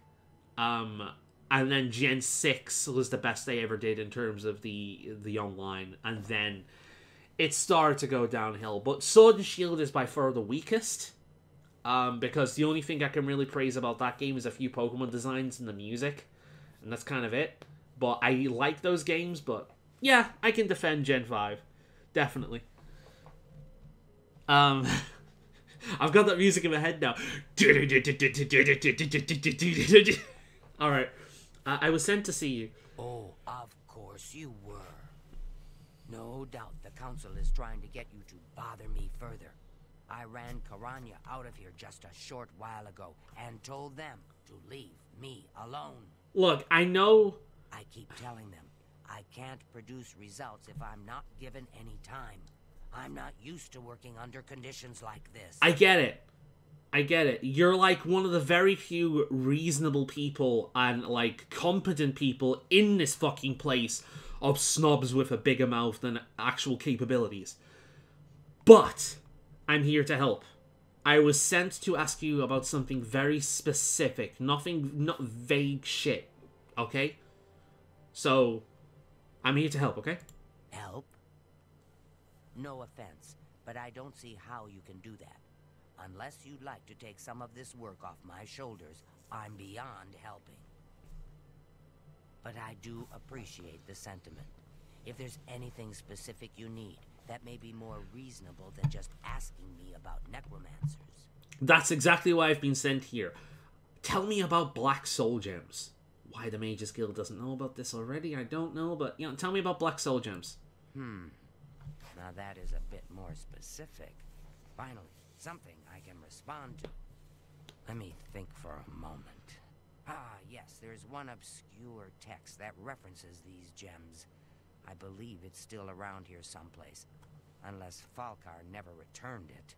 And then Gen 6 was the best they ever did in terms of the online. And then it started to go downhill. But Sword and Shield is by far the weakest. Because the only thing I can really praise about that game is a few Pokemon designs and the music. And that's kind of it. But I like those games, but yeah, I can defend Gen 5. Definitely. I've got that music in my head now. Alright. I was sent to see you. Oh, of course you were. No doubt the council is trying to get you to bother me further. I ran Karanya out of here just a short while ago and told them to leave me alone. Look, I know... I keep telling them I can't produce results if I'm not given any time. I'm not used to working under conditions like this. I get it. I get it. You're like one of the very few reasonable people and like competent people in this fucking place of snobs with a bigger mouth than actual capabilities. But I'm here to help. I was sent to ask you about something very specific. Not vague shit. Okay? So, I'm here to help, okay? Help? No offense, but I don't see how you can do that. Unless you'd like to take some of this work off my shoulders, I'm beyond helping. But I do appreciate the sentiment. If there's anything specific you need, that may be more reasonable than just asking me about necromancers. That's exactly why I've been sent here. Tell me about Black Soul Gems. Why the Mages Guild doesn't know about this already, I don't know, but, you know, tell me about Black Soul Gems. Now that is a bit more specific. Finally, something I can respond to. Let me think for a moment. Ah, yes, there's one obscure text that references these gems. I believe it's still around here someplace, unless Falkar never returned it.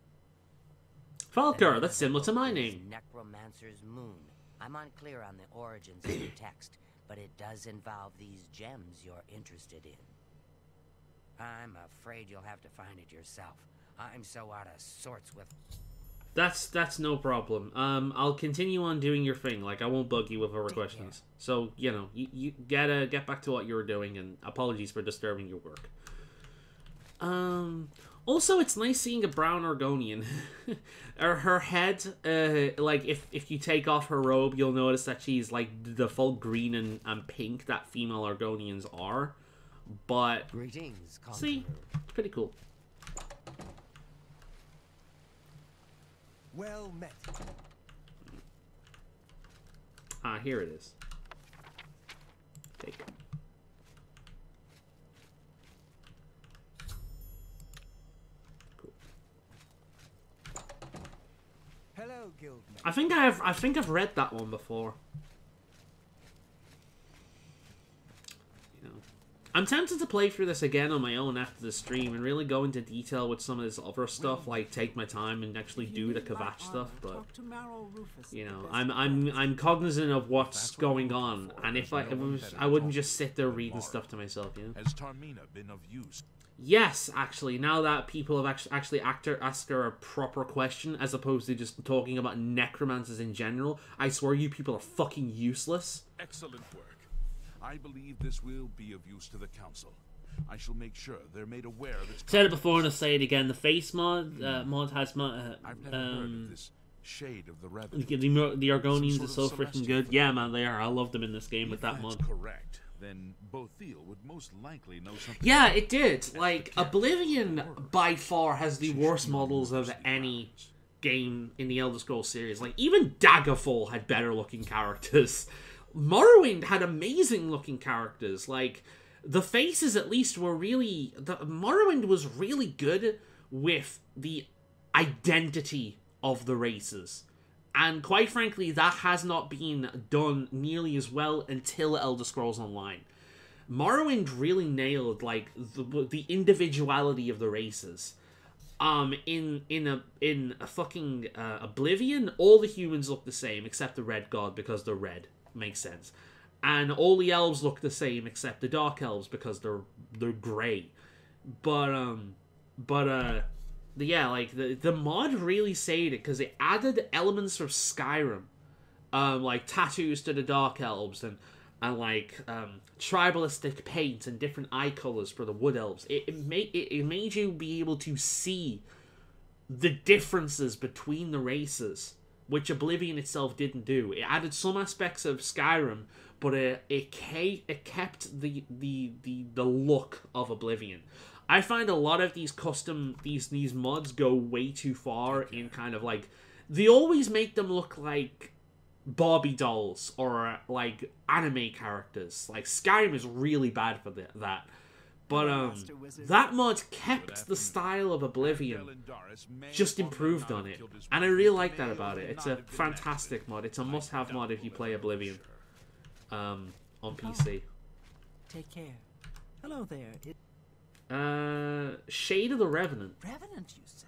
Falkar, that's similar to my name. Necromancer's Moon. I'm unclear on the origins of the text, but it does involve these gems you're interested in. I'm afraid you'll have to find it yourself. I'm so out of sorts with... That's no problem. I'll continue on doing your thing. Like, I won't bug you with other questions. So, you know, you gotta get back to what you were doing, and apologies for disturbing your work. Also, it's nice seeing a brown Argonian. Her head, like, if you take off her robe, you'll notice that she's, like, the full green and pink that female Argonians are. But, Greetings, see, it's pretty cool. Well met. Ah, here it is. Take it. Cool. Hello, guildmate. I think I've read that one before. You know, I'm tempted to play through this again on my own after the stream and really go into detail with some of this other stuff, like take my time and actually do the Kvatch stuff. But you know, I'm cognizant of what's going on, and if I wouldn't just sit there reading stuff to myself, you know. Has Tarmina been of use? Yes, actually, now that people have actually asked her a proper question as opposed to just talking about necromancers in general, I swear you people are fucking useless. Excellent work. I believe this will be of use to the council. I shall make sure they're made aware of its... Said it before and I'll say it again. The face mod has I've never heard of this shade of the revenue. the Argonians are so freaking good. Yeah, man, they are. I love them in this game with that mod. Correct. then Bothiel would most likely know something. Yeah, it did. Like, Oblivion by far has the worst models of any game in the Elder Scrolls series. Like, even Daggerfall had better looking characters. Morrowind had amazing looking characters. Like, the faces at least were really... Morrowind was really good with the identity of the races. And quite frankly, that has not been done nearly as well until Elder Scrolls Online. Morrowind really nailed, like, the individuality of the races. In a fucking Oblivion, all the humans look the same except the Red God because they're red. Makes sense. And all the elves look the same except the Dark Elves because they're grey. Yeah, like the mod really saved it because it added elements from Skyrim, like tattoos to the Dark Elves and like tribalistic paint and different eye colors for the Wood Elves. It made you be able to see the differences between the races, which Oblivion itself didn't do. It added some aspects of Skyrim, but it kept the look of Oblivion. I find a lot of these these mods go way too far in kind of like, they always make them look like Barbie dolls or like anime characters. Like Skyrim is really bad for that. But that mod kept the style of Oblivion, just improved on it, and I really like that about it. It's a fantastic mod. It's a must-have mod if you play Oblivion on PC. Take care. Hello there. Shade of the Revenant. Revenant, you say?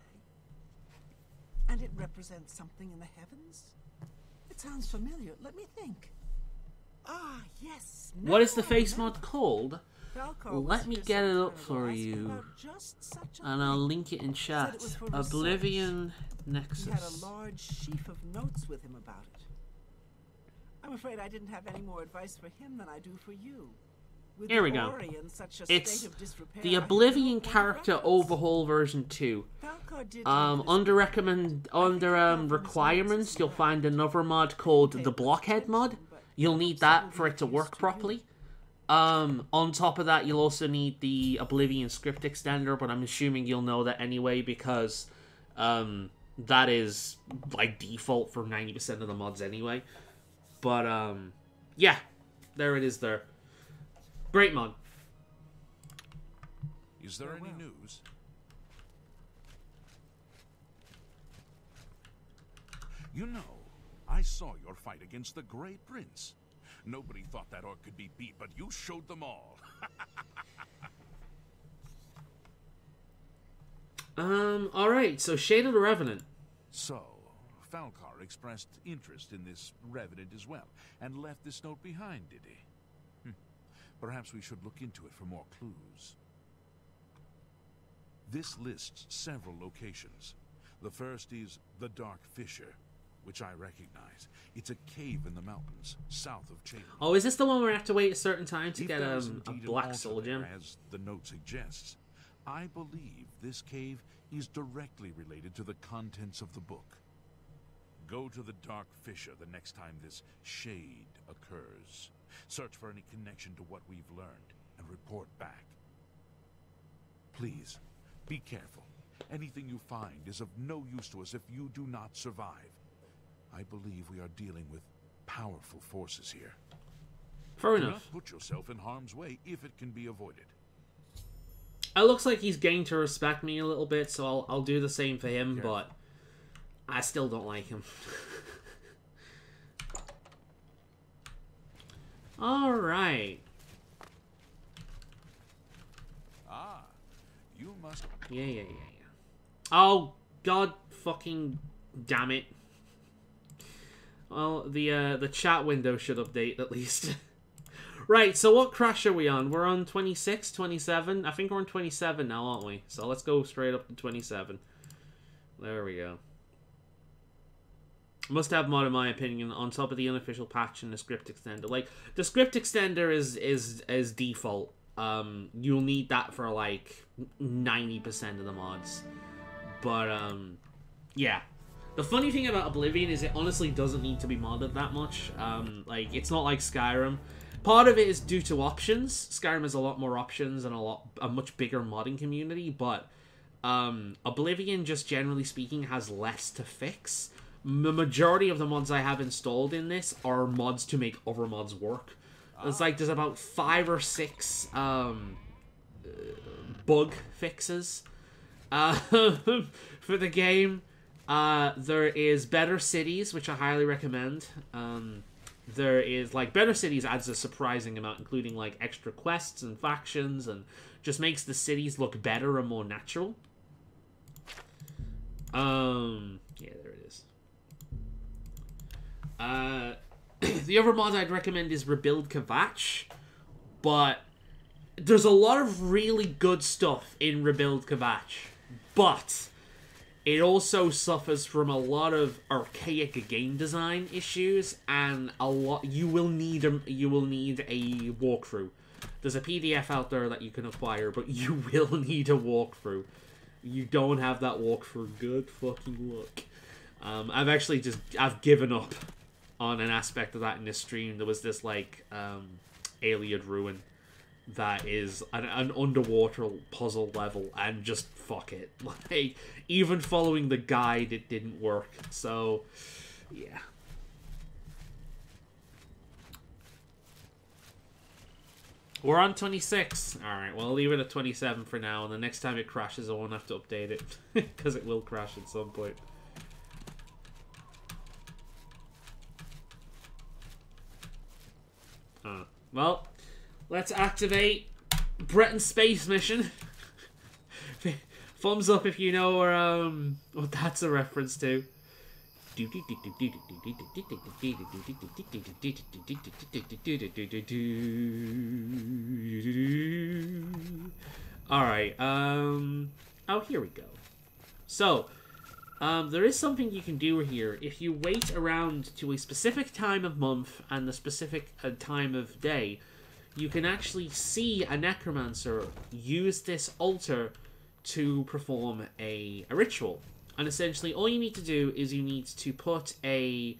And it represents something in the heavens? It sounds familiar. Let me think. Ah, yes. What is the face mod called? Falcor Let me was get here it up some for time ago you, about just such a and I'll thing. link it in Said chat. it was for research. Oblivion He had a Nexus. large sheaf of notes with him about it. I'm afraid I didn't have any more advice for him than I do for you. With Here we the go. Ori in such a It's state of disrepair, the I had Oblivion no point of character reference. overhaul version 2. Falcor did Under recommend requirements, you'll find another mod called the Blockhead mod. You'll need that for it to work properly. On top of that, you'll also need the Oblivion script extender, but I'm assuming you'll know that anyway because that is like default for 90% of the mods anyway. But yeah, there it is there. Great mod. Is there any news? You know, I saw your fight against the Grey Prince. Nobody thought that orc could be beat, but you showed them all. Alright, so Shade of the Revenant. So, Falcar expressed interest in this revenant as well, and left this note behind, did he? Perhaps we should look into it for more clues. This lists several locations. The first is the Dark Fissure, which I recognize. It's a cave in the mountains, south of Chamber. Oh, is this the one where we have to wait a certain time to If get there a is indeed an black altar soul gem? there, as the note suggests, I believe this cave is directly related to the contents of the book. Go to the Dark Fissure the next time this shade occurs. Search for any connection to what we've learned and report back. Please, be careful. Anything you find is of no use to us if you do not survive. I believe we are dealing with powerful forces here. Fair Do enough. not put yourself in harm's way if it can be avoided. It looks like he's getting to respect me a little bit, so I'll do the same for him, but I still don't like him. Alright. Ah, you must... Yeah. Oh, god fucking damn it. Well, the chat window should update at least. Right, so what crash are we on? We're on 26, 27? I think we're on 27 now, aren't we? So let's go straight up to 27. There we go. Must have mod in my opinion, on top of the unofficial patch and the script extender. Like, the script extender is default. You'll need that for like 90% of the mods. But yeah. The funny thing about Oblivion is it honestly doesn't need to be modded that much. Like, it's not like Skyrim. Part of it is due to options. Skyrim has a lot more options and a much bigger modding community, but Oblivion, just generally speaking, has less to fix. The majority of the mods I have installed in this are mods to make other mods work. It's like there's about 5 or 6 bug fixes for the game. There is Better Cities, which I highly recommend. There is, like, Better Cities adds a surprising amount, including, like, extra quests and factions, and just makes the cities look better and more natural. Yeah, there it is. The other mod I'd recommend is Rebuild Kvatch, but there's a lot of really good stuff in Rebuild Kvatch, but it also suffers from a lot of archaic game design issues, and you will need a walkthrough. There's a PDF out there that you can acquire, but you will need a walkthrough. You don't have that walkthrough. Good fucking luck. I've given up on an aspect of that in this stream. There was this, like, Alien Ruin that is an underwater puzzle level, and just fuck it. Like, even following the guide, it didn't work. So, yeah. We're on 26. Alright, well, I'll leave it at 27 for now, and the next time it crashes, I won't have to update it. Because it will crash at some point. Well, let's activate Breton's space mission. Thumbs up if you know what that's a reference to. Alright, oh, here we go. So, there is something you can do here. If you wait around to a specific time of month and a specific time of day, you can actually see a necromancer use this altar to perform a ritual. And essentially, all you need to do is you need to put a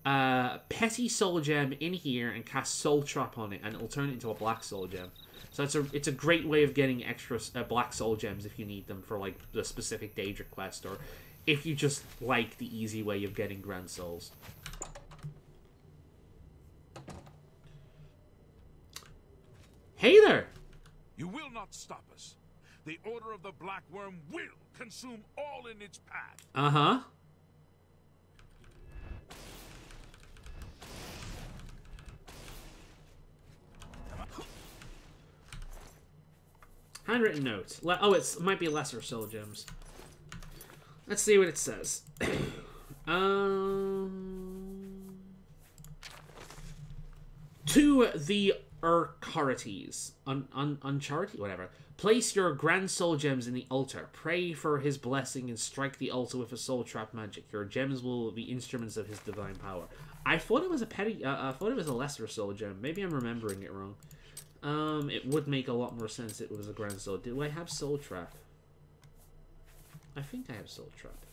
petty soul gem in here and cast Soul Trap on it, and it'll turn it into a black soul gem. So it's a great way of getting extra black soul gems if you need them for, like, the specific Daedric quest, or if you just like the easy way of getting Grand Souls. Hey there! You will not stop us. The Order of the Black Worm will consume all in its path. Uh-huh. Handwritten note. Oh, it might be lesser soul gems. Let's see what it says. To the Urcharites. Uncharity? Whatever. Place your grand soul gems in the altar. Pray for his blessing and strike the altar with a soul trap magic. Your gems will be instruments of his divine power. I thought it was a petty. I thought it was a lesser soul gem. Maybe I'm remembering it wrong. It would make a lot more sense if it was a grand soul. Do I have soul trap? I think I have soul trap.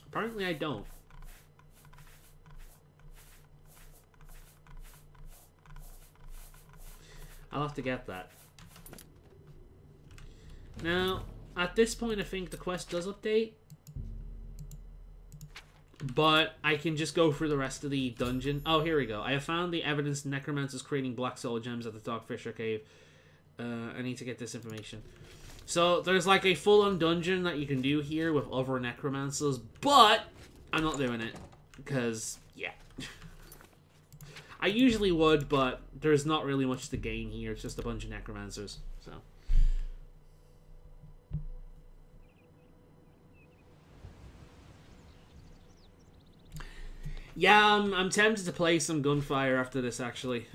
Apparently, I don't. I'll have to get that. Now, at this point, I think the quest does update. But I can just go through the rest of the dungeon. Oh, here we go. I have found the evidence necromancers creating black soul gems at the Dogfisher Cave. I need to get this information. So, there's like a full-on dungeon that you can do here with other necromancers. But, I'm not doing it. Because, yeah. I usually would, but there's not really much to gain here. It's just a bunch of necromancers, so. Yeah, I'm tempted to play some Gunfire after this, actually.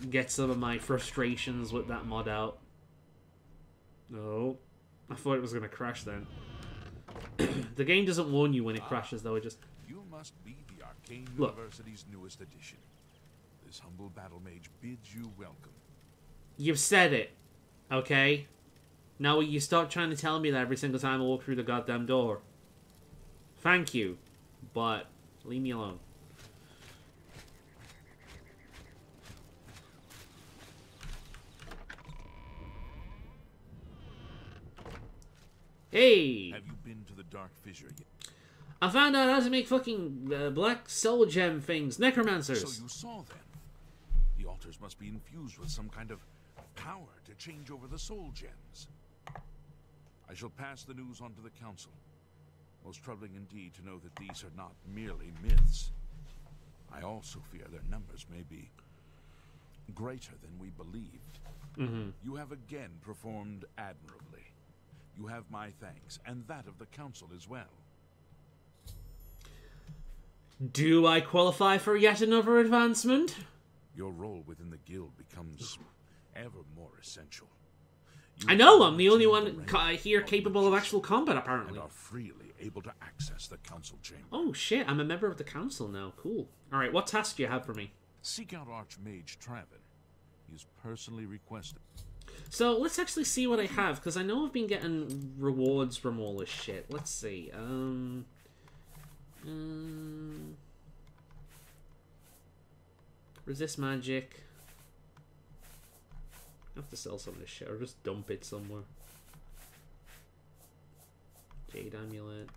Get some of my frustrations with that mod out. No. I thought it was going to crash then. The game doesn't warn you when it crashes, though. It just... You must be the Arcane University's newest addition. This humble battle mage bids you welcome. You've said it, okay? Now will you stop trying to tell me that every single time I walk through the goddamn door? Thank you, but leave me alone. Hey! Have you been to the Dark Fissure yet? I found out how to make fucking black soul gem things. Necromancers. So you saw then. The altars must be infused with some kind of power to change over the soul gems. I shall pass the news on to the council. Most troubling indeed to know that these are not merely myths. I also fear their numbers may be greater than we believed. You have again performed admirably. You have my thanks, and that of the council as well. Do I qualify for yet another advancement? Your role within the guild becomes ever more essential. You I know, I'm the are only in one the rank here of capable of magicians actual combat, apparently. and are freely able to access the council chamber. Oh shit, I'm a member of the council now. Cool. Alright, what task do you have for me? Seek out Archmage Traven. He is personally requested. So, let's actually see what I have, because I know I've been getting rewards from all this shit. Let's see. Resist magic. I have to sell some of this shit, or just dump it somewhere. Jade Amulet.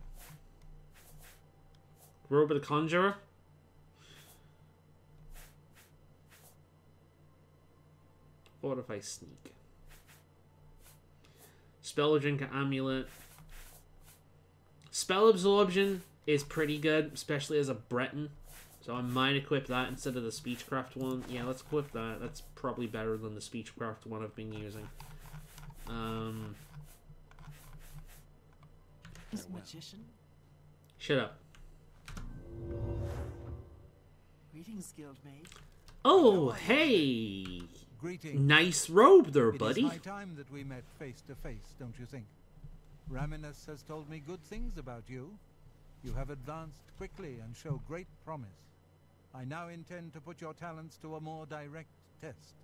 Robe of the Conjurer. Fortify Sneak. Spell Drinker Amulet. Spell Absorption is pretty good, especially as a Breton. So I might equip that instead of the Speechcraft one. Yeah, let's equip that. That's probably better than the Speechcraft one I've been using. This magician? Shut up. Greetings, Guildmate. Oh, hey! Greetings. Nice robe there, It buddy. is high time that we met face to face, don't you think? Raminus has told me good things about you. You have advanced quickly and show great promise. I now intend to put your talents to a more direct test.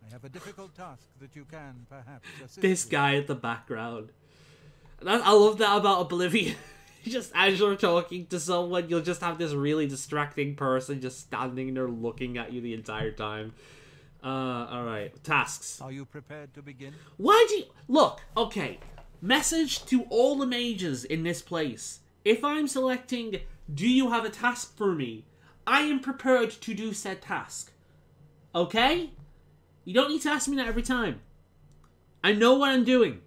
I have a difficult task that you can perhaps assist This with. guy at the background. I love that about Oblivion. Just as you're talking to someone, you'll just have this really distracting person just standing there looking at you the entire time. Alright. Tasks. Are you prepared to begin? Why do you... Look, okay. Message to all the mages in this place. If I'm selecting, do you have a task for me? I am prepared to do said task. Okay? You don't need to ask me that every time. I know what I'm doing.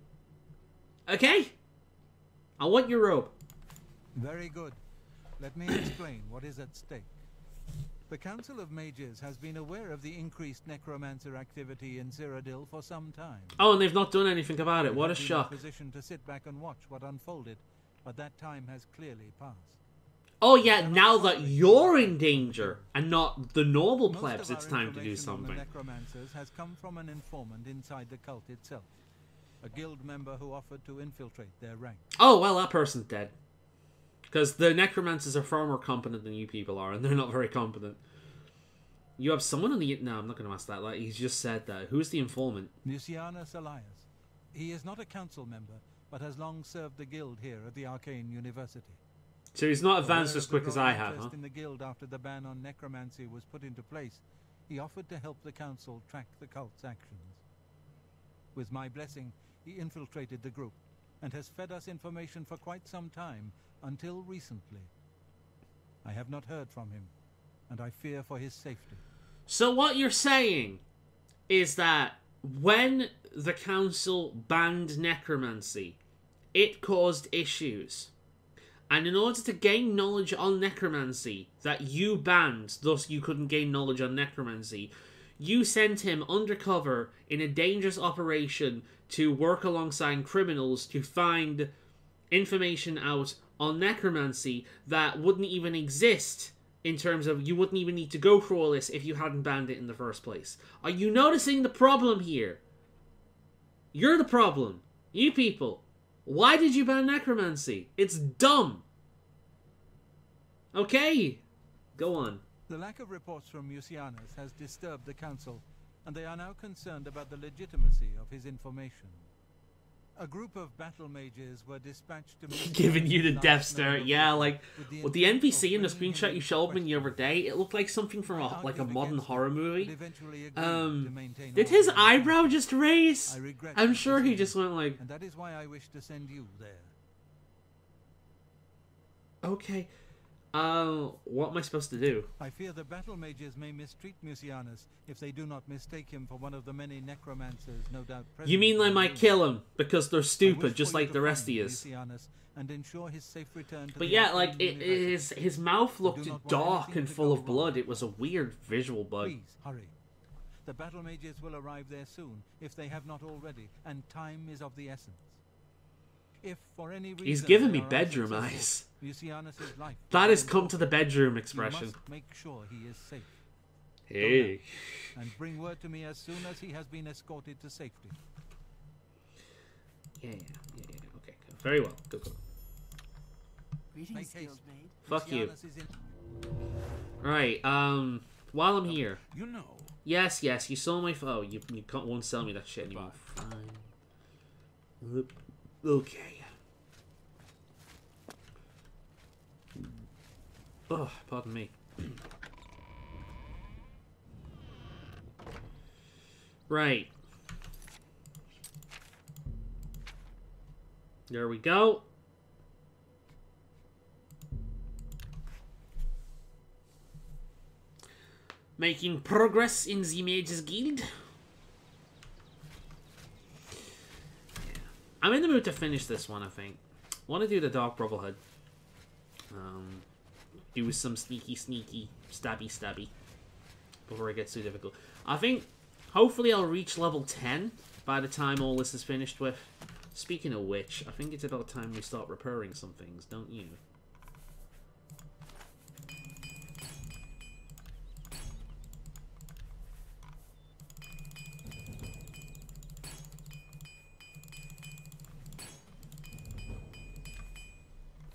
Okay? I want your robe. Very good. Let me explain what is at stake. The Council of Mages has been aware of the increased necromancer activity in Cyrodiil for some time. Oh, and they've not done anything about it. We What a have been shock. in a position to sit back and watch what unfolded, but that time has clearly passed. Oh yeah, now that you're in danger and not the normal Most plebs, of it's our time to do information on the something. necromancers has come from an informant inside the cult itself, a guild member who offered to infiltrate their ranks. Oh, well, that person's dead. Because the necromancers are far more competent than you people are, and they're not very competent. You have someone on the... No, I'm not going to ask that. Like, he's just said that. Who's the informant? Lucianus Elias. He is not a council member, but has long served the guild here at the Arcane University. So he's not advanced Aware as of the quick as I growing have, huh? interest in the guild after the ban on necromancy was put into place, he offered to help the council track the cult's actions. With my blessing, he infiltrated the group and has fed us information for quite some time, until recently. I have not heard from him, and I fear for his safety. So what you're saying is that when the council banned necromancy, it caused issues. And in order to gain knowledge on necromancy that you banned, thus you couldn't gain knowledge on necromancy, you sent him undercover in a dangerous operation to work alongside criminals to find information out on necromancy that wouldn't even exist in terms of you wouldn't even need to go through all this if you hadn't banned it in the first place. Are you noticing the problem here? You're the problem. You people. Why did you ban necromancy? It's dumb. Okay. Go on. The lack of reports from Mucianus has disturbed the council, and they are now concerned about the legitimacy of his information. A group of battle mages were dispatched to Giving you the last Death Star. November Yeah, like, with the intent of NPC in the bringing screenshot him you into showed me the other question. day, it looked like something from I like a argued modern against horror it, movie. but eventually agreed to maintain Did all his the eyebrow other just raise? I regret I'm this sure he decision, just went like, and that is why I wish to send you there. okay, what am I supposed to do? I fear the battle mages may mistreat Mucianus if they do not mistake him for one of the many necromancers no doubt present. You mean in they the might room. kill him because they're I wish stupid, for just you like to the rest of find yous? Mucianus and ensure his safe return to But the yeah, Arcane like, University. his mouth I do looked not want dark anything and to full go of blood. wrong. It was a weird visual bug. Please, hurry. The battle mages will arrive there soon, if they have not already, and time is of the essence. If for any reason He's giving they me are bedroom unsuccessful, eyes. Mucianus's life That is is come to the bedroom You expression. must make sure he is safe. Hey. And bring word to me as soon as he has been escorted to safety. Yeah. Okay, good. Very well. Good. Greetings, Make haste. Guildmaid. Fuck you. Mucianus is in... Right, while I'm here. You know, Yes, you saw my phone. You won't sell me that shit anymore. Fine. Okay. Oh, pardon me. Right. There we go. Making progress in the Mages Guild. I'm in the mood to finish this one, I think. Want to do the Dark Brotherhood. Do some sneaky, stabby before it gets too difficult. I think, hopefully I'll reach level 10 by the time all this is finished with. Speaking of which, I think it's about time we start repairing some things, don't you?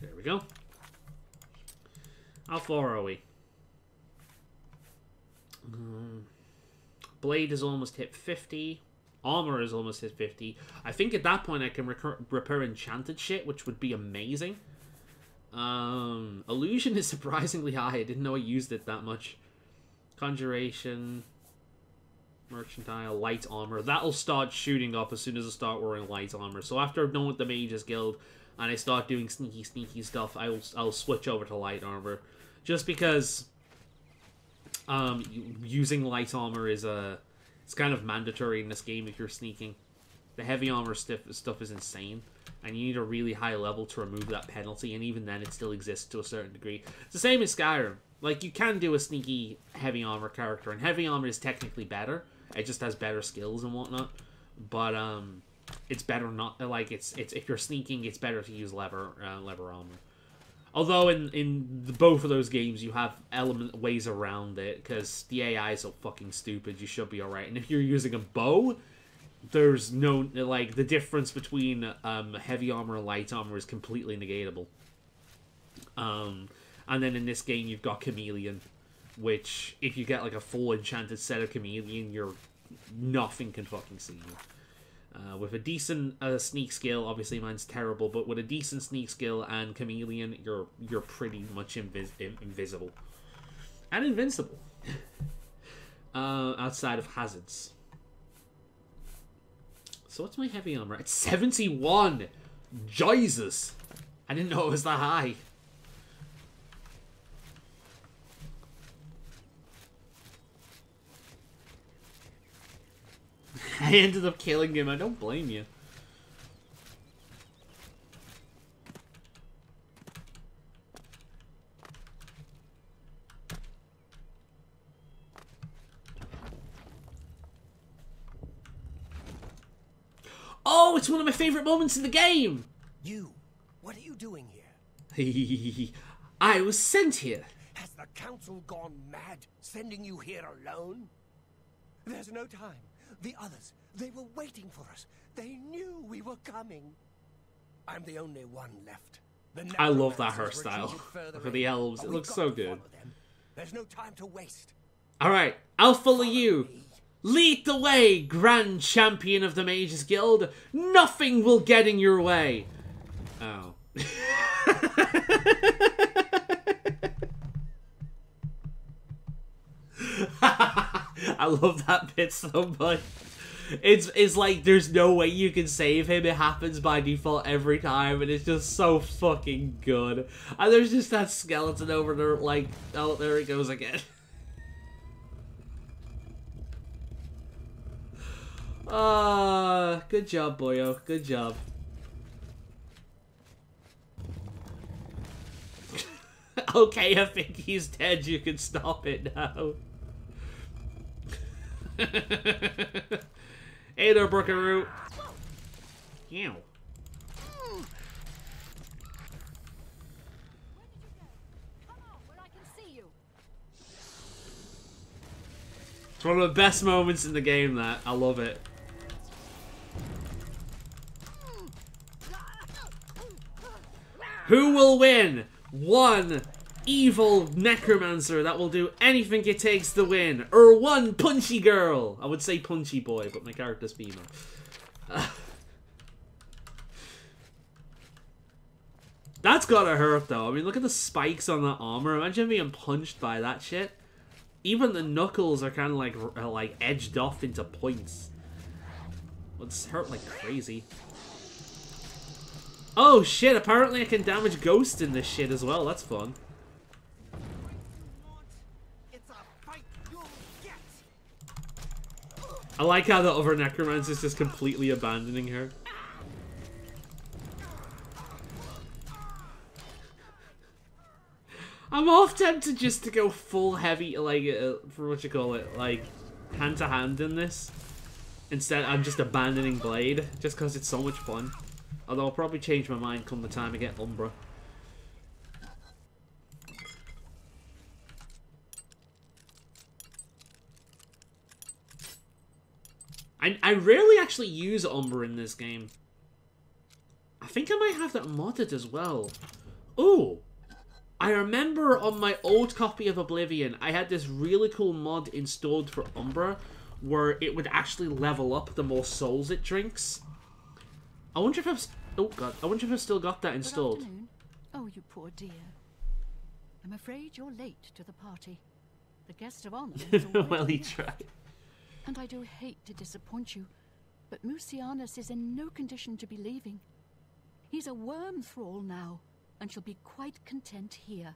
There we go. How far are we? Blade has almost hit 50. Armor has almost hit 50. I think at that point I can repair enchanted shit, which would be amazing. Illusion is surprisingly high. I didn't know I used it that much. Conjuration. Mercantile. Light armor. That'll start shooting up as soon as I start wearing light armor. So after I'm done with the Mages Guild and I start doing sneaky stuff, I'll switch over to light armor. Just because using light armor is it's kind of mandatory in this game if you're sneaking. The heavy armor stuff is insane, and you need a really high level to remove that penalty, and even then it still exists to a certain degree. It's the same as Skyrim. Like, you can do a sneaky heavy armor character, and heavy armor is technically better. It just has better skills and whatnot. But it's better not, like, it's if you're sneaking, it's better to use lever armor. Although in both of those games you have ways around it, because the AI is so fucking stupid, you should be alright. And if you're using a bow, there's no, like, the difference between heavy armor and light armor is completely negatable. And then in this game you've got Chameleon, which if you get like a full enchanted set of Chameleon, nothing can fucking see you. With a decent sneak skill, obviously mine's terrible, but with a decent sneak skill and Chameleon, you're pretty much invisible. And invincible. Outside of hazards. So what's my heavy armor? It's 71! Jesus! I didn't know it was that high. I ended up killing him. I don't blame you. Oh, it's one of my favorite moments in the game! You, what are you doing here? I was sent here. Has the council gone mad, sending you here alone? There's no time. The others, they were waiting for us. They knew we were coming. I'm the only one left. The I love that necromancers hairstyle retreated further for the in, elves. but It we've looks got so to good. follow them. There's no time to waste. Alright, I'll follow you. Me. Lead the way, Grand Champion of the Mages Guild. Nothing will get in your way. Oh. I love that bit so much. It's like there's no way you can save him. It happens by default every time, and it's just so fucking good. And there's just that skeleton over there, like, oh, there it goes again. Good job, boyo. Good job. Okay, I think he's dead. You can stop it now. Hey there, Brookaroo. Ew. It's one of the best moments in the game, that. I love it. Who will win? One evil necromancer that will do anything it takes to win, or one punchy girl. I would say punchy boy, but my character's female. That's gotta hurt though. I mean, look at the spikes on that armor. Imagine being punched by that shit. Even the knuckles are kind of like edged off into points. It's hurt like crazy. Oh shit, apparently I can damage ghosts in this shit as well. That's fun. I like how the other necromancer is just completely abandoning her. I'm half tempted just to go full heavy, like, for what you call it, like, hand to hand in this. Instead, I'm just abandoning Blade, just because it's so much fun. Although I'll probably change my mind come the time I get Umbra. I rarely actually use Umbra in this game. I think I might have that modded as well. Ooh! I remember on my old copy of Oblivion, I had this really cool mod installed for Umbra, where it would actually level up the more souls it drinks. I wonder if I've... Oh god, I wonder if I've still got that installed. Good afternoon. Oh, you poor dear. I'm afraid you're late to the party. The guest of honor is already Well, he here. tried. And I do hate to disappoint you, but Musianus is in no condition to be leaving. He's a worm thrall now, and shall be quite content here.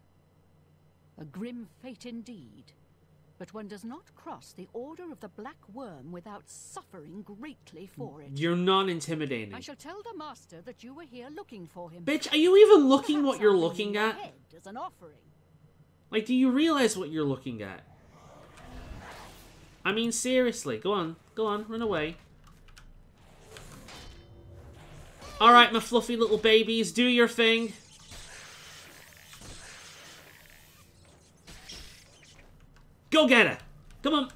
A grim fate indeed. But one does not cross the order of the Black Worm without suffering greatly for it. You're not intimidating. I shall tell the master that you were here looking for him. Bitch, are you even looking Perhaps what you're something looking in your at? head as an offering. Like, do you realize what you're looking at? I mean, seriously. Go on, run away. Alright, my fluffy little babies, do your thing. Go get her! Come on!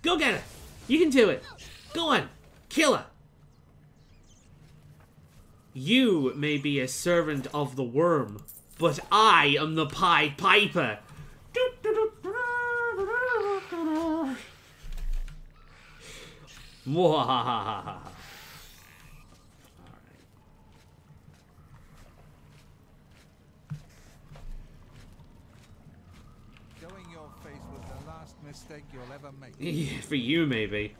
Go get her! You can do it! Go on! Kill her! You may be a servant of the worm, but I am the Pied Piper! Mwahahaha. Showing your face was the last mistake you'll ever make. Yeah, for you, maybe.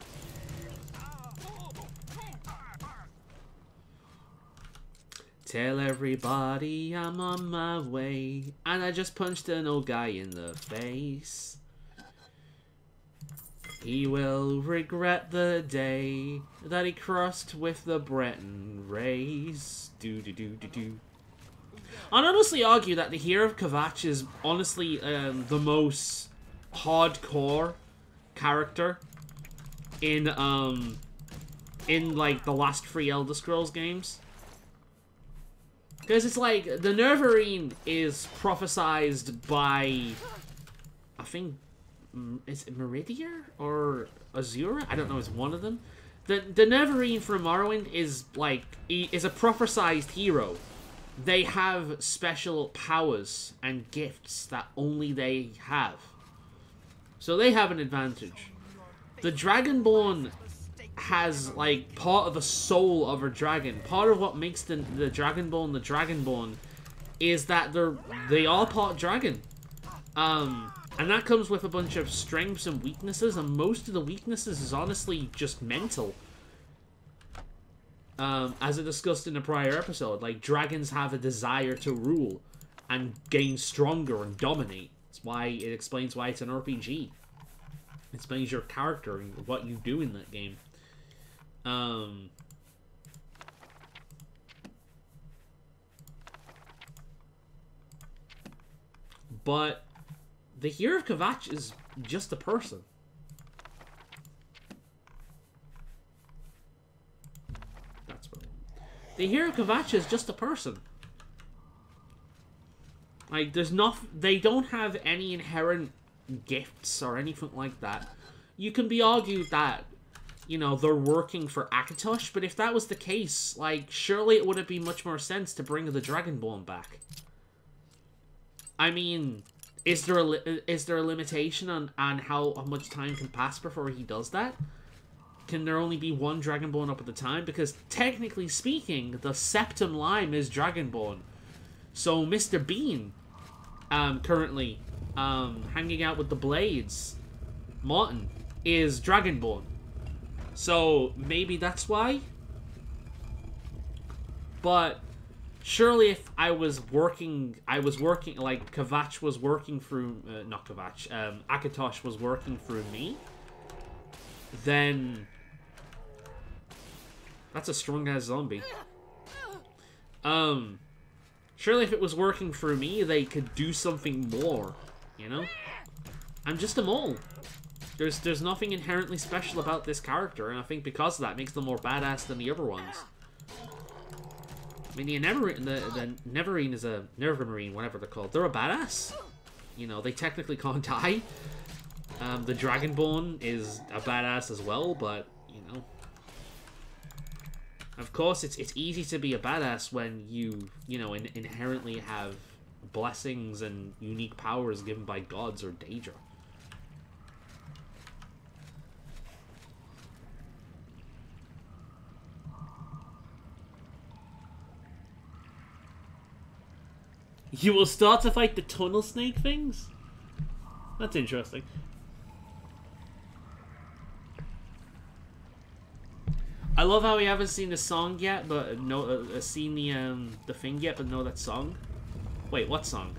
Tell everybody I'm on my way. And I just punched an old guy in the face. He will regret the day that he crossed with the Breton race. Do-do-do-do-do. I'd honestly argue that the Hero of Kvatch is honestly the most hardcore character in like the last 3 Elder Scrolls games. Because it's like, the Nervarine is prophesized by, I think, is it Meridia or Azura? I don't know, it's one of them. The Nervarine from Morrowind is like, is a prophesized hero. They have special powers and gifts that only they have. So they have an advantage. The Dragonborn has, like, part of the soul of a dragon. Part of what makes the Dragonborn is that they are part dragon. And that comes with a bunch of strengths and weaknesses, and most of the weaknesses is honestly just mental. As I discussed in a prior episode, like, dragons have a desire to rule and gain stronger and dominate. It explains why it's an RPG. It explains your character and what you do in that game. But the hero of Kvatch is just a person. That's what I want. The hero of Kvatch is just a person. Like, they don't have any inherent gifts or anything like that. You can be argued that, you know, they're working for Akatosh, but if that was the case, like, surely it would have been much more sense to bring the Dragonborn back. I mean, is there a limitation on how much time can pass before he does that? Can there only be one Dragonborn up at the time? Because technically speaking, the Septum Lime is Dragonborn. So Mr. Bean, currently, hanging out with the Blades, Martin, is Dragonborn. So maybe that's why? But surely if like, Kvatch was working through, not Kvatch, Akatosh was working through me, then that's a strong-ass zombie. Surely if it was working through me, they could do something more, you know? I'm just a mole. There's nothing inherently special about this character, and I think because of that, it makes them more badass than the other ones. I mean, the Neverine is a Nervamarine, whatever they're called. They're a badass. You know, they technically can't die. The Dragonborn is a badass as well, but, you know. Of course, it's easy to be a badass when you know, inherently have blessings and unique powers given by gods or Daedra. You will start to fight the tunnel snake things? That's interesting. I love how we haven't seen the song yet, but seen the thing yet, but know that song. Wait, what song?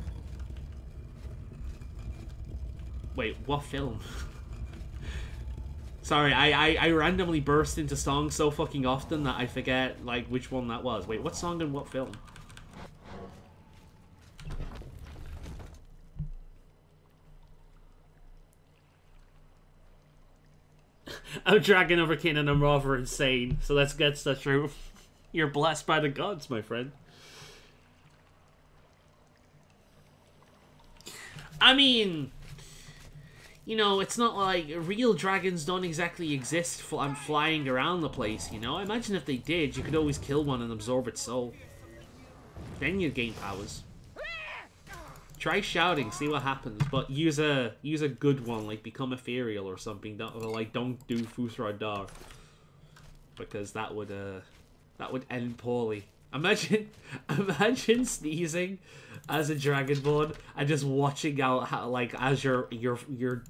Wait, what film? Sorry, I randomly burst into songs so fucking often that I forget, like, which one that was. Wait, what song and what film? I'm dragging over King and I'm rather insane, so let's get that through. You're blessed by the gods, my friend. I mean, you know, it's not like real dragons don't exactly exist flying around the place, you know? I imagine if they did, you could always kill one and absorb its soul. Then you'd gain powers. Try shouting, see what happens, but use a good one, like become ethereal or something. Don't do Fusradar, because that would end poorly. Imagine sneezing as a Dragonborn and just watching out how, like, as your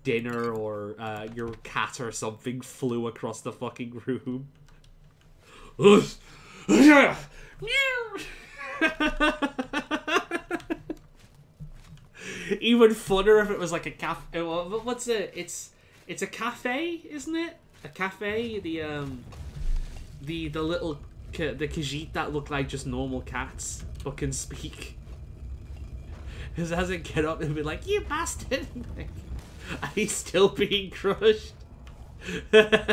dinner or your cat or something flew across the fucking room. Even funner if it was like a cafe. What's it? It's a cafe, isn't it? A cafe. The little the Khajiit that look like just normal cats but can speak. Because as it get up and be like, "You bastard!" and he's still being crushed. Can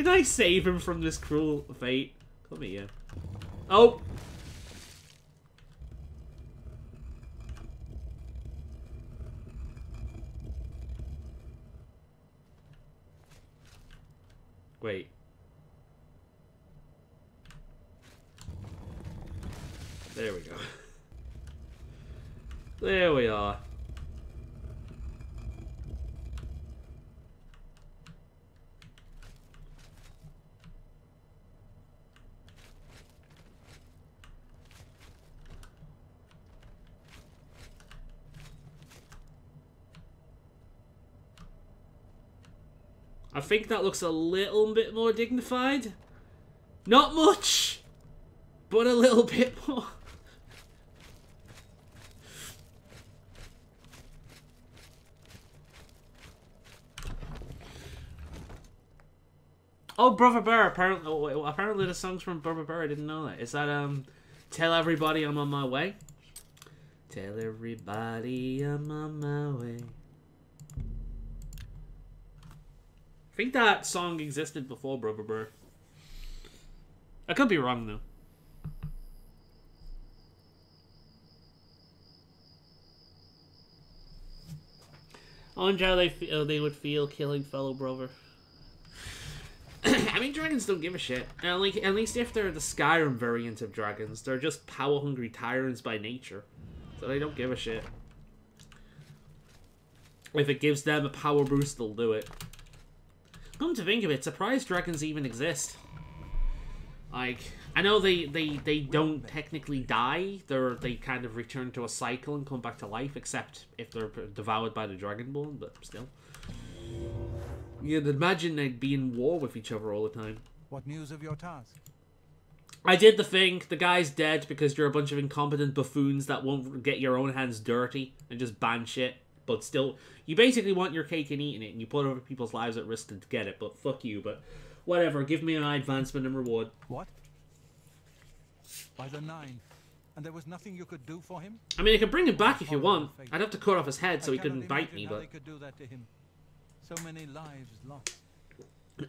I save him from this cruel fate? Come here. Oh. Wait. There we go. There we are. I think that looks a little bit more dignified. Not much, but a little bit more. Oh, Brother Bear, apparently the song's from Brother Bear, I didn't know that. Is that, Tell Everybody I'm on My Way? Tell everybody I'm on my way. I think that song existed before Brother Bear. I could be wrong, though. I wonder how they would feel killing fellow brother. I mean, dragons don't give a shit. And like, at least if they're the Skyrim variant of dragons, they're just power-hungry tyrants by nature. So they don't give a shit. If it gives them a power boost, they'll do it. Come to think of it, surprised dragons even exist. Like, I know they don't technically die. They kind of return to a cycle and come back to life, except if they're devoured by the Dragonborn, but still. You'd imagine they'd be in war with each other all the time. What news of your task? I did the thing. The guy's dead because you're a bunch of incompetent buffoons that won't get your own hands dirty and just ban shit. But still, you basically want your cake and eating it, and you put other people's lives at risk to get it. But fuck you, but whatever. Give me my advancement and reward. What? By the 9. And there was nothing you could do for him? I mean, I could bring him back if you want. I'd have to cut off his head so he couldn't bite me, but... They could do that to him. So many lives lost.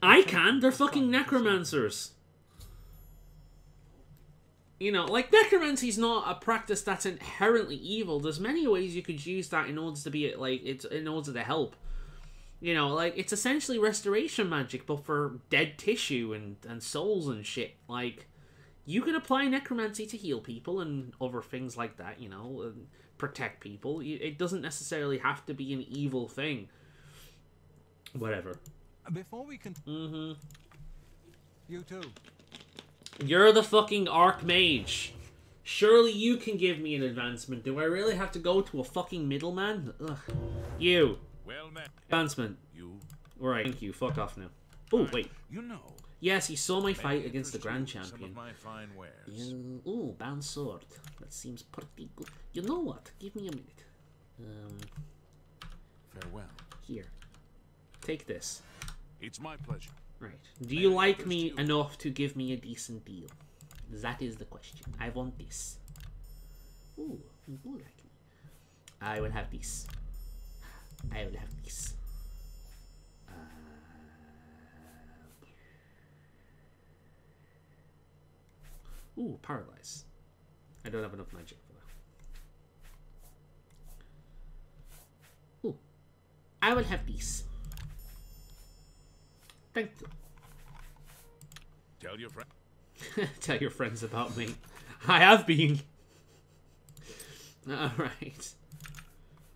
I can. They're fucking necromancers. You know, like, necromancy's not a practice that's inherently evil. There's many ways you could use that in order to be, like, in order to help. You know, like, it's essentially restoration magic, but for dead tissue and souls and shit. Like, you can apply necromancy to heal people and other things like that, you know, and protect people. It doesn't necessarily have to be an evil thing. Whatever. Before we can... You too. You're the fucking Archmage. Surely you can give me an advancement. Do I really have to go to a fucking middleman? Ugh. You. Well met. Advancement. You. Right. Thank you. Fuck off now. Oh, wait. You know. Yes, he saw my fight against the Grand Champion. Some of my fine wares. Ooh, bound sword. That seems pretty good. You know what? Give me a minute. Farewell. Here. Take this. It's my pleasure. Right. Do you like me enough to give me a decent deal? That is the question. I want this. Ooh, you do like me. I will have this. I will have this. Ooh, paralyze. I don't have enough magic for that. Ooh. I will have this. Thank you. Tell your friend. Tell your friends about me. I have been. Alright.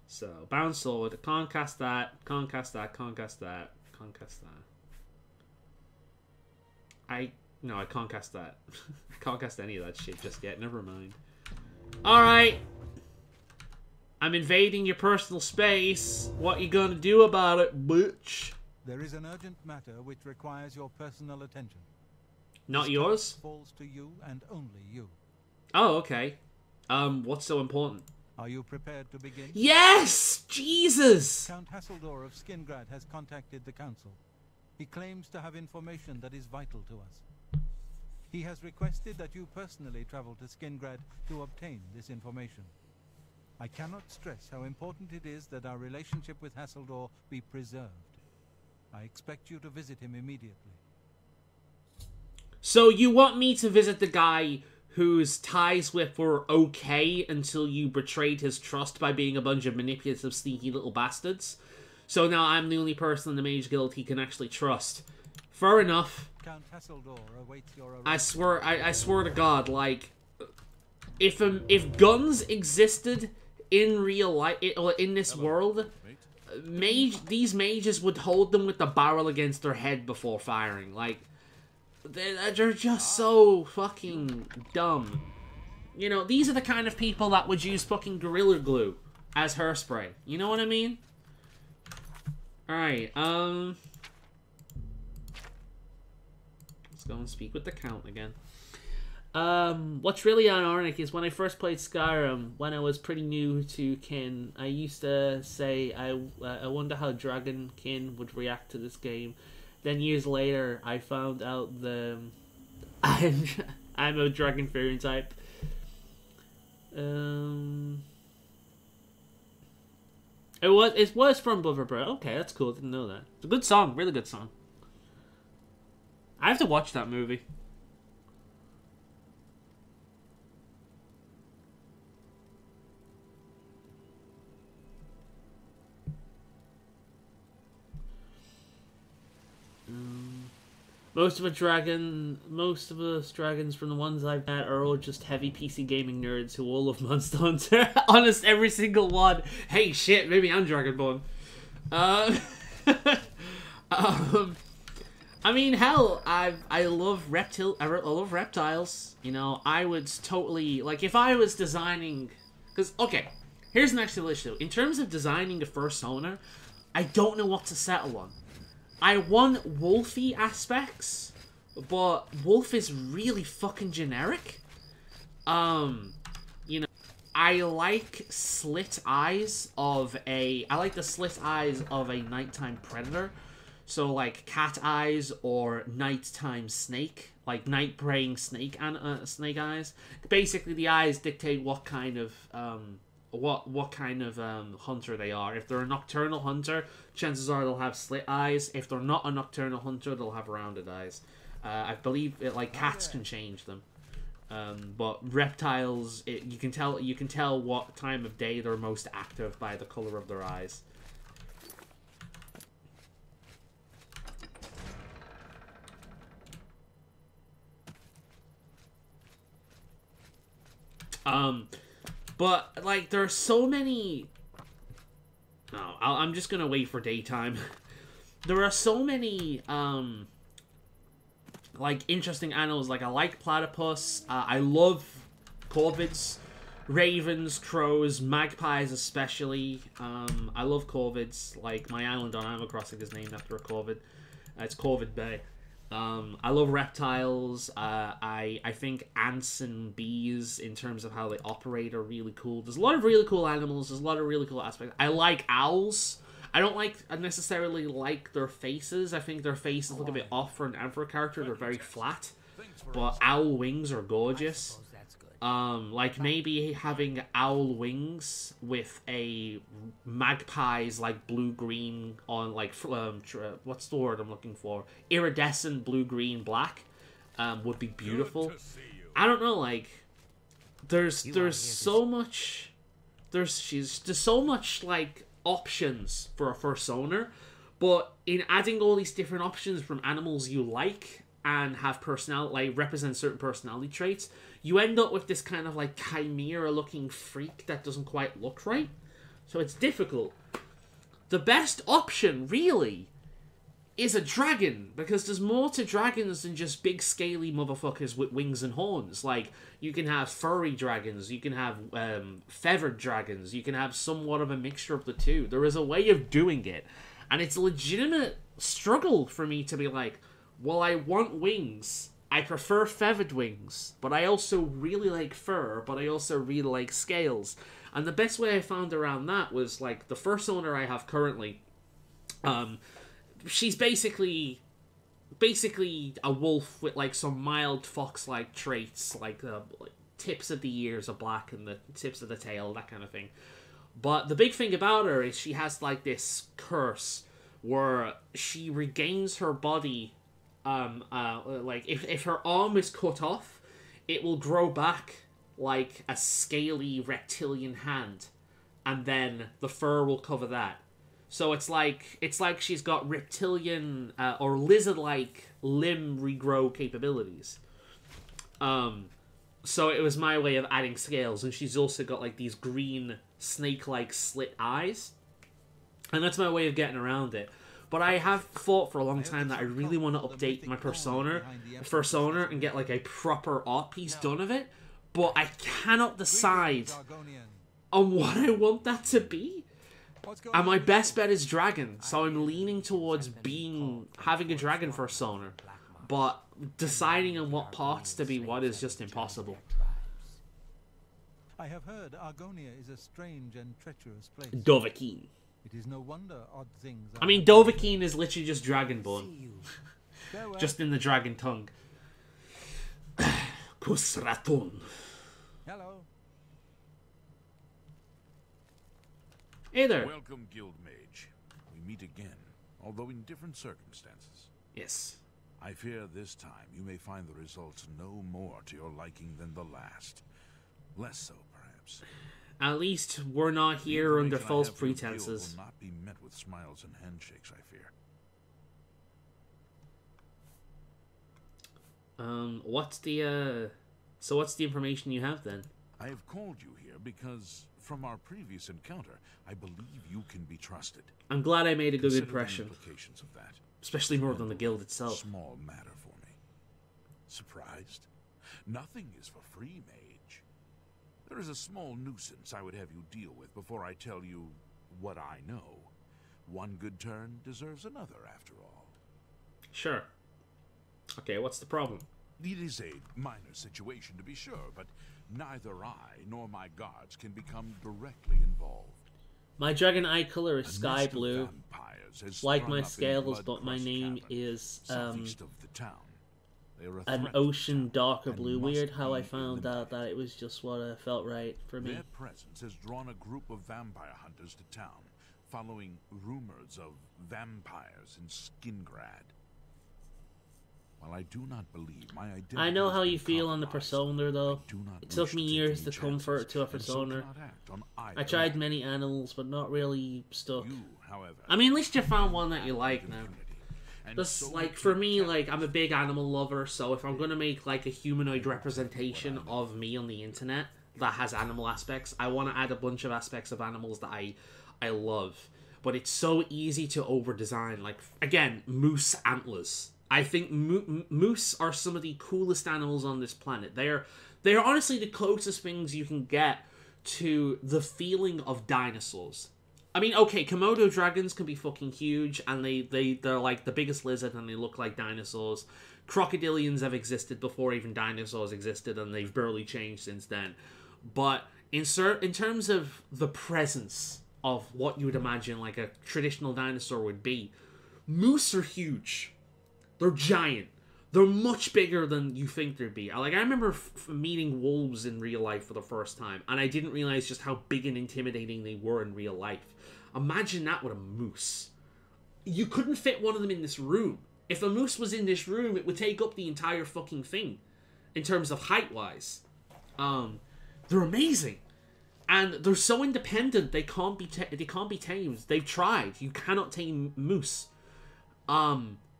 So, bound sword. Can't cast that. Can't cast that. Can't cast that. Can't cast that. No, I can't cast that. I can't cast any of that shit just yet. Never mind. Alright. I'm invading your personal space. What you gonna do about it, bitch? There is an urgent matter which requires your personal attention. Not This yours? task falls to you and only you. Oh, okay. What's so important? Are you prepared to begin? Yes! Jesus! Count Hasseldor of Skingrad has contacted the council. He claims to have information that is vital to us. He has requested that you personally travel to Skingrad to obtain this information. I cannot stress how important it is that our relationship with Hasseldor be preserved. I expect you to visit him immediately. So you want me to visit the guy whose ties with were okay until you betrayed his trust by being a bunch of manipulative, sneaky little bastards? So now I'm the only person in the Mage Guild he can actually trust. Fair enough. Count Hasseldor awaits your arrival. I swear to God, like, if guns existed in real life, in this world, these mages would hold them with the barrel against their head before firing. Like, they're just so fucking dumb. You know, these are the kind of people that would use fucking Gorilla Glue as hairspray. You know what I mean? Alright, go and speak with the Count again. What's really ironic is when I first played Skyrim, when I was pretty new to Kin, I used to say, I wonder how Dragon Kin would react to this game. Then years later, I found out I'm a Dragon Fairy type. It was from Brother Bro. Okay, that's cool. Didn't know that. It's a good song, really good song. I have to watch that movie. Most of us dragons from the ones I've met are all just heavy PC gaming nerds who all love Monster Hunter. Honest, every single one. Hey, shit, maybe I'm Dragonborn. I mean, hell, I love reptiles. You know, I would totally, like, if I was designing, because, okay, here's an actual issue. In terms of designing a fursona, I don't know what to settle on. I want wolfy aspects, but wolf is really fucking generic. You know, I like slit eyes of I like the slit eyes of a nighttime predator. So like cat eyes or nighttime snake, like night preying snake and snake eyes. Basically, the eyes dictate what kind of hunter they are. If they're a nocturnal hunter, chances are they'll have slit eyes. If they're not a nocturnal hunter, they'll have rounded eyes. I believe like cats can change them, but reptiles, you can tell what time of day they're most active by the color of their eyes. But, like, there are so many... No, I'm just gonna wait for daytime. There are so many, like, interesting animals. Like, I like platypus. I love corvids. Ravens, crows, magpies especially. I love corvids. Like, my island on Animal Crossing is named after a corvid. It's Corvid Bay. I love reptiles. I think ants and bees, in terms of how they operate, are really cool. There's a lot of really cool animals. There's a lot of really cool aspects. I like owls. I don't necessarily like their faces. I think their faces look a bit off for an Emperor character. They're very flat. But owl wings are gorgeous. Like maybe having owl wings with a magpie's like blue-green on like what's the word I'm looking for? Iridescent blue-green-black would be beautiful. I don't know, like there's so much like options for a fursona, but in adding all these different options from animals you like and have personality, like represent certain personality traits, you end up with this kind of like chimera-looking freak that doesn't quite look right. So it's difficult. The best option, really, is a dragon, because there's more to dragons than just big scaly motherfuckers with wings and horns. Like, you can have furry dragons, you can have feathered dragons, you can have somewhat of a mixture of the two. There is a way of doing it, and it's a legitimate struggle for me to be like, well, I want wings. I prefer feathered wings, but I also really like fur, but I also really like scales. And the best way I found around that was, like, the fursona I have currently, she's basically a wolf with, like, some mild fox-like traits, like tips of the ears are black and the tips of the tail, that kind of thing. But the big thing about her is she has, like, this curse where she regains her body. Like, if her arm is cut off, it will grow back like a scaly reptilian hand, and then the fur will cover that. So it's like she's got reptilian or lizard-like limb regrow capabilities. So it was my way of adding scales, and she's also got like these green snake-like slit eyes, and that's my way of getting around it. But I have thought for a long time that I really want to update my fursona and get like a proper art piece done of it. But I cannot decide on what I want that to be. And my best bet is dragon, so I'm leaning towards having a dragon fursona. but deciding on what parts to be what is just impossible. I have heard Argonia is a strange and treacherous place. Dovahkiin. It is no wonder odd things are I mean, Dovahkiin is literally just Dragonborn. Farewell. Just in the dragon tongue. Kusratun. Hello. Hey there. Welcome, Guild Mage. We meet again, although in different circumstances. Yes. I fear this time you may find the results no more to your liking than the last. Less so, perhaps. At least we're not The here under information I false have for the guild pretenses. will not be met with smiles and handshakes, I fear. What's the, so what's the information you have then? I have called you here because, from our previous encounter, I believe you can be trusted. I'm glad I made a good Consider the impression. implications of that. Especially more than the guild itself. Small matter for me. Surprised? Nothing is for free, mage. There is a small nuisance I would have you deal with before I tell you what I know. One good turn deserves another, after all. Sure. Okay, what's the problem? It is a minor situation, to be sure, but neither I nor my guards can become directly involved. My dragon eye color is A sky nest of blue, vampires has like sprung my up in scales, but my Blood-Crust name Cavern, is southeast of the town. They are a an threat to the ocean town darker and blue. must Weird how I be found out eliminated. that it was just what felt right for me. Their presence has drawn a group of vampire hunters to town, following rumors of vampires in Skingrad. While I do not believe my identity I know has how been you feel on the compromised, persona though. I do not It took wish me to take years any to convert chances, to a and so persona. cannot act on I either tried end. many animals, but not really stuck. You, however, I mean, at least you found one that you have like now. impunity, and Just so like you for can me, tell like I'm a us big animal lover, so if I'm gonna make like a humanoid representation of me on the internet that has animal aspects, I want to add a bunch of aspects of animals that I love. But it's so easy to over design. Like again, moose antlers. I think moose are some of the coolest animals on this planet. They're honestly the closest things you can get to the feeling of dinosaurs. I mean, okay, Komodo dragons can be fucking huge, and they're like the biggest lizard, and they look like dinosaurs. Crocodilians have existed before even dinosaurs existed, and they've barely changed since then. But in terms of the presence of what you would imagine like a traditional dinosaur would be, moose are huge. They're giant. They're much bigger than you think they'd be. Like, I remember meeting wolves in real life for the first time, and I didn't realize just how big and intimidating they were in real life. Imagine that with a moose. You couldn't fit one of them in this room. If a moose was in this room, it would take up the entire fucking thing, in terms of height-wise. They're amazing. And they're so independent, they can't be tamed. They've tried. You cannot tame moose.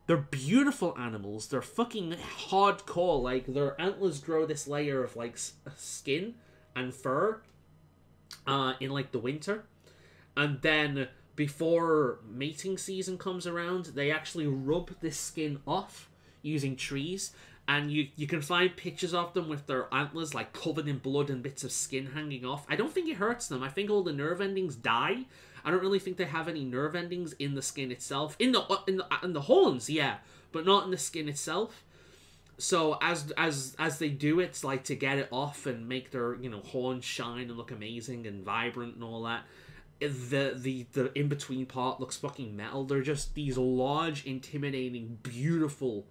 They're beautiful animals. They're fucking hardcore. Like, their antlers grow this layer of, like, skin and fur in, like, the winter. And then, before mating season comes around, they actually rub this skin off using trees. And you can find pictures of them with their antlers, like, covered in blood and bits of skin hanging off. I don't think it hurts them. I think all the nerve endings die. I don't really think they have any nerve endings in the skin itself. In the horns, yeah, but not in the skin itself. So as they do it, it's like to get it off and make their horns shine and look amazing and vibrant and all that. The in between part looks fucking metal. They're just these large, intimidating, beautiful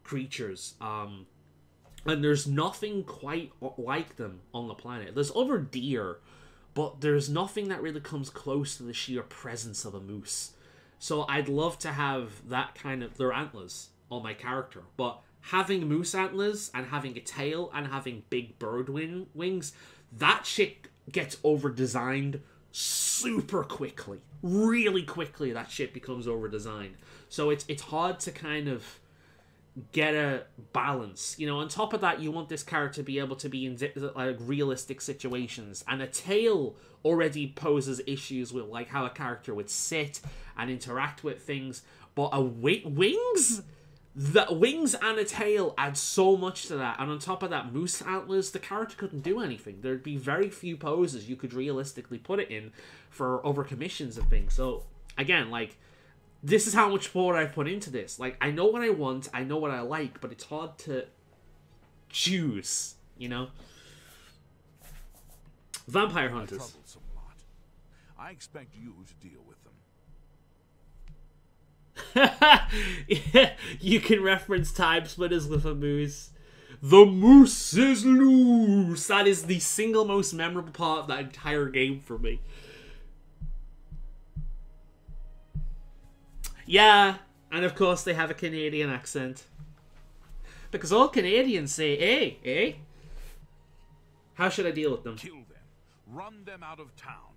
creatures. And there's nothing quite like them on the planet. There's other deer. But there's nothing that really comes close to the sheer presence of a moose. So I'd love to have that kind of their antlers on my character. But having moose antlers and having a tail and having big bird wings, that shit gets over-designed super quickly. Really quickly that shit becomes over-designed. So it's hard to kind of get a balance. On top of that, you want this character to be able to be in like realistic situations, and a tail already poses issues with like how a character would sit and interact with things, but wings and a tail add so much to that. And on top of that, moose antlers, the character couldn't do anything. There'd be very few poses you could realistically put it in for over commissions and things. So again, like, this is how much thought I put into this. Like, I know what I want, I know what I like, but it's hard to choose, you know? Vampire hunters. A troublesome lot. I expect you to deal with them. Yeah, you can reference time splitters with a moose. The moose is loose! That is the single most memorable part of that entire game for me. Yeah, and of course they have a Canadian accent. Because all Canadians say, "Hey, eh? How should I deal with them?" Kill them. Run them out of town.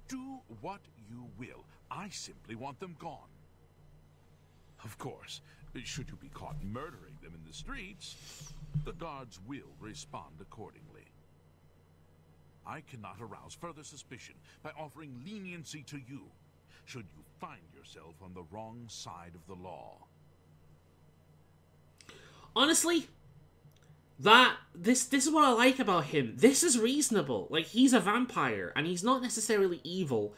Do what you will. I simply want them gone. Of course, should you be caught murdering them in the streets, the guards will respond accordingly. I cannot arouse further suspicion by offering leniency to you, should you find yourself on the wrong side of the law. Honestly, this is what I like about him. This is reasonable. Like, he's a vampire, and he's not necessarily evil.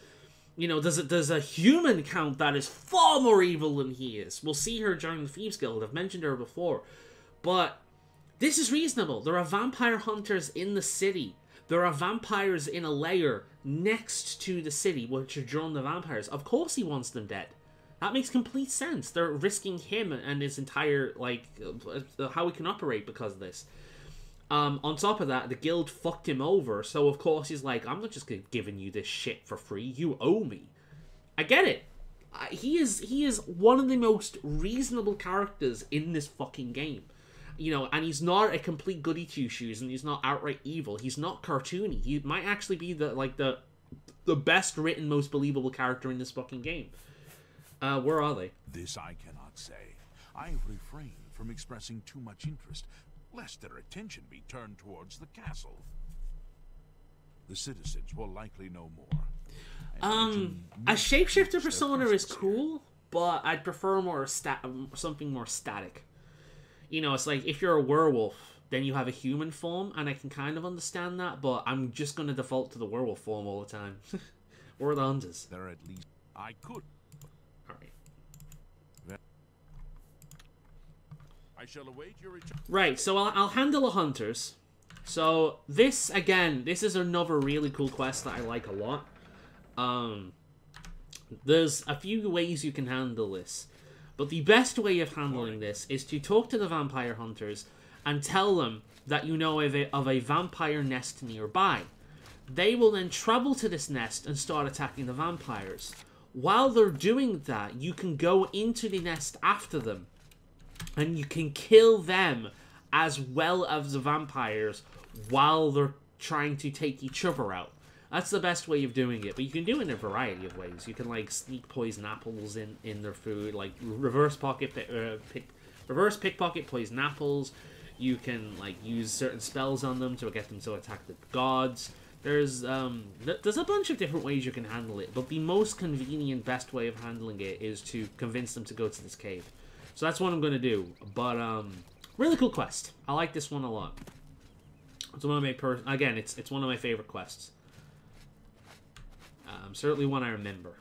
You know, there's a human count that is far more evil than he is. We'll see her during the Thieves Guild. I've mentioned her before. But this is reasonable. There are vampire hunters in the city. There are vampires in a lair next to the city, which are drawn the vampires. Of course he wants them dead. That makes complete sense. They're risking him and his entire, like, how he can operate because of this. On top of that, the guild fucked him over, so of course he's like, I'm not just giving you this shit for free, you owe me. I get it. He is one of the most reasonable characters in this fucking game. You know, and he's not a complete goody two-shoes, and he's not outright evil. He's not cartoony. He might actually be the best written, most believable character in this fucking game. Where are they? This I cannot say. I refrain from expressing too much interest, lest their attention be turned towards the castle. The citizens will likely know more. A shapeshifter persona is cool, but I'd prefer something more static. You know, it's like, if you're a werewolf, then you have a human form, and I can kind of understand that, but I'm just going to default to the werewolf form all the time. We're the hunters. There at least I could. Alright. I shall await your return. Right, so I'll handle the hunters. So, this is another really cool quest that I like a lot. There's a few ways you can handle this. But the best way of handling this is to talk to the vampire hunters and tell them that you know of a vampire nest nearby. They will then travel to this nest and start attacking the vampires. While they're doing that, you can go into the nest after them. And you can kill them as well as the vampires while they're trying to take each other out. That's the best way of doing it, but you can do it in a variety of ways. You can, like, sneak poison apples in their food, like reverse pickpocket poison apples. You can, like, use certain spells on them to get them to attack the gods. There's a bunch of different ways you can handle it, but the most convenient, best way of handling it is to convince them to go to this cave. So that's what I'm going to do, but, really cool quest. I like this one a lot. It's one of my, again, it's one of my favorite quests. Certainly one I remember.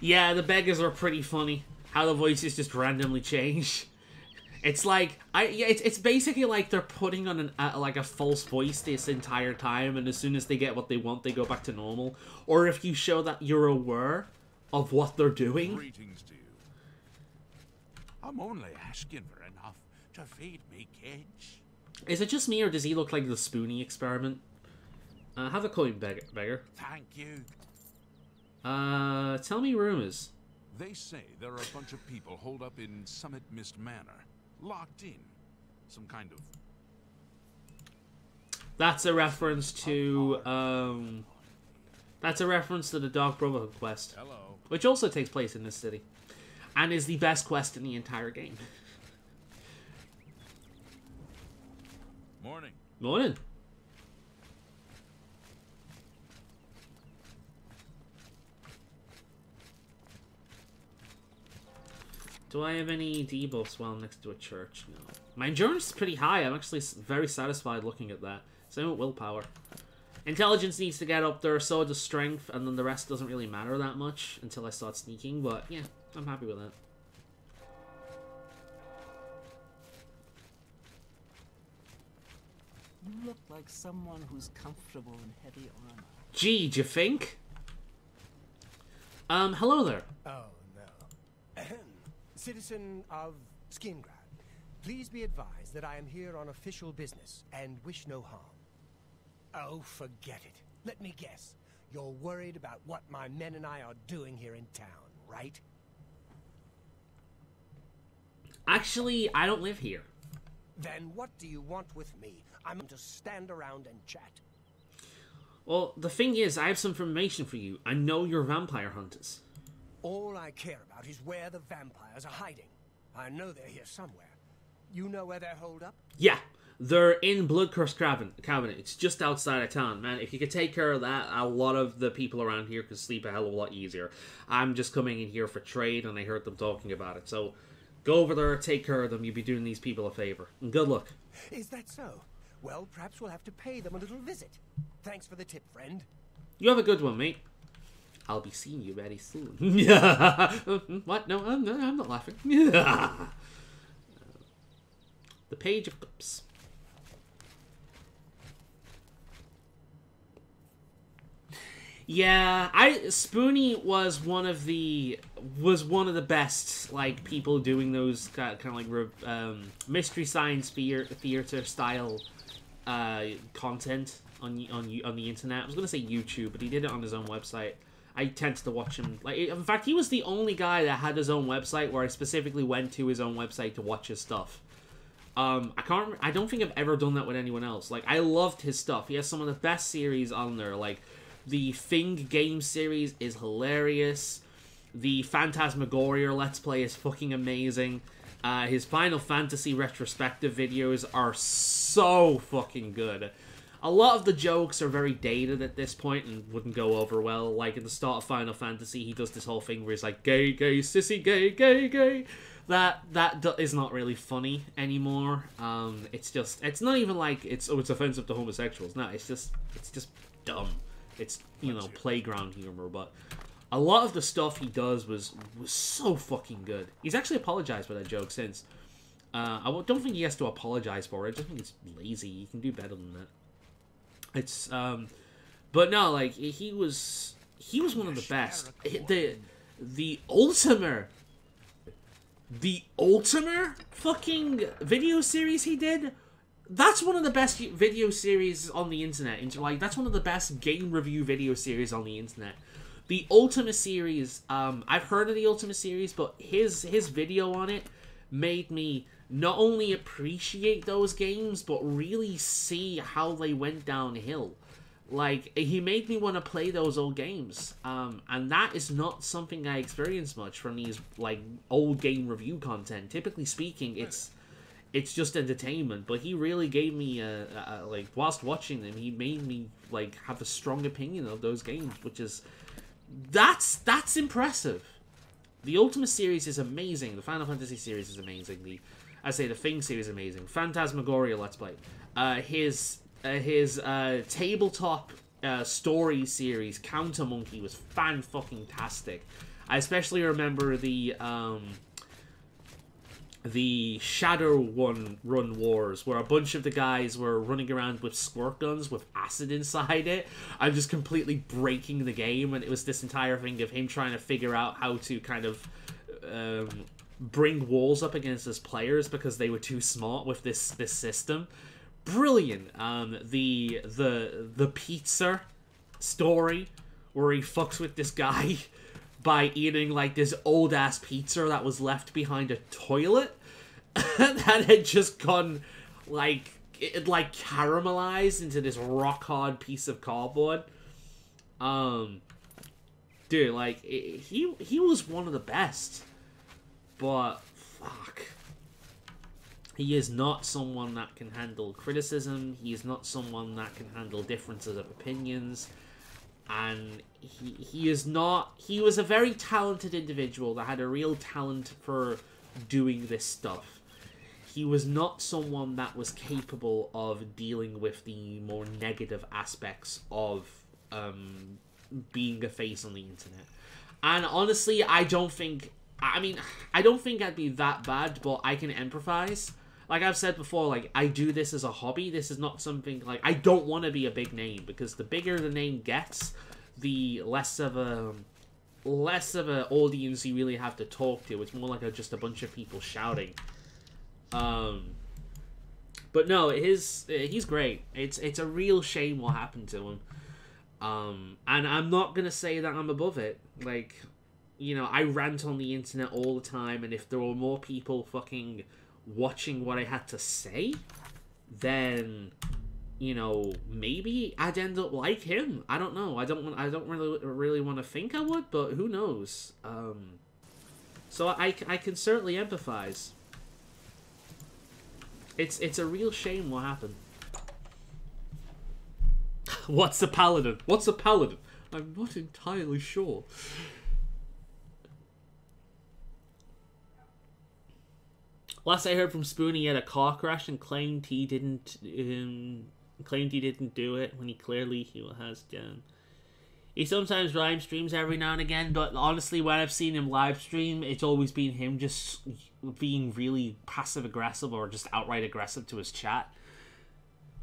Yeah, the beggars are pretty funny. How the voices just randomly change. It's like, it's basically like they're putting on like a false voice this entire time, and as soon as they get what they want, they go back to normal. Or if you show that you're aware of what they're doing. Greetings to you. I'm only asking for enough to feed me kids. Is it just me, or does he look like the Spoonie experiment? Have a coin, beggar. Thank you. Tell me rumors. They say there are a bunch of people holed up in Summit Mist Manor, locked in. Some kind of... That's a reference to, that's a reference to the Dark Brotherhood quest. Hello. Which also takes place in this city. And is the best quest in the entire game. Morning. Morning. Do I have any debuffs while I'm next to a church? My endurance is pretty high. I'm actually very satisfied looking at that. Same with willpower. Intelligence needs to get up there, so does strength, and then the rest doesn't really matter that much until I start sneaking, but yeah, I'm happy with that. You look like someone who's comfortable in heavy armor. Gee, do you think? Hello there. Oh, no. Ahem. Citizen of Skingrad, please be advised that I am here on official business and wish no harm. Oh, forget it. Let me guess. You're worried about what my men and I are doing here in town, right? Actually, I don't live here. Then what do you want with me? I'm to stand around and chat. Well, the thing is, I have some information for you. I know you're vampire hunters. All I care about is where the vampires are hiding. I know they're here somewhere. You know where they're holed up? Yeah, they're in Bloodcurse Cabinet. It's just outside of town, man. If you could take care of that, a lot of the people around here could sleep a hell of a lot easier. I'm just coming in here for trade, and I heard them talking about it. So, go over there, take care of them. You'd be doing these people a favor. And good luck. Is that so? Well, perhaps we'll have to pay them a little visit. Thanks for the tip, friend. You have a good one, mate. I'll be seeing you very soon. What? No, I'm not laughing. The Page of Cups. Yeah, Spoony was one of the best like people doing those kind of like mystery science theater style content on the internet. I was gonna say YouTube, but he did it on his own website. I tend to watch him. Like, in fact, he was the only guy that had his own website where I specifically went to his own website to watch his stuff. I don't think I've ever done that with anyone else. Like, I loved his stuff. He has some of the best series on there. Like, the Thing game series is hilarious. The Phantasmagoria Let's Play is fucking amazing. His Final Fantasy retrospective videos are so fucking good. A lot of the jokes are very dated at this point and wouldn't go over well. Like, at the start of Final Fantasy, he does this whole thing where he's like, gay, gay, sissy, gay, gay, gay. That is not really funny anymore. It's not even like it's offensive to homosexuals. No, it's just dumb. It's, you know, playground humor, but a lot of the stuff he does was so fucking good. He's actually apologized for that joke since. I don't think he has to apologize for it. I just think it's lazy. He can do better than that. It's but no, like he was one of the best. The Ultimer fucking video series he did. That's one of the best video series on the internet. Like, that's one of the best game review video series on the internet. The Ultima series, I've heard of the Ultima series, but his video on it made me not only appreciate those games, but really see how they went downhill. Like, he made me want to play those old games. And that is not something I experience much from these, like, old game review content. Typically speaking, it's just entertainment. But he really gave me, like, whilst watching them, he made me, like, have a strong opinion of those games, which is... That's impressive. The Ultima series is amazing. The Final Fantasy series is amazing. The Thing series is amazing. Phantasmagoria Let's Play. His tabletop story series, Counter Monkey, was fan-fucking-tastic. I especially remember the Shadowrun Wars, where a bunch of the guys were running around with squirt guns with acid inside it. I'm just completely breaking the game, and it was this entire thing of him trying to figure out how to kind of bring walls up against his players because they were too smart with this system. Brilliant. The pizza story where he fucks with this guy by eating like this old ass pizza that was left behind a toilet that had just gone like it like caramelized into this rock hard piece of cardboard. Dude, like he was one of the best, but fuck. He is not someone that can handle criticism. He is not someone that can handle differences of opinions. And he is not... He was a very talented individual that had a real talent for doing this stuff. he was not someone that was capable of dealing with the more negative aspects of being a face on the internet. And honestly, I don't think I'd be that bad, but I can empathize. Like I've said before, like, I do this as a hobby. This is not something, like, I don't want to be a big name, because the bigger the name gets, the less of a audience you really have to talk to. It's more like just a bunch of people shouting. But no, he's great. It's a real shame what happened to him. And I'm not gonna say that I'm above it. Like, you know, I rant on the internet all the time, and if there were more people fucking watching what I had to say, then, you know, maybe I'd end up like him. I don't know. I don't really want to think I would, but who knows? So I can certainly empathize. It's a real shame what happened. What's a paladin? What's a paladin? I'm not entirely sure. Last I heard from Spoon, he had a car crash and claimed he didn't do it when he has done. He sometimes live streams every now and again, but honestly, when I've seen him live stream, it's always been him just being really passive aggressive or just outright aggressive to his chat.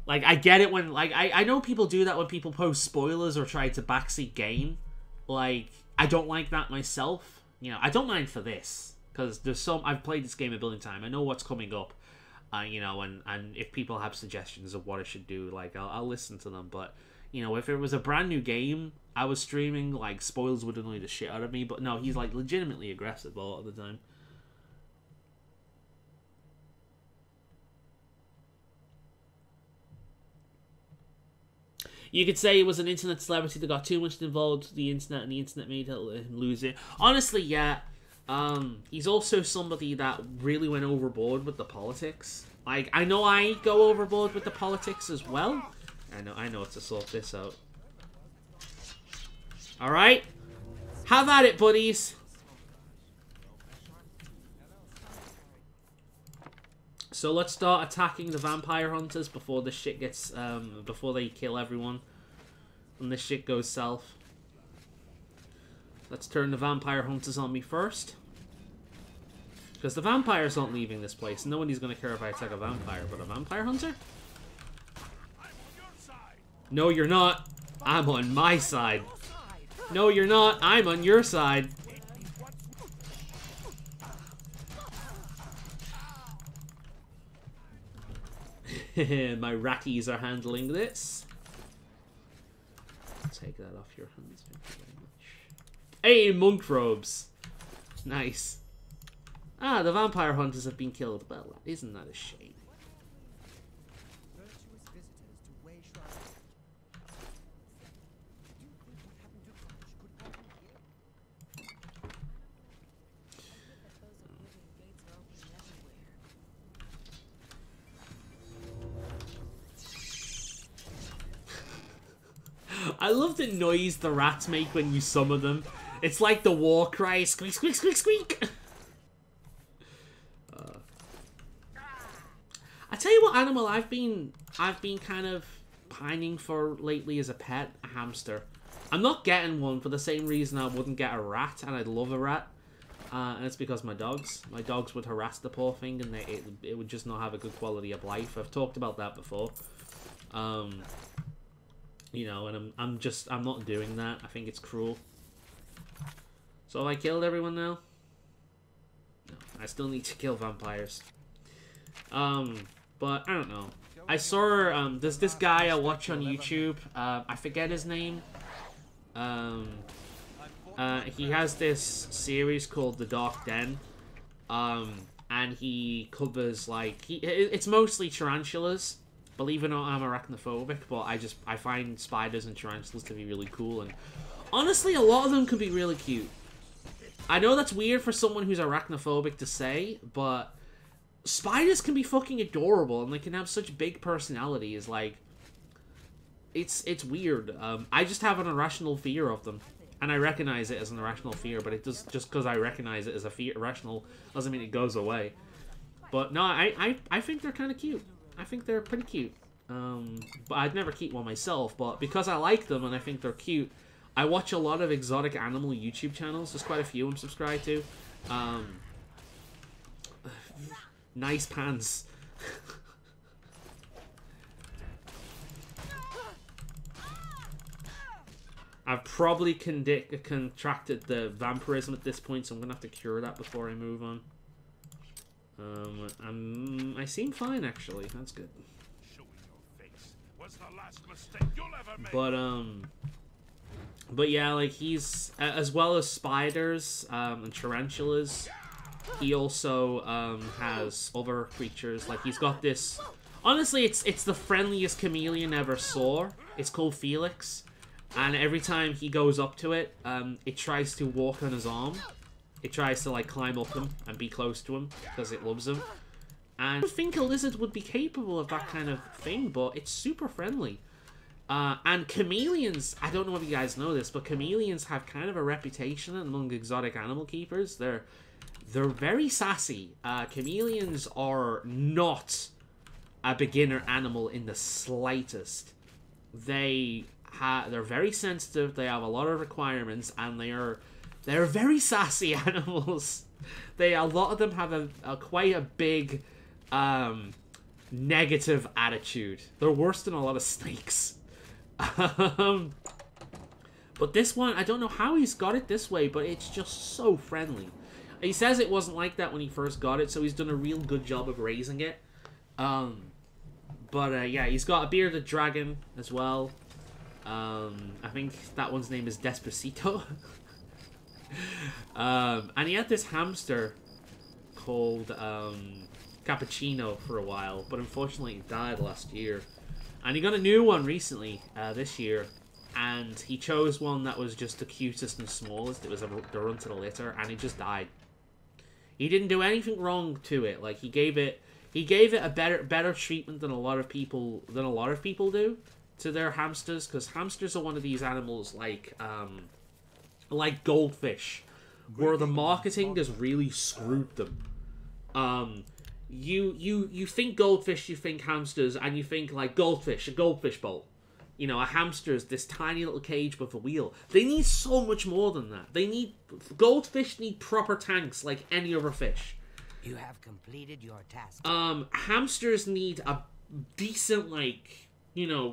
Like, I get it when, like, I know people do that when people post spoilers or try to backseat game. Like, I don't like that myself. You know, I don't mind for this, because I've played this game a billion times. I know what's coming up, you know, and if people have suggestions of what I should do, like, I'll listen to them. But, you know, if it was a brand new game I was streaming, like, spoilers would annoy the shit out of me. But no, he's, like, legitimately aggressive a lot of the time. You could say he was an internet celebrity that got too much involved with the internet, and the internet made him lose it. Honestly, yeah. He's also somebody that really went overboard with the politics. Like, I know I go overboard with the politics as well. I know to sort this out. Alright? Have at it, buddies! So let's start attacking the vampire hunters before this shit gets, before they kill everyone. And this shit goes south. Let's turn the vampire hunters on me first. Because the vampires aren't leaving this place. Nobody's going to care if I attack a vampire, but a vampire hunter? No, you're not. I'm on my side. No, you're not. I'm on your side. My rackies are handling this. Take that off your hands. Thank you very much. Hey, monk robes. Nice. Ah, the vampire hunters have been killed. Well, isn't that a shame? I love the noise the rats make when you summon them. It's like the war cry. Squeak, squeak, squeak, squeak. I tell you what animal I've been kind of pining for lately as a pet, a hamster. I'm not getting one for the same reason I wouldn't get a rat, and I'd love a rat. And it's because my dogs would harass the poor thing, and it would just not have a good quality of life. I've talked about that before. You know, and I'm not doing that. I think it's cruel. So have I killed everyone now? No, I still need to kill vampires. But I don't know. I saw there's this guy I watch on YouTube. I forget his name. He has this series called The Dark Den. And he covers like it's mostly tarantulas. Believe it or not, I'm arachnophobic, but I find spiders and tarantulas to be really cool, and honestly, a lot of them can be really cute. I know that's weird for someone who's arachnophobic to say, but spiders can be fucking adorable, and they can have such big personalities. Like, it's weird. I just have an irrational fear of them, and I recognize it as an irrational fear, but it does just because I recognize it as a fear irrational doesn't mean it goes away. But no, I think they're kind of cute. I think they're pretty cute. But I'd never keep one myself, but because I like them and I think they're cute, I watch a lot of exotic animal YouTube channels. There's quite a few I'm subscribed to. Nice pants. I've probably contracted the vampirism at this point, so I'm gonna have to cure that before I move on. I seem fine actually. That's good. But yeah, like he's as well as spiders and tarantulas. He also has other creatures. Like he's got this. Honestly, it's the friendliest chameleon ever saw. It's called Felix, and every time he goes up to it, it tries to walk on his arm. It tries to like climb up him and be close to him because it loves him. And I don't think a lizard would be capable of that kind of thing, but it's super friendly. And chameleons, I don't know if you guys know this, but chameleons have kind of a reputation among exotic animal keepers. They're very sassy. Chameleons are not a beginner animal in the slightest. They're very sensitive. They have a lot of requirements, and they're very sassy animals. A lot of them have quite a big negative attitude. They're worse than a lot of snakes. But this one, I don't know how he's got it this way, but it's just so friendly. He says it wasn't like that when he first got it, so he's done a real good job of raising it. Yeah, he's got a bearded dragon as well. I think that one's name is Despacito. And he had this hamster called Cappuccino for a while, but unfortunately he died last year. And he got a new one recently, this year, and he chose one that was just the cutest and smallest. It was the runt of the litter, and he just died. He didn't do anything wrong to it. Like he gave it a better treatment than a lot of people do to their hamsters, because hamsters are one of these animals like goldfish, where the marketing has really screwed them. You think goldfish, you think hamsters, and you think like goldfish, a goldfish bowl. You know, a hamster is this tiny little cage with a wheel. They need so much more than that. Goldfish need proper tanks like any other fish. You have completed your task. Hamsters need a decent, like,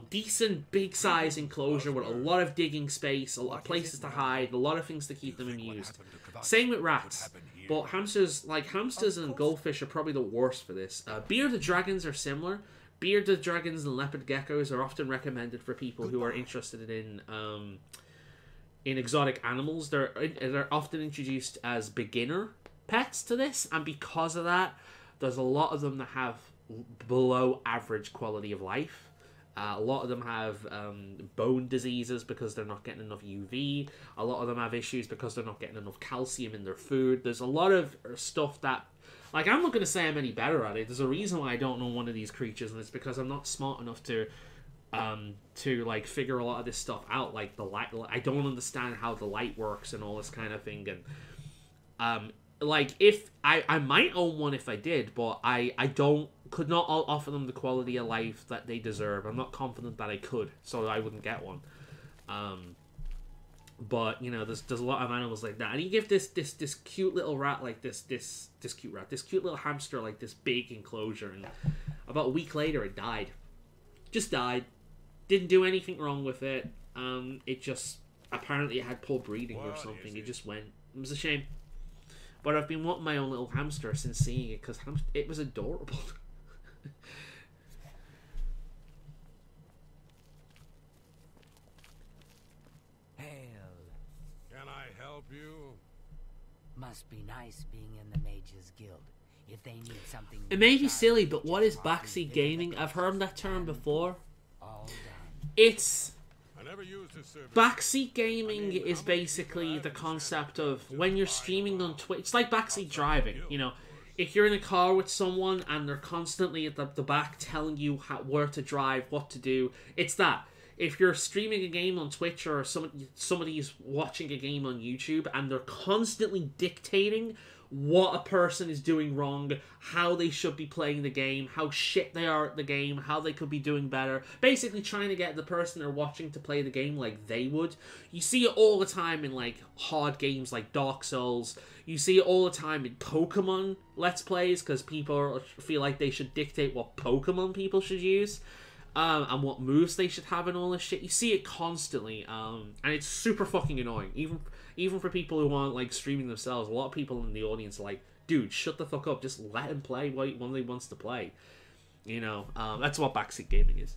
decent big size enclosure with a lot of digging space, a lot of places to hide, a lot of things to keep them amused. Same with rats. But hamsters and goldfish are probably the worst for this. Bearded dragons are similar. Bearded dragons and leopard geckos are often recommended for people who are interested in exotic animals. They're often introduced as beginner pets to this, and because of that, there's a lot of them that have below average quality of life. A lot of them have bone diseases because they're not getting enough UV. A lot of them have issues because they're not getting enough calcium in their food. There's a lot of stuff that, like, I'm not going to say I'm any better at it. There's a reason why I don't know one of these creatures, and it's because I'm not smart enough to like figure a lot of this stuff out. Like the light, I don't understand how the light works and all this kind of thing. And like if I might own one if I did, but I could not offer them the quality of life that they deserve. I'm not confident that I could, so I wouldn't get one. But there's a lot of animals like that, and you give this cute little rat like this cute little hamster like this big enclosure, and about a week later it died. Just died. Didn't do anything wrong with it. It just apparently it had poor breeding or something. It just went. It was a shame. But I've been wanting my own little hamster since seeing it because it was adorable. Can I help you? Must be nice being in the Mages Guild. If they need something, it may be silly, but what is backseat gaming? I've heard that term before. It's backseat gaming is basically the concept of when you're streaming on Twitch. It's like backseat driving. If you're in a car with someone and they're constantly at the back telling you where to drive, what to do, it's that. if you're streaming a game on Twitch or somebody's watching a game on YouTube and they're constantly dictating what a person is doing wrong, how they should be playing the game, how shit they are at the game, how they could be doing better, basically trying to get the person they're watching to play the game like they would. You see it all the time in like hard games like Dark Souls. You see it all the time in Pokemon Let's Plays, because people feel like they should dictate what Pokemon people should use, and what moves they should have and all this shit. You see it constantly, and it's super fucking annoying. Even for people who aren't like streaming themselves, a lot of people in the audience are like, dude, shut the fuck up, just let him play when he wants to play. You know, that's what backseat gaming is.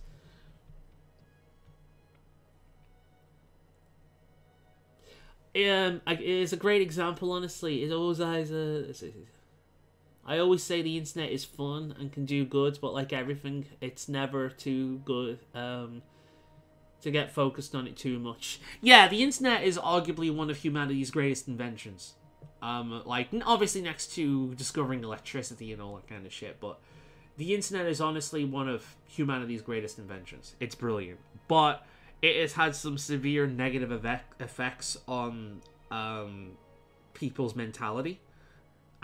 It's a great example, honestly. It always has I always say the internet is fun and can do good, but like everything, it's never too good to get focused on it too much. Yeah, the internet is arguably one of humanity's greatest inventions. Like, obviously next to discovering electricity and all that kind of shit, but the internet is honestly one of humanity's greatest inventions. It's brilliant. But it has had some severe negative effects on people's mentality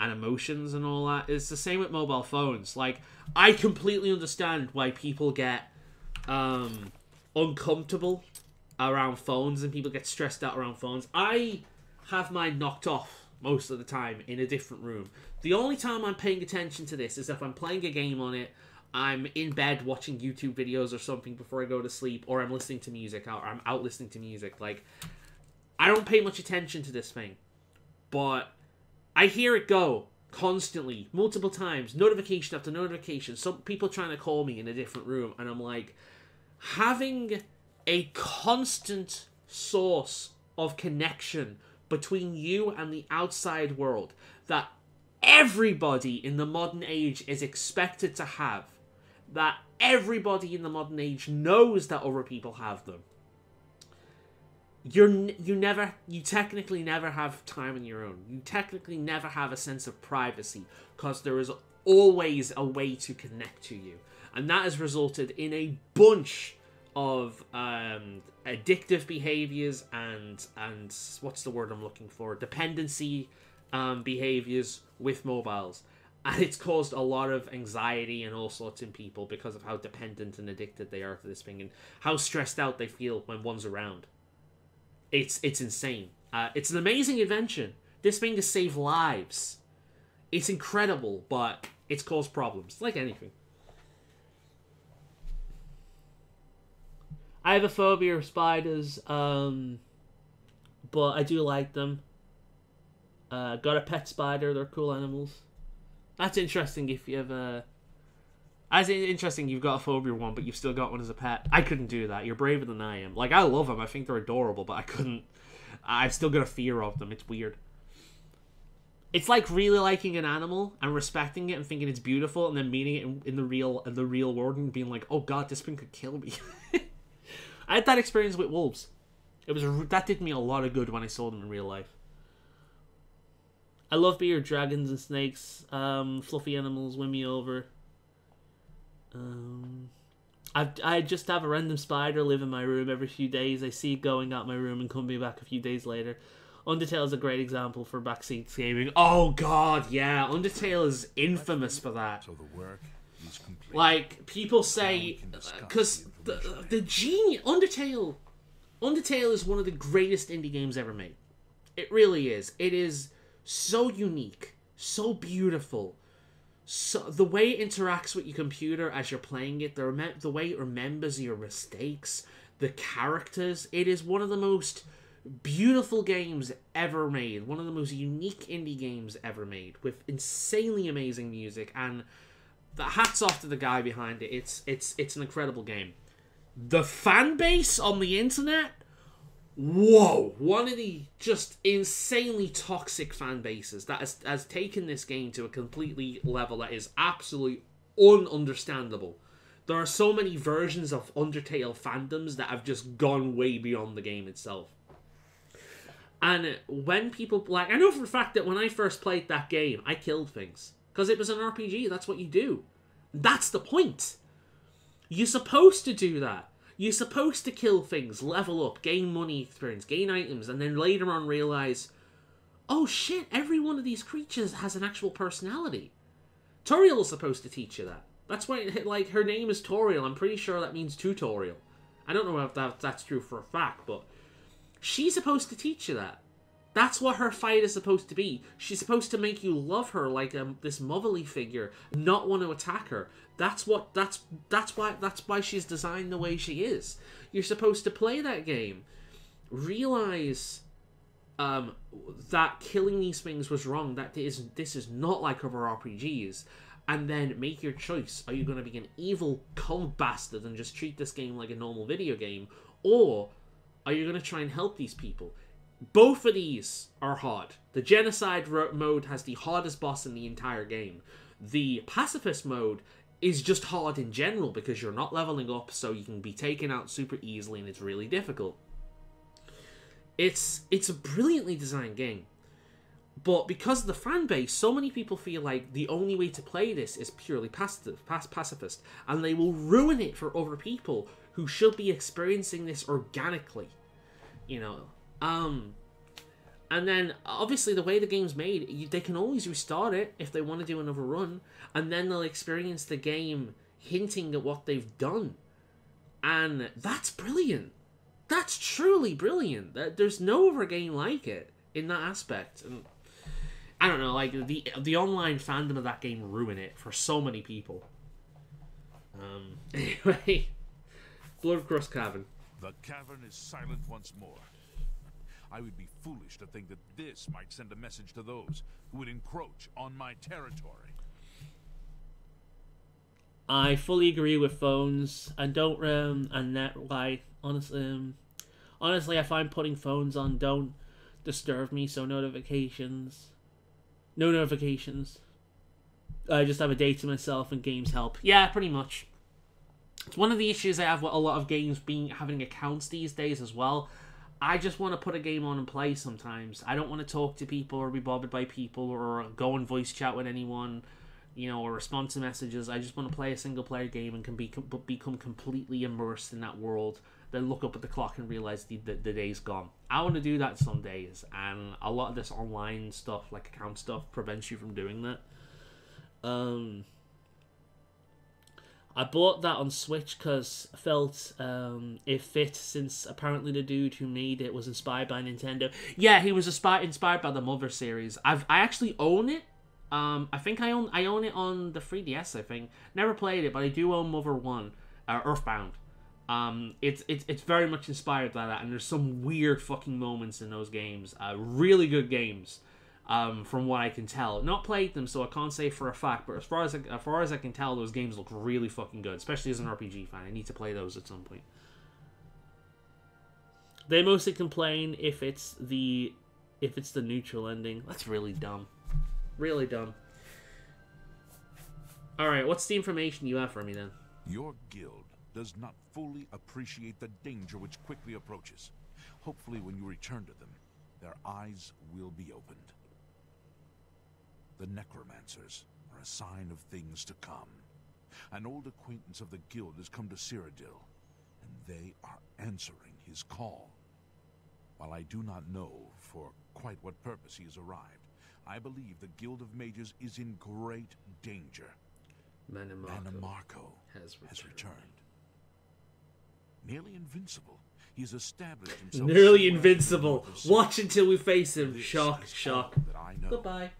and emotions and all that. It's the same with mobile phones. Like, I completely understand why people get uncomfortable around phones and people get stressed out around phones. I have mine knocked off most of the time in a different room. The only time I'm paying attention to this is if I'm playing a game on it, I'm in bed watching YouTube videos or something before I go to sleep, or I'm listening to music, or I'm out listening to music. Like, I don't pay much attention to this thing, but I hear it go constantly, multiple times, notification after notification, some people trying to call me in a different room, and I'm like, having a constant source of connection between you and the outside world that everybody in the modern age is expected to have, that everybody in the modern age knows that other people have them. You technically never have time on your own. You technically never have a sense of privacy, because there is always a way to connect to you. And that has resulted in a bunch of addictive behaviors and what's the word I'm looking for? Dependency behaviors with mobiles. And it's caused a lot of anxiety and all sorts in people because of how dependent and addicted they are to this thing and how stressed out they feel when one's around. It's insane. It's an amazing invention. This thing has saved lives. It's incredible, but it's caused problems, like anything. I have a phobia of spiders, but I do like them. Got a pet spider, they're cool animals. That's interesting if you have That's interesting you've got a phobia of one, but you've still got one as a pet. I couldn't do that. You're braver than I am. Like, I love them. I think they're adorable, but I couldn't. I've still got a fear of them. It's weird. It's like really liking an animal and respecting it and thinking it's beautiful, and then meeting it in the real world and being like, oh god, this thing could kill me. I had that experience with wolves. That did me a lot of good when I saw them in real life. I love bearded dragons and snakes. Fluffy animals win me over. I just have a random spider live in my room every few days. I see it going out my room and coming back a few days later. Undertale is a great example for backseat gaming. Oh god, yeah. Undertale is infamous for that. So the work is complete. Like, people say, because the genius... Undertale is one of the greatest indie games ever made. It really is. It is so unique, so beautiful. So the way it interacts with your computer as you're playing it, the way it remembers your mistakes, the characters, it is one of the most beautiful games ever made. One of the most unique indie games ever made, with insanely amazing music, and the hats off to the guy behind it. It's an incredible game. The fan base on the internet, whoa, one of the just insanely toxic fan bases that has taken this game to a completely level that is absolutely ununderstandable. There are so many versions of Undertale fandoms that have just gone way beyond the game itself. And when people, like, I know for a fact that when I first played that game, I killed things. Because it was an RPG, that's what you do. That's the point. You're supposed to do that. You're supposed to kill things, level up, gain money experience, gain items, and then later on realize, oh shit, every one of these creatures has an actual personality. Toriel's supposed to teach you that. That's why, like, her name is Toriel. I'm pretty sure that means tutorial. I don't know if that's true for a fact, but she's supposed to teach you that. That's what her fight is supposed to be. She's supposed to make you love her like this motherly figure, not want to attack her. That's why she's designed the way she is. You're supposed to play that game, realize that killing these things was wrong. That this is not like other RPGs, and then make your choice. Are you going to be an evil cold bastard and just treat this game like a normal video game, or are you going to try and help these people? Both of these are hard. The genocide mode has the hardest boss in the entire game. The pacifist mode is just hard in general because you're not leveling up, so you can be taken out super easily and it's really difficult. It's a brilliantly designed game. But because of the fan base, so many people feel like the only way to play this is purely pacifist, and they will ruin it for other people who should be experiencing this organically, you know. And then, obviously, the way the game's made, they can always restart it if they want to do another run, and then they'll experience the game hinting at what they've done. And that's brilliant. That's truly brilliant. There's no other game like it in that aspect. And I don't know, like, the online fandom of that game ruined it for so many people. Anyway, Bloodcrust Cavern. The cavern is silent once more. I would be foolish to think that this might send a message to those who would encroach on my territory. I fully agree with phones. I don't and that, like, honestly, I find putting phones on don't disturb me. So no notifications. I just have a day to myself, and games help. Yeah, pretty much. It's one of the issues I have with a lot of games having accounts these days as well. I just want to put a game on and play sometimes. I don't want to talk to people or be bothered by people or go and voice chat with anyone, you know, or respond to messages. I just want to play a single player game and can become completely immersed in that world. Then look up at the clock and realize the day's gone. I want to do that some days, and a lot of this online stuff, like account stuff, prevents you from doing that. I bought that on Switch because I felt it fit, since apparently the dude who made it was inspired by Nintendo. Yeah, he was inspired by the Mother series. I actually own it. I think I own it on the 3DS, I think. Never played it, but I do own Mother 1, Earthbound. It's very much inspired by that, and there's some weird fucking moments in those games. Really good games. From what I can tell. Not played them, so I can't say for a fact, but as far as I can tell, those games look really fucking good, especially as an RPG fan. I need to play those at some point. They mostly complain if it's the neutral ending. That's really dumb. Really dumb. Alright, what's the information you have for me then? Your guild does not fully appreciate the danger which quickly approaches. Hopefully when you return to them, their eyes will be opened. The necromancers are a sign of things to come. An old acquaintance of the guild has come to Cyrodiil, and they are answering his call. While I do not know for quite what purpose he has arrived, I believe the Guild of Mages is in great danger. Mannimarco has returned. Nearly invincible, he has established himself... Nearly invincible! Watch until we face him. Shock, shock. Goodbye.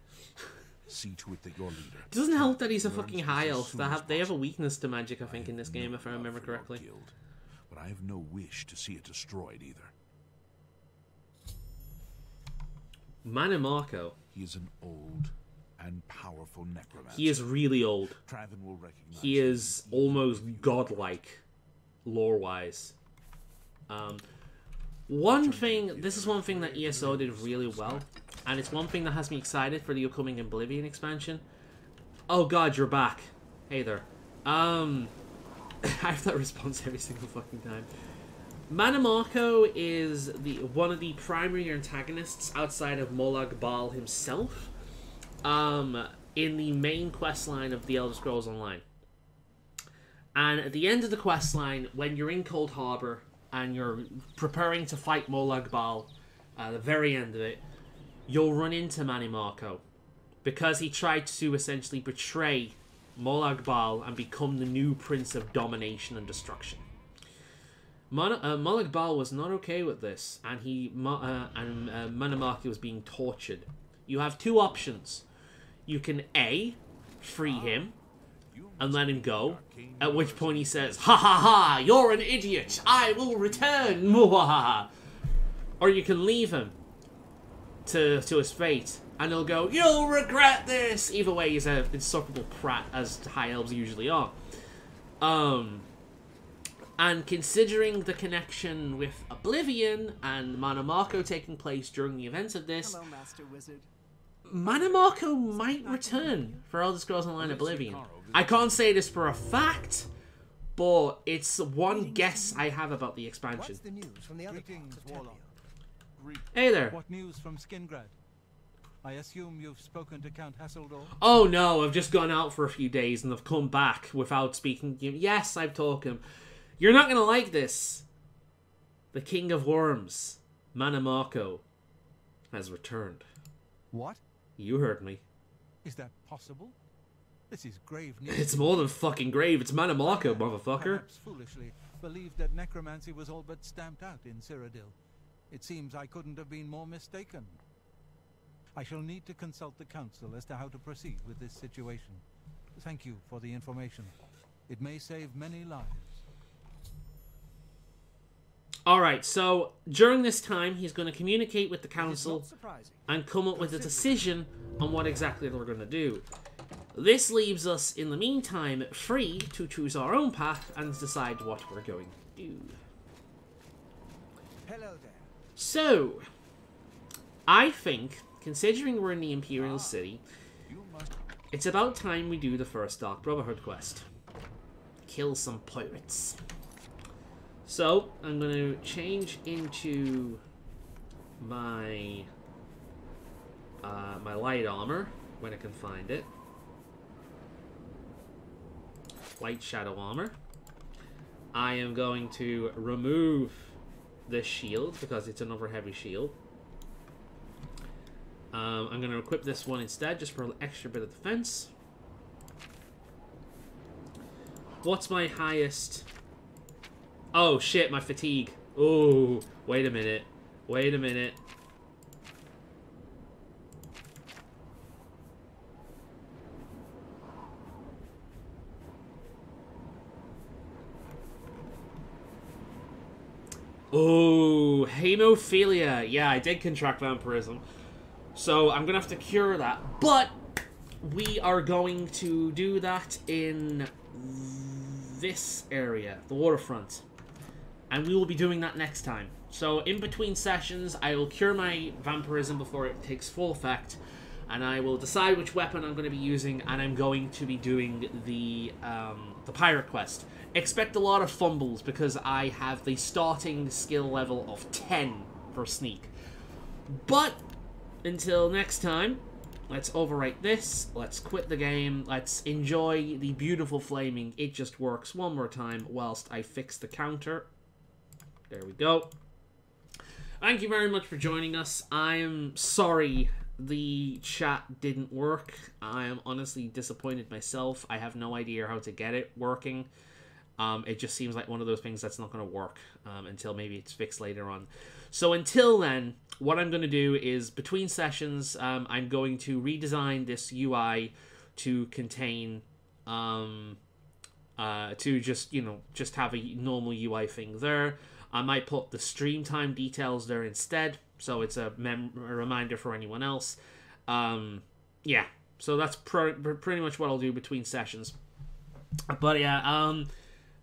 See to it that your leader... It doesn't help that he's a fucking high elf. They have a weakness to magic, I think, in this game, if I remember correctly. Guild, but I have no wish to see it destroyed either. Mannimarco. He is an old and powerful necromancer. He is really old. Traven will recognize he is almost godlike, lore-wise. This is one thing that ESO did really well, and it's one thing that has me excited for the upcoming Oblivion expansion. Oh god, you're back. Hey there. I have that response every single fucking time. Mannimarco is one of the primary antagonists outside of Molag Bal himself, in the main quest line of The Elder Scrolls Online. And at the end of the quest line, when you're in Cold Harbor and you're preparing to fight Molag Bal, at the very end of it, you'll run into Manny Marco because he tried to essentially betray Molag Bal and become the new Prince of Domination and Destruction. Molag Bal was not okay with this, and Manny Marco was being tortured. You have two options. You can A, free him and let him go, at which point he says, "Ha ha ha, you're an idiot, I will return, muhaha." Or you can leave him to his fate, and he'll go, "You'll regret this." Either way, he's an insufferable prat, as high elves usually are. And considering the connection with Oblivion and Manamako taking place during the events of this, Hello, Master Wizard. Manamako might return for Elder Scrolls Online Oblivion. I can't say this for a fact, but it's one guess I have about the expansion. What's the news from the other Greetings, parts of Warlock. Tempio? Hey there. What news from Skingrad? I assume you've spoken to Count Hasseldor? Oh no, I've just gone out for a few days and I've come back without speaking to him. Yes, I've talked to him. You're not going to like this. The King of Worms, Manamako, has returned. What? You heard me. Is that possible? This is grave news. It's more than fucking grave. It's Manamako, motherfucker. Perhaps foolishly believed that necromancy was all but stamped out in Cyrodiil. It seems I couldn't have been more mistaken. I shall need to consult the council as to how to proceed with this situation. Thank you for the information. It may save many lives. Alright, so during this time, he's going to communicate with the council Not surprising. and come up with a decision on what exactly they're going to do. This leaves us, in the meantime, free to choose our own path and decide what we're going to do. Hello there. So, I think, considering we're in the Imperial City, it's about time we do the first Dark Brotherhood quest. Kill some pirates. So, I'm going to change into my my light armor, when I can find it. Light shadow armor. I am going to remove this shield, because it's another heavy shield. I'm going to equip this one instead, just for an extra bit of defense. What's my highest... Oh, shit, my fatigue. Oh, wait a minute. Wait a minute. Oh, hemophilia. Yeah, I did contract vampirism. So I'm going to have to cure that. But we are going to do that in this area, the waterfront. And we will be doing that next time. So in between sessions, I will cure my vampirism before it takes full effect. And I will decide which weapon I'm going to be using. And I'm going to be doing the pirate quest. Expect a lot of fumbles because I have the starting skill level of 10 for sneak. But until next time, let's overwrite this. Let's quit the game. Let's enjoy the beautiful flaming It Just Works one more time whilst I fix the counter. There we go. Thank you very much for joining us. I am sorry the chat didn't work. I am honestly disappointed myself. I have no idea how to get it working. It just seems like one of those things that's not going to work until maybe it's fixed later on. So until then, what I'm going to do is between sessions, I'm going to redesign this UI to contain, to just, you know, just have a normal UI thing there. I might put the stream time details there instead, so it's a reminder for anyone else. Yeah, so that's pretty much what I'll do between sessions. But yeah,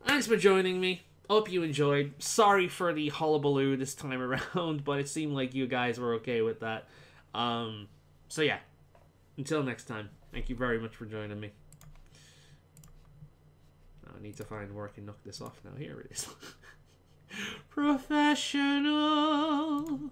thanks for joining me. Hope you enjoyed. Sorry for the hullabaloo this time around, but it seemed like you guys were okay with that. So yeah, until next time, thank you very much for joining me. Now I need to find where I can knock this off now. Here it is. Professional.